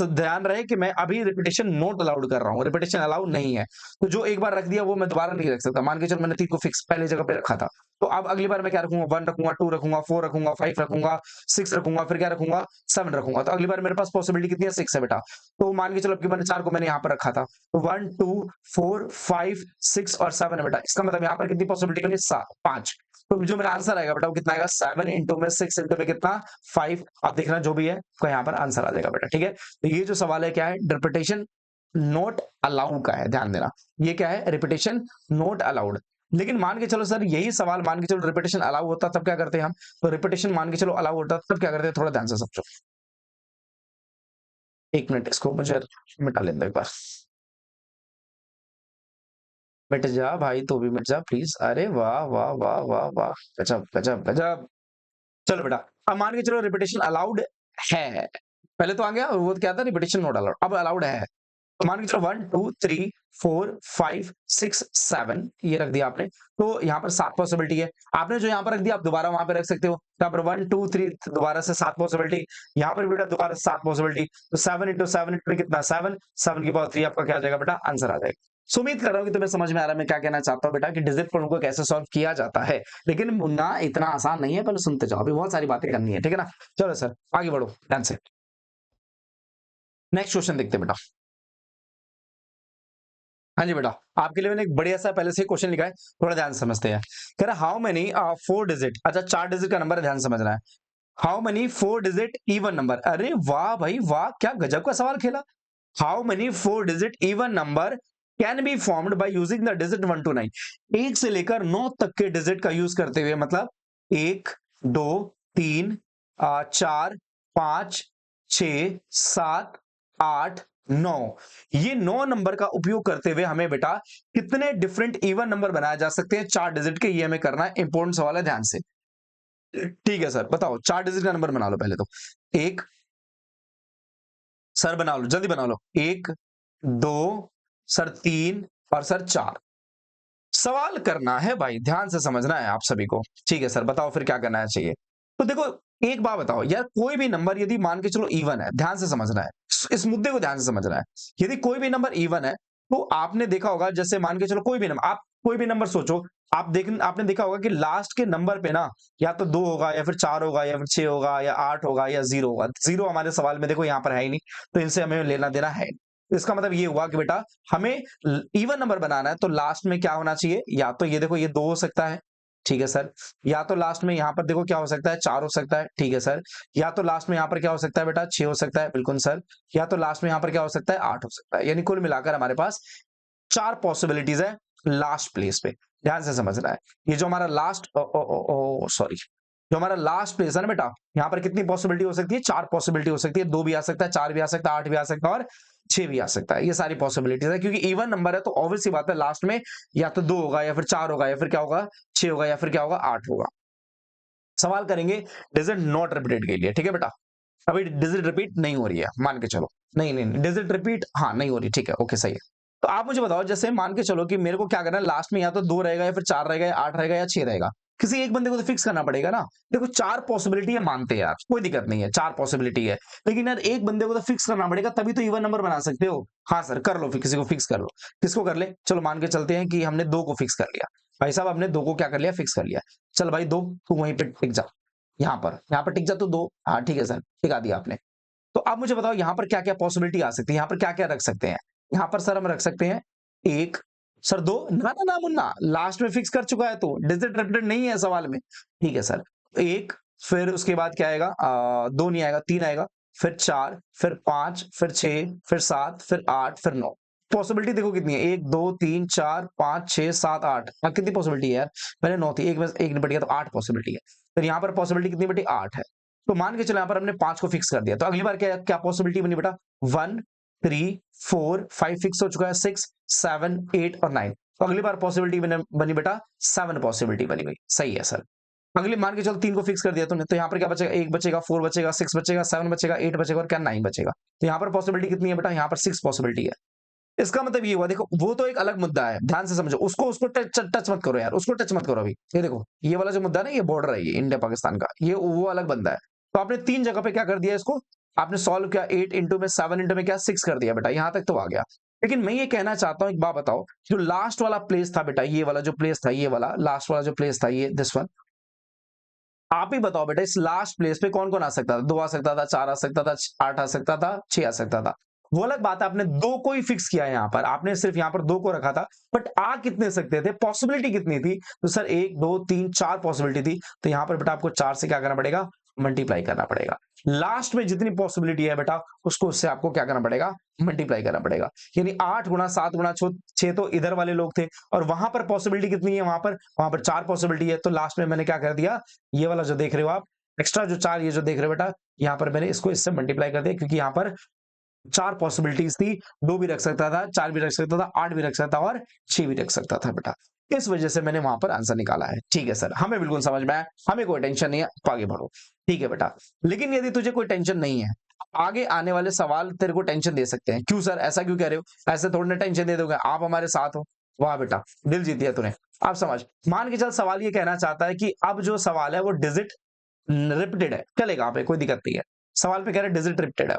ध्यान रहे कि मैं अभी रिपीटेशन नोट अलाउड कर रहा हूं, रिपीटेशन अलाउड नहीं है। तो जो एक बार रख दिया वो मैं दोबारा नहीं रख सकता। मान के चलो मैंने 3 को फिक्स पहले जगह पे रखा था, तो अब अगली बार मैं क्या रखूंगा, 1 रखूंगा, 2 रखूंगा, 4 रखूंगा, 5 रखूंगा, 6 रखूंगा, फिर क्या रखूंगा, 7 रखूंगा। तो अगली बार मेरे पास पॉसिबिलिटी कितनी है, 6 है बेटा। तो मान के चलो अब मैंने 4 को मैंने यहाँ पर रखा था, तो 1 2 4 5 6 और 7 है बेटा। इसका मतलब यहाँ पर कितनी पॉसिबिलिटी बनी, 7 5। तो जो मेरा आंसर आएगा बेटा वो कितना आएगा, 7 इंटू में 6 इंटू में कितना 5। आप देखना जो भी है तो यहाँ पर आंसर आ जाएगा बेटा। ठीक है, तो ये जो सवाल है क्या है, रिपीटेशन नॉट अलाउड का है, ध्यान देना। ये क्या है, रिपीटेशन नॉट अलाउड। लेकिन मान के चलो सर यही सवाल मान के चलो रिपीटेशन अलाउ होता तब क्या करते हैं हम, तो रिपीटेशन मान के चलो अलाउ होता तब क्या करते हैं, थोड़ा ध्यान से समझो। एक मिनट, इसको मुझे मिटा लेने दो एक बार। मिट जा भाई, तो भी मिट जा प्लीज। अरे वाह वाह वाह वाह वाह, गजब गजब गजब। चलो बेटा, अब मान के चलो रिपीटेशन अलाउड है, पहले तो आ गया और वो क्या था, रिपीटेशन नॉट अलाउड, अब अलाउड है। तो मान के चलो 1 2 3 4 5 6 7 ये रख दिया आपने, तो यहाँ पर 7 पॉसिबिलिटी है। आपने जो यहाँ पर रख दिया आप दोबारा वहां पे रख सकते हो। यहाँ पर 1 2 3 दोबारा से 7 पॉसिबिलिटी, यहाँ पर बेटा दोबारा से 7 पॉसिबिलिटी। तो 7 इंटू 7 इंटू कितना, 7 7 की पावर 3 आपका क्या आ जाएगा बेटा, आंसर आ जाएगा। सो उम्मीद कर रहा हूँ कि तुम्हें समझ में आ रहा है मैं क्या कहना चाहता हूँ बेटा, कि डिजिट प्रॉब्लम को कैसे सॉल्व किया जाता है। लेकिन मुन्ना इतना आसान नहीं है, पहले सुनते जाओ, अभी बहुत सारी बातें करनी है, ठीक है ना। चलो सर आगे बढ़ो ध्यान से, नेक्स्ट क्वेश्चन देखते हैं बेटा। हाँ जी बेटा, आपके लिए मैंने एक बढ़िया सा पहले से क्वेश्चन लिखा है, थोड़ा ध्यान से समझते हैं। कह रहा हाउ मेनी 4 डिजिट, अच्छा 4 डिजिट का नंबर है, ध्यान समझना है। How many 4 digit even number, अरे वाह भाई वाह, क्या गजब का सवाल खेला। How many 4 digit even number can be formed by using the digit 1 to 9। एक से लेकर 9 तक के डिजिट का यूज करते हुए, मतलब 1 2 3 4 5 6 7 8 9, ये 9 नंबर का उपयोग करते हुए हमें बेटा कितने डिफरेंट इवन नंबर बनाए जा सकते हैं 4 डिजिट के, ये हमें करना है। इंपॉर्टेंट सवाल है, ध्यान से। ठीक है सर, बताओ 4 डिजिट का नंबर बना लो पहले तो। एक, सर बना लो जल्दी बना लो, 1 2 सर 3 और सर 4। सवाल करना है भाई, ध्यान से समझना है आप सभी को। ठीक है सर, बताओ फिर क्या करना है चाहिए। तो देखो एक बात बताओ यार, कोई भी नंबर यदि मान के चलो इवन है, ध्यान से समझना है, इस मुद्दे को ध्यान से समझना है। यदि कोई भी नंबर इवन है तो आपने देखा होगा, जैसे मान के चलो कोई भी नंबर, आप कोई भी नंबर सोचो, आप देख आपने देखा होगा कि लास्ट के नंबर पे ना या तो 2 होगा या फिर 4 होगा या फिर 6 होगा या 8 होगा या 0 होगा। 0 हमारे सवाल में देखो यहाँ पर है ही नहीं, तो इनसे हमें लेना देना है। तो इसका मतलब ये हुआ कि बेटा हमें इवन नंबर बनाना है तो लास्ट में क्या होना चाहिए, या तो ये देखो ये 2 हो सकता है, ठीक है सर, या तो लास्ट में यहाँ पर देखो क्या हो सकता है, 4 हो सकता है, ठीक है सर, या तो लास्ट में यहाँ पर क्या हो सकता है बेटा, 6 हो सकता है, बिल्कुल सर, या तो लास्ट में यहाँ पर क्या हो सकता है, 8 हो सकता है। यानी कुल मिलाकर हमारे पास 4 पॉसिबिलिटीज है लास्ट प्लेस पे, ध्यान से समझना है। ये जो हमारा लास्ट सॉरी, जो हमारा लास्ट प्लेस है ना बेटा, यहाँ पर कितनी पॉसिबिलिटी हो सकती है, 4 पॉसिबिलिटी हो सकती है। 2 भी आ सकता है, 4 भी आ सकता है, 8 भी आ सकता है और 6 भी आ सकता है, ये सारी पॉसिबिलिटीज है क्योंकि इवन नंबर है तो ऑब्वियस सी बात है लास्ट में या तो 2 होगा या फिर 4 होगा या फिर क्या होगा 6 होगा या फिर क्या होगा 8 होगा। सवाल करेंगे डिजिट नॉट रिपीटेड के लिए, ठीक है बेटा। अभी डिजिट रिपीट नहीं हो रही है, मान के चलो। नहीं नहीं नहीं डिजिट रिपीट हाँ नहीं हो रही, ठीक है, ओके सही है। तो आप मुझे बताओ, जैसे मान के चलो कि मेरे को क्या करना है, लास्ट में या तो 2 रहेगा या फिर 4 रहेगा या 8 रहेगा या 6 रहेगा। किसी एक बंदे को तो फिक्स करना पड़ेगा ना। देखो 4 पॉसिबिलिटी है, मानते हैं यार, कोई दिक्कत नहीं है, 4 पॉसिबिलिटी है। लेकिन यार एक बंदे को तो फिक्स करना पड़ेगा, तभी तो इवन नंबर बना सकते हो। हाँ सर कर लो, फिर किसी को फिक्स कर लो। किसको कर ले, चलो मान के चलते हैं कि हमने 2 को फिक्स कर लिया। भाई साहब हमने 2 को क्या कर लिया, फिक्स कर लिया। चल भाई 2 तू वहीं पे टिक जा, यहाँ पर टिक जा, तो 2। हाँ ठीक है सर, टिका दिया आपने। तो आप मुझे बताओ यहाँ पर क्या-क्या पॉसिबिलिटी आ सकती है, यहाँ पर क्या-क्या रख सकते हैं? यहाँ पर सर हम रख सकते हैं 1 सर 2 ना, ना, ना मुन्ना, लास्ट में फिक्स कर चुका है तू, डिजिट रिपीटेड नहीं है सवाल में। ठीक है सर, 1 फिर उसके बाद क्या आएगा 2 नहीं आएगा, 3 आएगा, फिर 4 फिर 5 फिर 6 फिर 7 फिर 8 फिर 9। पॉसिबिलिटी देखो कितनी है, 1 2 3 4 5 6 7 8। कितनी पॉसिबिलिटी है यार? पहले 9 थी, एक में 1 निपट गया तो 8 पॉसिबिलिटी है। फिर यहाँ पर पॉसिबिलिटी कितनी बटी 8 है। तो मान के चलो यहाँ पर हमने 5 को फिक्स कर दिया, तो अगली बार क्या क्या पॉसिबिलिटी बनी बेटा 1 3 4 5 फिक्स हो चुका है, 6 7 8 और 9। तो अगली बार पॉसिबिलिटी बनी बेटा 7 पॉसिबिलिटी बनी भाई, सही है सर। अगली मान के चलो 3 को फिक्स कर दिया तुमने, तो यहाँ पर क्या बचेगा, 1 बचेगा, 4 बचेगा, 6 बचेगा, 7 बचेगा, 8 बचेगा और क्या 9 बचेगा। तो यहाँ पर पॉसिबिलिटी कितनी है बेटा, यहाँ पर 6 पॉसिबिलिटी है। इसका मतलब ये हुआ, देखो वो तो एक अलग मुद्दा है, ध्यान से समझो, उसको टच मत करो यार, उसको टच मत करो अभी। ये देखो ये वाला जो मुद्दा है ना, ये बॉर्डर है, ये इंडिया पाकिस्तान का, ये वो अलग बंदा है। तो आपने 3 जगह पे क्या कर दिया, इसको आपने सॉल्व किया, 8 इंटू में 7 इंटू में क्या 6 कर दिया बेटा, यहां तक तो आ गया। लेकिन मैं ये कहना चाहता हूं, एक बात बताओ, जो लास्ट वाला प्लेस था बेटा, ये वाला जो प्लेस था, ये वाला लास्ट वाला जो प्लेस था, ये दिस वन, आप ही बताओ बेटा, इस लास्ट प्लेस पे कौन कौन आ सकता था, 2 आ सकता था, 4 आ सकता था, 8 आ सकता था, 6 आ सकता था। वो अलग बात है, आपने 2 को ही फिक्स किया है, यहाँ पर आपने सिर्फ यहाँ पर 2 को रखा था, बट आ कितने सकते थे, पॉसिबिलिटी कितनी थी, तो सर 1 2 3 4 पॉसिबिलिटी थी। तो यहाँ पर बेटा आपको 4 से क्या करना पड़ेगा, मल्टीप्लाई करना पड़ेगा। लास्ट में जितनी पॉसिबिलिटी है बेटा, उसको उससे आपको क्या करना पड़ेगा, मल्टीप्लाई करना पड़ेगा। यानी 8 गुणा 7 गुणा 6 तो इधर वाले लोग थे, और वहां पर पॉसिबिलिटी कितनी है, वहां पर 4 पॉसिबिलिटी है। तो लास्ट में मैंने क्या कर दिया, ये वाला जो देख रहे हो आप, एक्स्ट्रा जो 4 ये जो देख रहे हो बेटा, यहाँ पर मैंने इसको इससे मल्टीप्लाई कर दिया, क्योंकि यहाँ पर 4 पॉसिबिलिटीज थी, 2 भी रख सकता था, 4 भी रख सकता था, 8 भी रख सकता था और 6 भी रख सकता था बेटा। इस वजह से मैंने वहां पर आंसर निकाला है। ठीक है सर, हमें बिल्कुल समझ में आया, हमें कोई टेंशन नहीं है, आप आगे बढ़ो। ठीक है बेटा, लेकिन यदि तुझे कोई टेंशन नहीं है, आगे आने वाले सवाल तेरे को टेंशन दे सकते हैं। क्यों सर, ऐसा क्यों कह रहे हो, ऐसे थोड़ी ना टेंशन दे दोगे, आप हमारे साथ हो। वाह बेटा, दिल जीत लिया तूने। आप समझ, मान के चल सवाल ये कहना चाहता है कि अब जो सवाल है वो डिजिट रिपीटेड है, चलेगा पे कोई दिक्कत नहीं है। सवाल पे कह रहे डिजिट रिपीटेड है,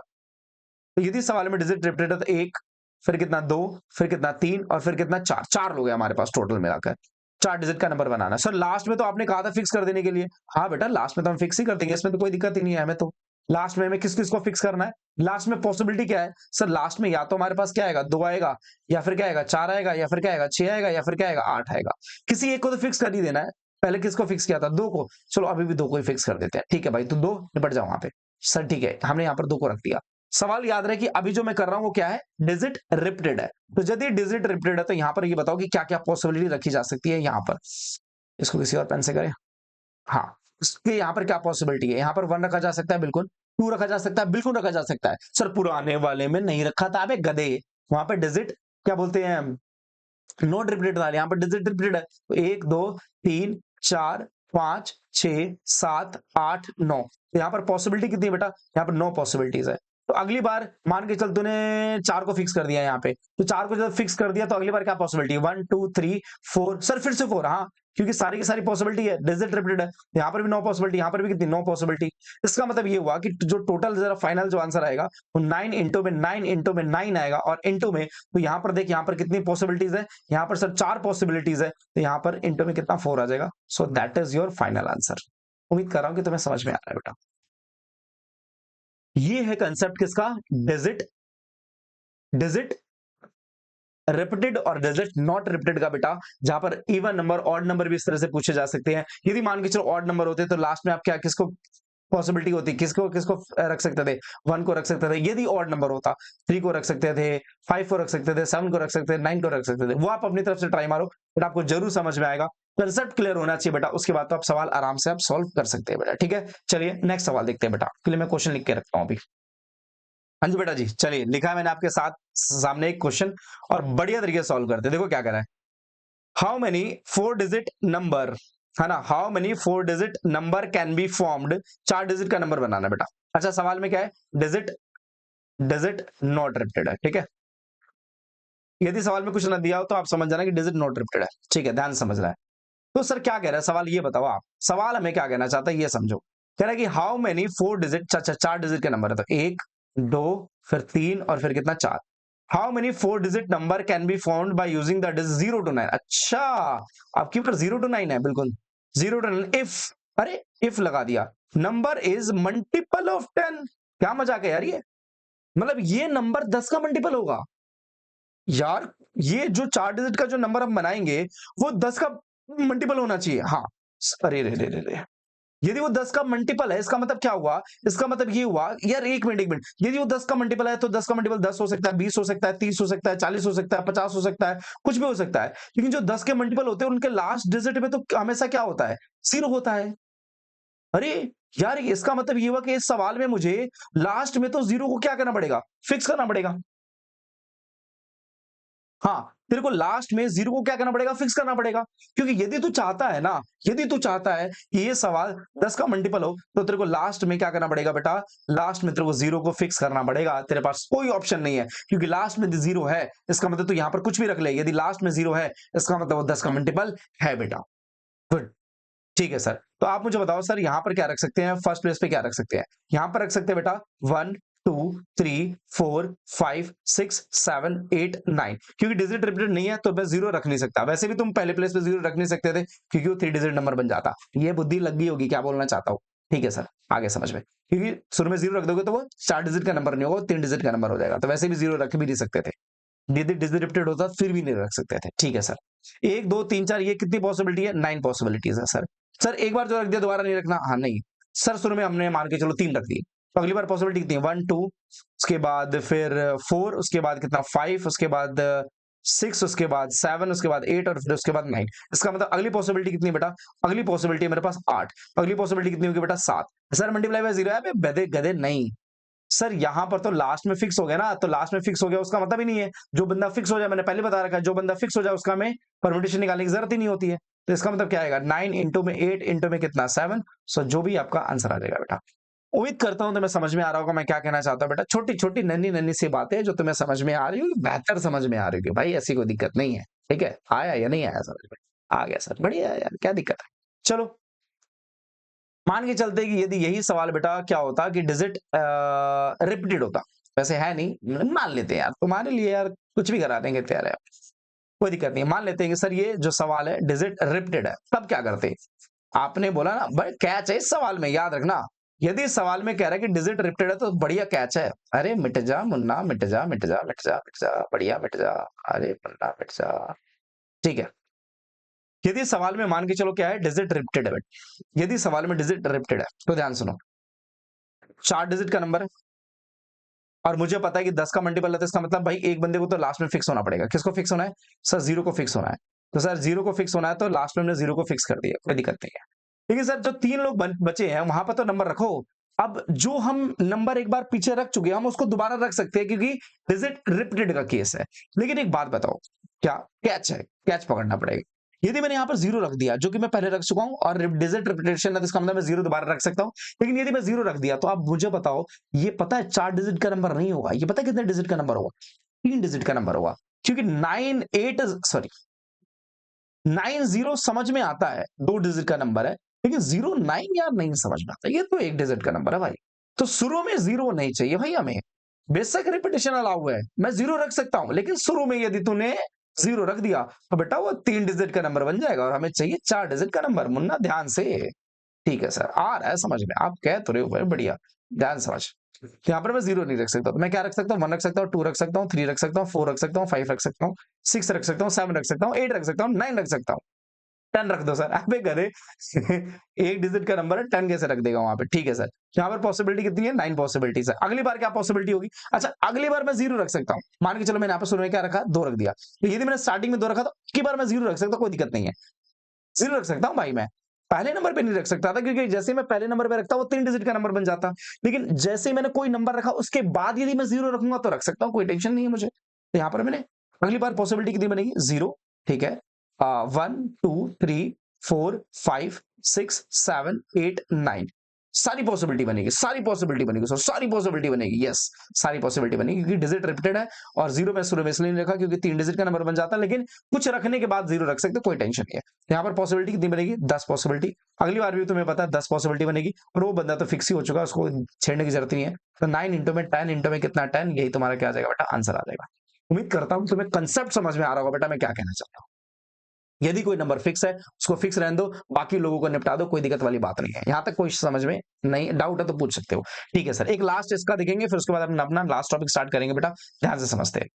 तो यदि सवाल में डिजिट रिपीटेड है तो 1 फिर कितना 2 फिर कितना 3 और फिर कितना 4, 4 लोग हैं हमारे पास टोटल मिलाकर। 4 डिजिट का नंबर बनाना है सर। लास्ट में तो आपने कहा था फिक्स कर देने के लिए, हाँ बेटा लास्ट में तो हम फिक्स ही कर देंगे, इसमें तो कोई दिक्कत ही नहीं है हमें। तो लास्ट में हमें किस किस को फिक्स करना है, लास्ट में पॉसिबिलिटी क्या है सर, लास्ट में या तो हमारे पास क्या आएगा 2 आएगा, या फिर क्या आएगा 4 आएगा, या फिर क्या आएगा 6 आएगा, या फिर क्या आएगा 8 आएगा। किसी एक को तो फिक्स कर ही देना है। पहले किसको फिक्स किया था, 2 को, चलो अभी भी 2 को ही फिक्स कर देते हैं। ठीक है भाई, तो 2 निपट जाओ वहां पे। सर ठीक है, हमने यहाँ पर 2 को रख दिया। सवाल याद रहे कि अभी जो मैं कर रहा हूं वो क्या है, डिजिट रिपीटेड है। तो यदि डिजिट रिपीटेड है तो यहां पर ये बताओ कि क्या क्या पॉसिबिलिटी रखी जा सकती है। यहां पर इसको किसी और पेन से करें, हाँ इसके यहाँ पर क्या पॉसिबिलिटी है, यहाँ पर 1 रखा जा सकता है, बिल्कुल 2 रखा जा सकता है, बिल्कुल रखा जा सकता है। सर पुराने वाले में नहीं रखा था अबे गधे, वहां पर डिजिट क्या बोलते हैं, नोट रिपीटेड वाले, यहाँ पर डिजिट रिपीटेड है। तो 1 2 3 4 5 6 7 8 9, यहाँ पर पॉसिबिलिटी कितनी है बेटा, यहाँ पर 9 पॉसिबिलिटीज है। तो अगली बार मान के चल तूने 4 को फिक्स कर दिया यहाँ पे, तो 4 को जब फिक्स कर दिया तो अगली बार क्या पॉसिबिलिटी है, 1 2 3 4 सर फिर से 4, हाँ क्योंकि सारी की सारी पॉसिबिलिटी है, डिजिट रिपीटेड है। यहाँ पर भी 9 पॉसिबिलिटी, यहाँ पर भी कितनी 9 पॉसिबिलिटी। इसका मतलब ये हुआ कि जो टोटल जरा फाइनल जो आंसर आएगा वो 9 इंटू में 9 इंटू में 9 आएगा, और इंटू में तो यहाँ पर देख यहाँ पर कितनी पॉसिबिलिटीज है, यहाँ पर सर 4 पॉसिबिलिटीज है, तो यहाँ पर इंटू में कितना 4 आ जाएगा। So that is your final answer. उम्मीद कर रहा हूं कि तुम्हें समझ में आ रहा है बेटा। ये है कंसेप्ट किसका, डिजिट डिजिट रिपीटेड और डिजिट नॉट रिपीटेड का बेटा, जहां पर इवन नंबर ऑड नंबर भी इस तरह से पूछे जा सकते हैं। यदि मान के चलो ऑड नंबर होते तो लास्ट में आप क्या किसको पॉसिबिलिटी होती, किसको किसको रख सकते थे, 1 को रख सकते थे। यदि ऑड नंबर होता 3 को रख सकते थे, 5 को रख सकते थे, 7 को रख सकते थे, 9 को रख सकते थे। वो आप अपनी तरफ से ट्राई मारो, बट आपको जरूर समझ में आएगा, कंसेप्ट क्लियर होना चाहिए बेटा, उसके बाद तो आप सवाल आराम से आप सॉल्व कर सकते हैं बेटा। ठीक है, चलिए नेक्स्ट सवाल देखते हैं बेटा, के लिए मैं क्वेश्चन लिख के रखता हूं अभी। हाँ जी बेटा जी, चलिए लिखा है मैंने आपके साथ सामने एक क्वेश्चन और बढ़िया तरीके से सॉल्व करते हैं। देखो क्या कह रहा है, हाउ मेनी 4 डिजिट नंबर, है ना, how many 4 digit number can be formed, 4 digit का नंबर बनाना है बेटा। अच्छा सवाल में क्या है, डिजिट डिजिट नॉट रिपीटेड है, ठीक है। यदि सवाल में कुछ ना दिया हो तो आप समझ जाना कि डिजिट नॉट रिपीटेड है, ठीक है, ध्यान से समझना है। तो सर क्या कह रहा है सवाल, ये बताओ आप, सवाल हमें क्या कहना चाहता है ये समझो। कह रहा है कि हाउ मेनी 4 डिजिट, अच्छा 4 डिजिट के नंबर है, तो 1 2 फिर 3 और फिर कितना 4। How many 4 digit number can be found by using the digit 0 to 9। अच्छा आपके ऊपर 0 to 9 है, बिल्कुल 0 to 9 इफ, अरे इफ लगा दिया, नंबर इज मल्टीपल ऑफ 10। क्या मजाक है यार, ये मतलब ये नंबर 10 का मल्टीपल होगा यार। ये जो 4 डिजिट का जो नंबर हम बनाएंगे वो 10 का मल्टीपल होना चाहिए। हाँ, अरे रे रे रे रे, यदि वो 10 का मल्टीपल है इसका मतलब क्या हुआ, इसका मतलब ये हुआ यार, एक मिनट, यदि वो 10 का मल्टीपल है तो 10 का मल्टीपल 10 हो सकता है, 20 हो सकता है, 30 हो सकता है, 40 हो सकता है, 50 हो सकता है, कुछ भी हो सकता है। लेकिन जो 10 के मल्टीपल होते हैं उनके लास्ट डिजिट में तो हमेशा क्या होता है, 0 होता है। अरे यार इसका मतलब ये हुआ कि इस सवाल में मुझे लास्ट में तो 0 को क्या करना पड़ेगा, फिक्स करना पड़ेगा। हाँ, तेरे को लास्ट में 0 को क्या करना पड़ेगा, फिक्स करना पड़ेगा। क्योंकि यदि तू चाहता है ना, यदि तू चाहता है कि ये सवाल 10 का मल्टीपल हो तो तेरे को लास्ट में क्या करना पड़ेगा बेटा, लास्ट में तेरे को 0 को फिक्स करना पड़ेगा। तेरे पास कोई ऑप्शन नहीं है, क्योंकि लास्ट में 0 है, इसका मतलब तू यहां पर कुछ भी रख ले, यदि लास्ट में 0 है इसका मतलब वो 10 का मल्टीपल है बेटा। गुड, ठीक है सर। तो आप मुझे बताओ सर यहाँ पर क्या रख सकते हैं, फर्स्ट प्लेस पे क्या रख सकते हैं, यहाँ पर रख सकते हैं बेटा 1 2 3 4 5 6 7 8 9, क्योंकि डिजिट रिपीटेड नहीं है तो मैं 0 रख नहीं सकता। वैसे भी तुम पहले प्लेस पे 0 रख नहीं सकते थे क्योंकि वो 3 डिजिट नंबर बन जाता। ये बुद्धि लग गई होगी क्या बोलना चाहता हूँ, ठीक है सर, आगे समझ में। क्योंकि शुरू में 0 रख दोगे तो वो 4 डिजिट का नंबर नहीं होगा, 3 डिजिट का नंबर हो जाएगा, तो वैसे भी 0 रख भी नहीं सकते थे। यदि डिजिट रिपीटेड होता फिर भी नहीं रख सकते थे, ठीक है सर। 1 2 3 4 ये कितनी पॉसिबिलिटी है, 9 पॉसिबिलिटीज है सर। सर एक बार जो रख दिया दोबारा नहीं रखना, हाँ नहीं सर, शुरू में हमने मान के चलो 3 रख दी, तो अगली बार पॉसिबिलिटी कितनी है, 1 2, उसके बाद फिर 4, उसके बाद कितना 5, उसके बाद 6, उसके बाद 7, उसके बाद 8 और फिर उसके बाद 9। इसका मतलब अगली पॉसिबिलिटी कितनी बेटा, अगली पॉसिबिलिटी है मेरे पास 8, अगली पॉसिबिलिटी कितनी होगी बेटा 7। सर मल्टीप्लाई बाय 0 है, गधे गधे नहीं सर, यहां पर तो लास्ट में फिक्स हो गया ना, तो लास्ट में फिक्स हो गया उसका मतलब ही नहीं है, जो बंदा फिक्स हो जाए, मैंने पहले बता रखा है, जो बंदा फिक्स हो जाए उसका में परम्यूटेशन निकालने की जरूरत ही नहीं होती है। तो इसका मतलब क्या आएगा, 9 इंटू में 8 इंटू में कितना 7। सो जो भी आपका आंसर आ जाएगा बेटा। उम्मीद करता हूं तुम्हें समझ में आ रहा होगा मैं क्या कहना चाहता हूं बेटा। छोटी छोटी नन्ही नन्ही सी बातें जो तुम्हें समझ में आ रही होगी, बेहतर समझ में आ रही होगी भाई, ऐसी कोई दिक्कत नहीं है, ठीक है। आया या नहीं आया समझ में, आ गया सर, बढ़िया है यार, क्या दिक्कत है। चलो मान के चलते कि यदि यही सवाल बेटा क्या होता कि डिजिट रिपीटेड होता, वैसे है नहीं, मान लेते हैं यार, तुम्हारे लिए यार कुछ भी करा देंगे तैयार है, कोई दिक्कत नहीं है। मान लेते हैं कि सर ये जो सवाल है डिजिट रिपीटेड है, तब क्या करते, आपने बोला ना बड़े कैच है इस सवाल में, याद रखना। यदि इस सवाल में कह रहा है कि डिजिट रिपीटेड है तो बढ़िया कैच है, अरे मिट जा मुन्ना, मिट जा मिट जा मिट जा मिट जा, बढ़िया मिट जा, अरे मुन्ना मिट जा, ठीक है। यदि सवाल में मान के चलो क्या है, डिजिट रिपीटेड है, यदि सवाल में डिजिट रिपीटेड है तो ध्यान सुनो, 4 डिजिट का नंबर है और मुझे पता है कि 10 का मल्टीपल है, तो इसका मतलब भाई एक बंदे को तो लास्ट में फिक्स होना पड़ेगा। किसको फिक्स होना है सर, 0 को फिक्स होना है। तो सर 0 को फिक्स होना है तो लास्ट में हमने 0 को फिक्स कर दिया, कोई दिक्कत नहीं है। लेकिन सर जो 3 लोग बचे हैं वहां पर तो नंबर रखो। अब जो हम नंबर एक बार पीछे रख चुके हैं हम उसको दोबारा रख सकते हैं क्योंकि डिजिट रिपीटेड का केस है। लेकिन एक बात बताओ, क्या कैच है, कैच पकड़ना पड़ेगा। यदि मैंने यहाँ पर 0 रख दिया जो कि मैं पहले रख चुका हूं और डिजिट रिपीटेशन है तो इसका मतलब मैं 0 दोबारा रख सकता हूं। लेकिन यदि मैं 0 रख दिया तो आप मुझे बताओ, ये पता है 4 डिजिट का नंबर नहीं होगा, ये पता है कितने डिजिट का नंबर होगा, 3 डिजिट का नंबर होगा। क्योंकि 9 8 सॉरी 90 समझ में आता है, 2 डिजिट का नंबर है, लेकिन 09 यार नहीं समझ में आता, ये तो 1 डिजिट का नंबर है भाई। तो शुरू में 0 नहीं चाहिए भाई हमें, बेशक रिपीटेशन अलाउ है, मैं 0 रख सकता हूं, लेकिन शुरू में यदि तूने 0 रख दिया तो बेटा वो 3 डिजिट का नंबर बन जाएगा और हमें चाहिए 4 डिजिट का नंबर। मुन्ना ध्यान से, ठीक है सर, आ रहा है समझ में, आप कह तो रहे हो भाई, बढ़िया, ध्यान समझ। यहाँ पर मैं 0 नहीं रख सकता, तो मैं क्या रख सकता हूँ, 1 रख सकता हूँ, 2 रख सकता हूँ, 3 रख सकता हूँ, 4 रख सकता हूँ, 5 रख सकता हूँ, 6 रख सकता हूँ, 7 रख सकता हूँ, 8 रख सकता हूँ, 9 रख सकता हूँ, 10 रख दो सर। अबे गधे, एक डिजिट का नंबर है, 10 कैसे रख देगा वहां पे, ठीक है सर। यहाँ पर पॉसिबिलिटी कितनी है, 9 पॉसिबिलिटीज है। अगली बार क्या पॉसिबिलिटी होगी, अच्छा अगली बार मैं 0 रख सकता हूँ, मान के चलो मैंने यहाँ पर शुरू में क्या रखा, 2 रख दिया, तो यदि मैंने स्टार्टिंग में 2 रखा तो अगली बार मैं 0 रख सकता हूँ, कोई दिक्कत नहीं है, 0 रख सकता हूँ भाई मैं। पहले नंबर पे नहीं रख सकता था, क्योंकि जैसे मैं पहले नंबर पे रखता वो 3 डिजिट का नंबर बन जाता। लेकिन जैसे मैंने कोई नंबर रखा उसके बाद यदि मैं 0 रखूंगा तो रख सकता हूँ, कोई टेंशन नहीं है मुझे। तो यहाँ पर मैंने अगली बार पॉसिबिलिटी कितनी बनेगी? 0। ठीक है, 1 2 3 4 5 6 7 8 9 सारी पॉसिबिलिटी बनेगी, सारी पॉसिबिलिटी बनेगी सर, सारी पॉसिबिलिटी बनेगी। यस, सारी पॉसिबिलिटी बनेगी, क्योंकि डिजिट रिपीटेड है और 0 में शुरू में इसलिए नहीं रखा क्योंकि 3 डिजिट का नंबर बन जाता है, लेकिन कुछ रखने के बाद 0 रख सकते, कोई टेंशन नहीं है। यहाँ पर पॉसिबिलिटी कितनी बनेगी? 10 पॉसिबिलिटी। अगली बार भी तुम्हें पता है 10 पॉसिबिलिटी बनेगी, और वो बंदा तो फिक्स ही हो चुका है, उसको छेड़ने की जरूरत नहीं है। तो 9 इंटू में 10 इंटू में कितना? 10। यही तुम्हारा क्या आ जाएगा बेटा? आंसर आ जाएगा। उम्मीद करता हूँ तुम्हें कंसेप्ट समझ में आ रहा होगा बेटा मैं क्या कहना चाहता हूँ। यदि कोई नंबर फिक्स है उसको फिक्स रहने दो, बाकी लोगों को निपटा दो, कोई दिक्कत वाली बात नहीं है। यहां तक कोई समझ में नहीं डाउट है तो पूछ सकते हो। ठीक है सर, एक लास्ट इसका देखेंगे, फिर उसके बाद हम अपना लास्ट टॉपिक स्टार्ट करेंगे बेटा, ध्यान से समझते हैं।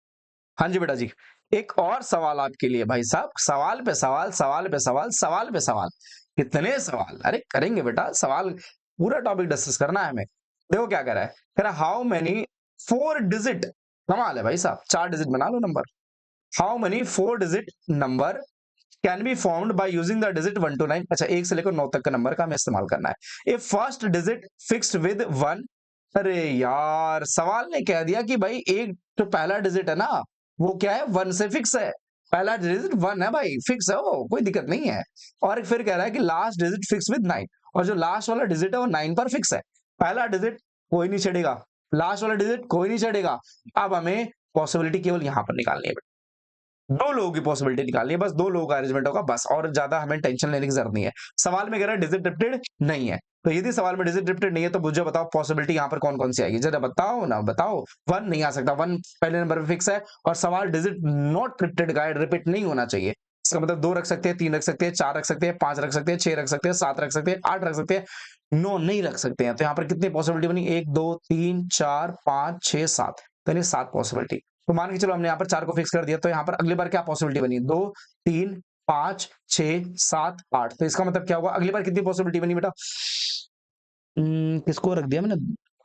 हाँ जी बेटा जी, एक और सवाल आपके लिए भाई साहब, सवाल पे सवाल, सवाल पे सवाल, सवाल पे सवाल, कितने सवाल अरे करेंगे बेटा, सवाल पूरा टॉपिक डिस्कस करना है हमें। देखो क्या कह रहा है, कह रहा हाउ मेनी 4 डिजिट, कमाल है भाई साहब, 4 डिजिट बना लो number. How many 4 digit number can be formed by using the digit 1 to 9। अच्छा, 1 से लेकर 9 तक का नंबर का हमें इस्तेमाल करना है। ए फर्स्ट डिजिट फिक्स्ड विद 1। अरे यार, सवाल ने कह दिया कि भाई एक जो पहला डिजिट है ना वो क्या है? 1 से फिक्स है। पहला डिजिट 1 है भाई, फिक्स है वो, कोई दिक्कत नहीं है। और फिर कह रहा है कि लास्ट डिजिट फिक्स विद 9, और जो लास्ट वाला डिजिट है वो 9 पर फिक्स है। पहला डिजिट कोई नहीं छेड़ेगा, लास्ट वाला डिजिट कोई नहीं छेड़ेगा। अब हमें पॉसिबिलिटी केवल यहां पर निकालनी है, 2 लोगों की पॉसिबिलिटी निकालनी है, बस 2 लोगों का अरेंजमेंट होगा बस, और ज्यादा हमें टेंशन लेने की जरूरत नहीं है। सवाल में कह रहा है डिजिट रिपीटेड नहीं है, तो यदि सवाल में डिजिट रिपीटेड नहीं है तो मुझे बताओ पॉसिबिलिटी यहाँ पर कौन कौन सी आएगी, जरा बताओ ना बताओ। 1 नहीं आ सकता, 1 पहले नंबर पे फिक्स है, और सवाल डिजिट नॉट रिपीटेड का है, रिपीट नहीं होना चाहिए। इसका मतलब 2 रख सकते हैं, 3 रख सकते हैं, 4 रख सकते हैं, 5 रख सकते हैं, 6 रख सकते हैं, 7 रख सकते हैं, 8 रख सकते हैं, 9 नहीं रख सकते हैं। तो यहाँ पर कितनी पॉसिबिलिटी बनी? 1 2 3 4 5 6 7, तो 7 पॉसिबिलिटी। तो मान के चलो हमने यहाँ पर 4 को फिक्स कर दिया, तो यहाँ पर अगली बार क्या पॉसिबिलिटी बनी? 2 3 5 6 7 8। तो इसका मतलब क्या होगा? अगली बार कितनी पॉसिबिलिटी बनी बेटा? किसको रख दिया मैंने?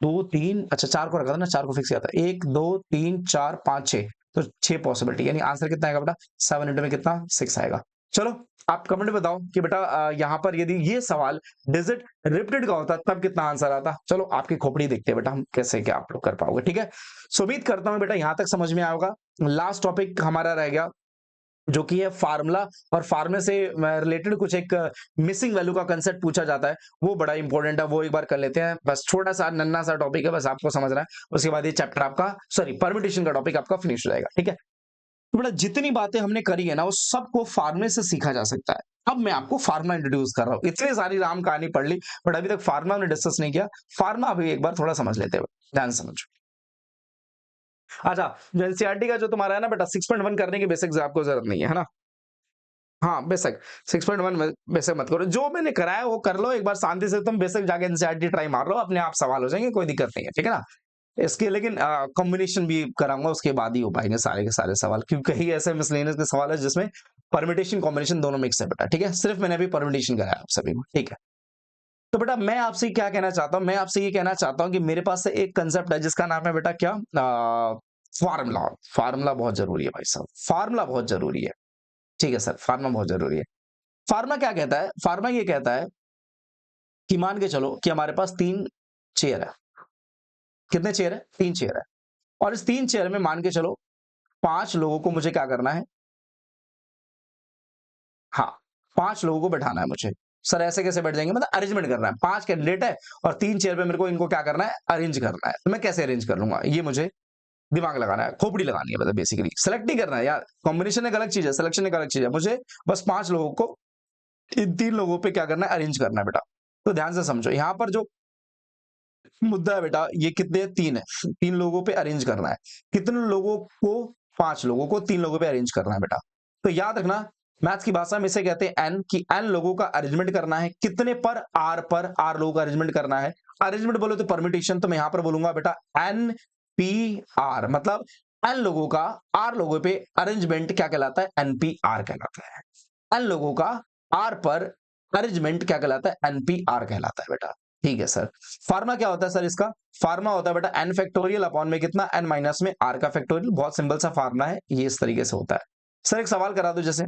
2 3, अच्छा 4 को रखा था ना, 4 को फिक्स किया था। 1 2 3 4 5 6, तो 6 पॉसिबिलिटी, यानी आंसर कितना आएगा बेटा? 7 इंटू में कितना? 6 आएगा। चलो आप कमेंट में बताओ कि बेटा यहाँ पर यदि ये सवाल डिजिट रिपीटेड का होता तब कितना आंसर आता। चलो आपकी खोपड़ी देखते हैं बेटा हम कैसे क्या आप लोग कर पाओगे। ठीक है, सो उम्मीद करता हूँ बेटा यहाँ तक समझ में आया होगा। लास्ट टॉपिक हमारा रह गया जो कि है फार्मूला, और फार्मूले से रिलेटेड कुछ एक मिसिंग वैल्यू का कंसेप्ट पूछा जाता है, वो बड़ा इंपॉर्टेंट है, वो एक बार कर लेते हैं। बस छोटा सा नन्ना सा टॉपिक है, बस आपको समझना है, उसके बाद ये चैप्टर आपका परम्यूटेशन का टॉपिक आपका फिनिश हो जाएगा। ठीक है, तो बेटा जितनी बातें हमने करी है ना वो सबको फार्मूले से सीखा जा सकता है। अब मैं आपको फार्मा इंट्रोड्यूस कर रहा हूँ, इतनी सारी राम कहानी पढ़ ली बट अभी तक फार्मा हमने डिस्कस नहीं किया। फार्मा अभी एक बार थोड़ा समझ लेते हैं, ध्यान से समझो। अच्छा, जो एनसीईआरटी का जो तुम्हारा है ना बेटा 6.1 करने की बेसिक आपको जरूरत नहीं है ना। हाँ बेसिक 6.1 बेसिक मत करो, जो मैंने कराया वो कर लो एक बार शांति से, तुम बेसिक जाके एनसीईआरटी ट्राई मार लो, अपने आप सवाल हो जाएंगे, कोई दिक्कत नहीं है। ठीक है ना, इसके लेकिन कॉम्बिनेशन भी कराऊंगा, उसके बाद ही हो पाएंगे सारे के सारे सवाल, क्योंकि कई ऐसे मिसलेनियस के सवाल है जिसमें परमिटेशन कॉम्बिनेशन दोनों मिक्स है बेटा। ठीक है, सिर्फ मैंने अभी परमिटेशन कराया आप सभी को। ठीक है, तो बेटा मैं आपसे क्या कहना चाहता हूं, मैं आपसे ये कहना चाहता हूं कि मेरे पास से एक कंसेप्ट है जिसका नाम है बेटा क्या? फार्मूला। फार्मूला बहुत जरूरी है भाई साहब, फार्मूला बहुत जरूरी है। ठीक है सर, फार्मा बहुत जरूरी है। फार्मा क्या कहता है? फार्मा ये कहता है कि मान के चलो कि हमारे पास 3 चेयर है। कितने चेयर है? 3 चेयर है, और इस 3 चेयर में मान के चलो 5 लोगों को मुझे क्या करना है? हाँ, 5 लोगों को बैठाना है मुझे। सर ऐसे कैसे बैठ जाएंगे? मतलब अरेंजमेंट करना है, 5 कैंडिडेट है और 3 चेयर पे मेरे को इनको क्या करना है? अरेंज करना है। तो मैं कैसे अरेंज कर लूंगा? ये मुझे दिमाग लगाना है, खोपड़ी लगानी है, मतलब बेसिकली सेलेक्ट नहीं करना है यार, कॉम्बिनेशन एक अलग चीज है, सिलेक्शन एक अलग चीज है। मुझे बस 5 लोगों को इन 3 लोगों पे क्या करना है? अरेंज करना है बेटा। तो ध्यान से समझो, यहाँ पर जो मुद्दा है बेटा, ये कितने? 3 है, 3 लोगों पे अरेंज करना है। कितने लोगों को? 5 लोगों को 3 लोगों पे अरेंज करना है बेटा। तो याद रखना, मैथ्स की भाषा में इसे कहते हैं एन, कि एन लोगों का अरेंजमेंट करना है। कितने पर? पर आर लोगों का अरेंजमेंट करना है। अरेंजमेंट बोलो तो परमिटेशन, तो मैं यहां पर बोलूंगा बेटा एन पी आर, मतलब एन लोगों का आर लोगों पे अरेंजमेंट क्या कहलाता है? एनपीआर कहलाता है। एन लोगों का आर पर अरेंजमेंट क्या कहलाता है? एनपीआर कहलाता है बेटा। ठीक है सर, फार्मा क्या होता है सर इसका? फार्मा होता है बेटा एन फैक्टोरियल अपॉन में कितना? एन माइनस में आर का फैक्टोरियल। बहुत सिंपल सा फार्मा है ये, इस तरीके से होता है। सर एक सवाल करा दो, जैसे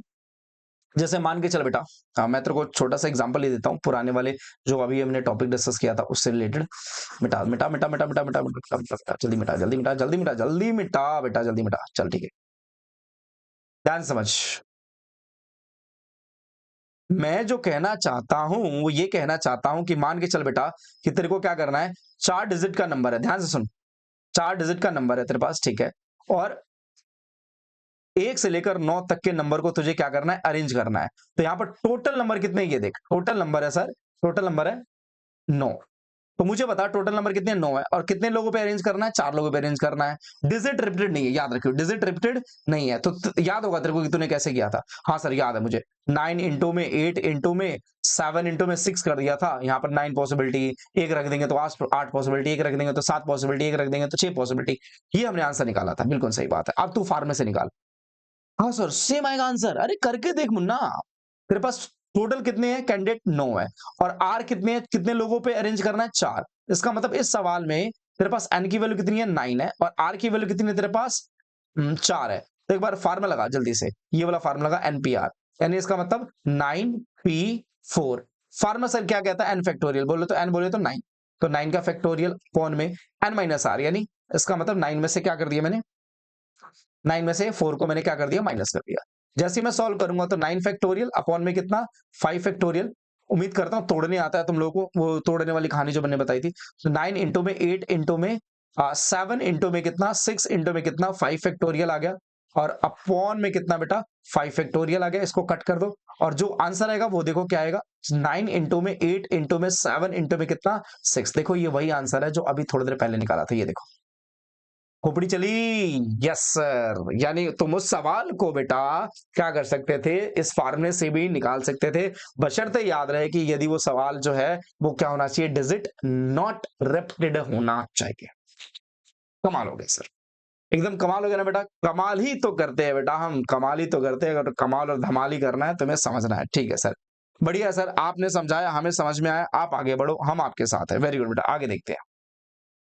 जैसे मान के चल बेटा, मैं तेरे को छोटा सा एग्जांपल ही देता हूँ पुराने वाले जो अभी हमने टॉपिक डिस्कस किया था उससे रिलेटेड। मिटा मिटा मिटा मिटा मिटा मिटा मिटा मिटा, जल्दी मिटा जल्दी मिटा जल्दी मिटा जल्दी मिटा बेटा जल्दी मिटा। चल ठीक है, ध्यान से समझ। मैं जो कहना चाहता हूं वो ये कहना चाहता हूं कि मान के चल बेटा कि तेरे को क्या करना है, 4 डिजिट का नंबर है, ध्यान से सुन, 4 डिजिट का नंबर है तेरे पास, ठीक है, और 1 से लेकर 9 तक के नंबर को तुझे क्या करना है, अरेंज करना है। तो यहां पर टोटल नंबर कितने, ये देख टोटल नंबर है सर, टोटल नंबर है 9। तो मुझे बता टोटल नंबर कितने, 9 है, और कितने लोगों पे अरेंज करना है, 4 लोगों पे अरेंज करना है। डिजिट रिपीटेड नहीं है, याद रखियो, डिजिट रिपीटेड नहीं है। तो याद होगा तेरे को कि तूने कैसे किया था। हाँ सर याद है मुझे, 9 इंटू में 8 इंटू में 7 इंटू में 6 कर दिया था। यहाँ पर 9 पॉसिबिलिटी, एक रख देंगे तो 8 पॉसिबिलिटी, एक रख देंगे तो 7 पॉसिबिलिटी, एक रख देंगे तो 6 पॉसिबिलिटी। ये हमने आंसर निकाला था, बिल्कुल सही बात है। अब तू फार्मे से निकाल। हाँ सर सेम आएगा आंसर, अरे करके देख मुन्ना। तेरे पास टोटल कितने हैं कैंडिडेट, 9 है, और आर कितने हैं, कितने लोगों पे अरेंज करना है, 4। इसका मतलब इस सवाल में तेरे पास एन की वैल्यू कितनी है, 9 है, और आर की वैल्यू कितनी है तेरे पास, 4 है। तो एक बार फार्मूला लगा जल्दी से, ये वाला फार्मूला लगा एनपीआर, यानी इसका मतलब 9p4। फार्मूला सर क्या कहता है, एन फैक्टोरियल, बोले तो एन बोले तो 9, तो 9 का फैक्टोरियल कौन में एन माइनस आर, यानी इसका मतलब 9 में से क्या कर दिया मैंने, 9 में से 4 को मैंने क्या कर दिया, माइनस कर दिया। जैसे मैं सॉल्व करूंगा तो 9 फैक्टोरियल अपॉन में कितना, 5 फैक्टोरियल। उम्मीद करता हूं तोड़ने आता है तुम लोगों को, वो तोड़ने वाली कहानी जो मैंने बताई थी। तो 9 इंटू में 8 इंटू में 7 इंटू में कितना, 6 इंटू में कितना, 5 फैक्टोरियल आ गया, और अपॉन में कितना बेटा, 5 फैक्टोरियल आ गया। इसको कट कर दो और जो आंसर आएगा वो देखो क्या आएगा, 9 इंटू में 8 इंटू में 7 इंटू में कितना, 6। देखो ये वही आंसर है जो अभी थोड़ी देर पहले निकाला था, ये देखो खोपड़ी चली। यस सर, यानी तुम उस सवाल को बेटा क्या कर सकते थे, इस फार्मूले से भी निकाल सकते थे, बशर्ते याद रहे कि यदि वो सवाल जो है वो क्या होना चाहिए, डिजिट नॉट रिपीटेड होना चाहिए। कमाल हो गया सर, एकदम कमाल हो गया ना बेटा, कमाल ही तो करते हैं बेटा हम, कमाल ही तो करते हैं। अगर कमाल और धमाल ही करना है तुम्हें समझना है, ठीक है सर, बढ़िया सर, आपने समझाया, हमें समझ में आया, आप आगे बढ़ो, हम आपके साथ हैं। वेरी गुड बेटा, आगे देखते हैं।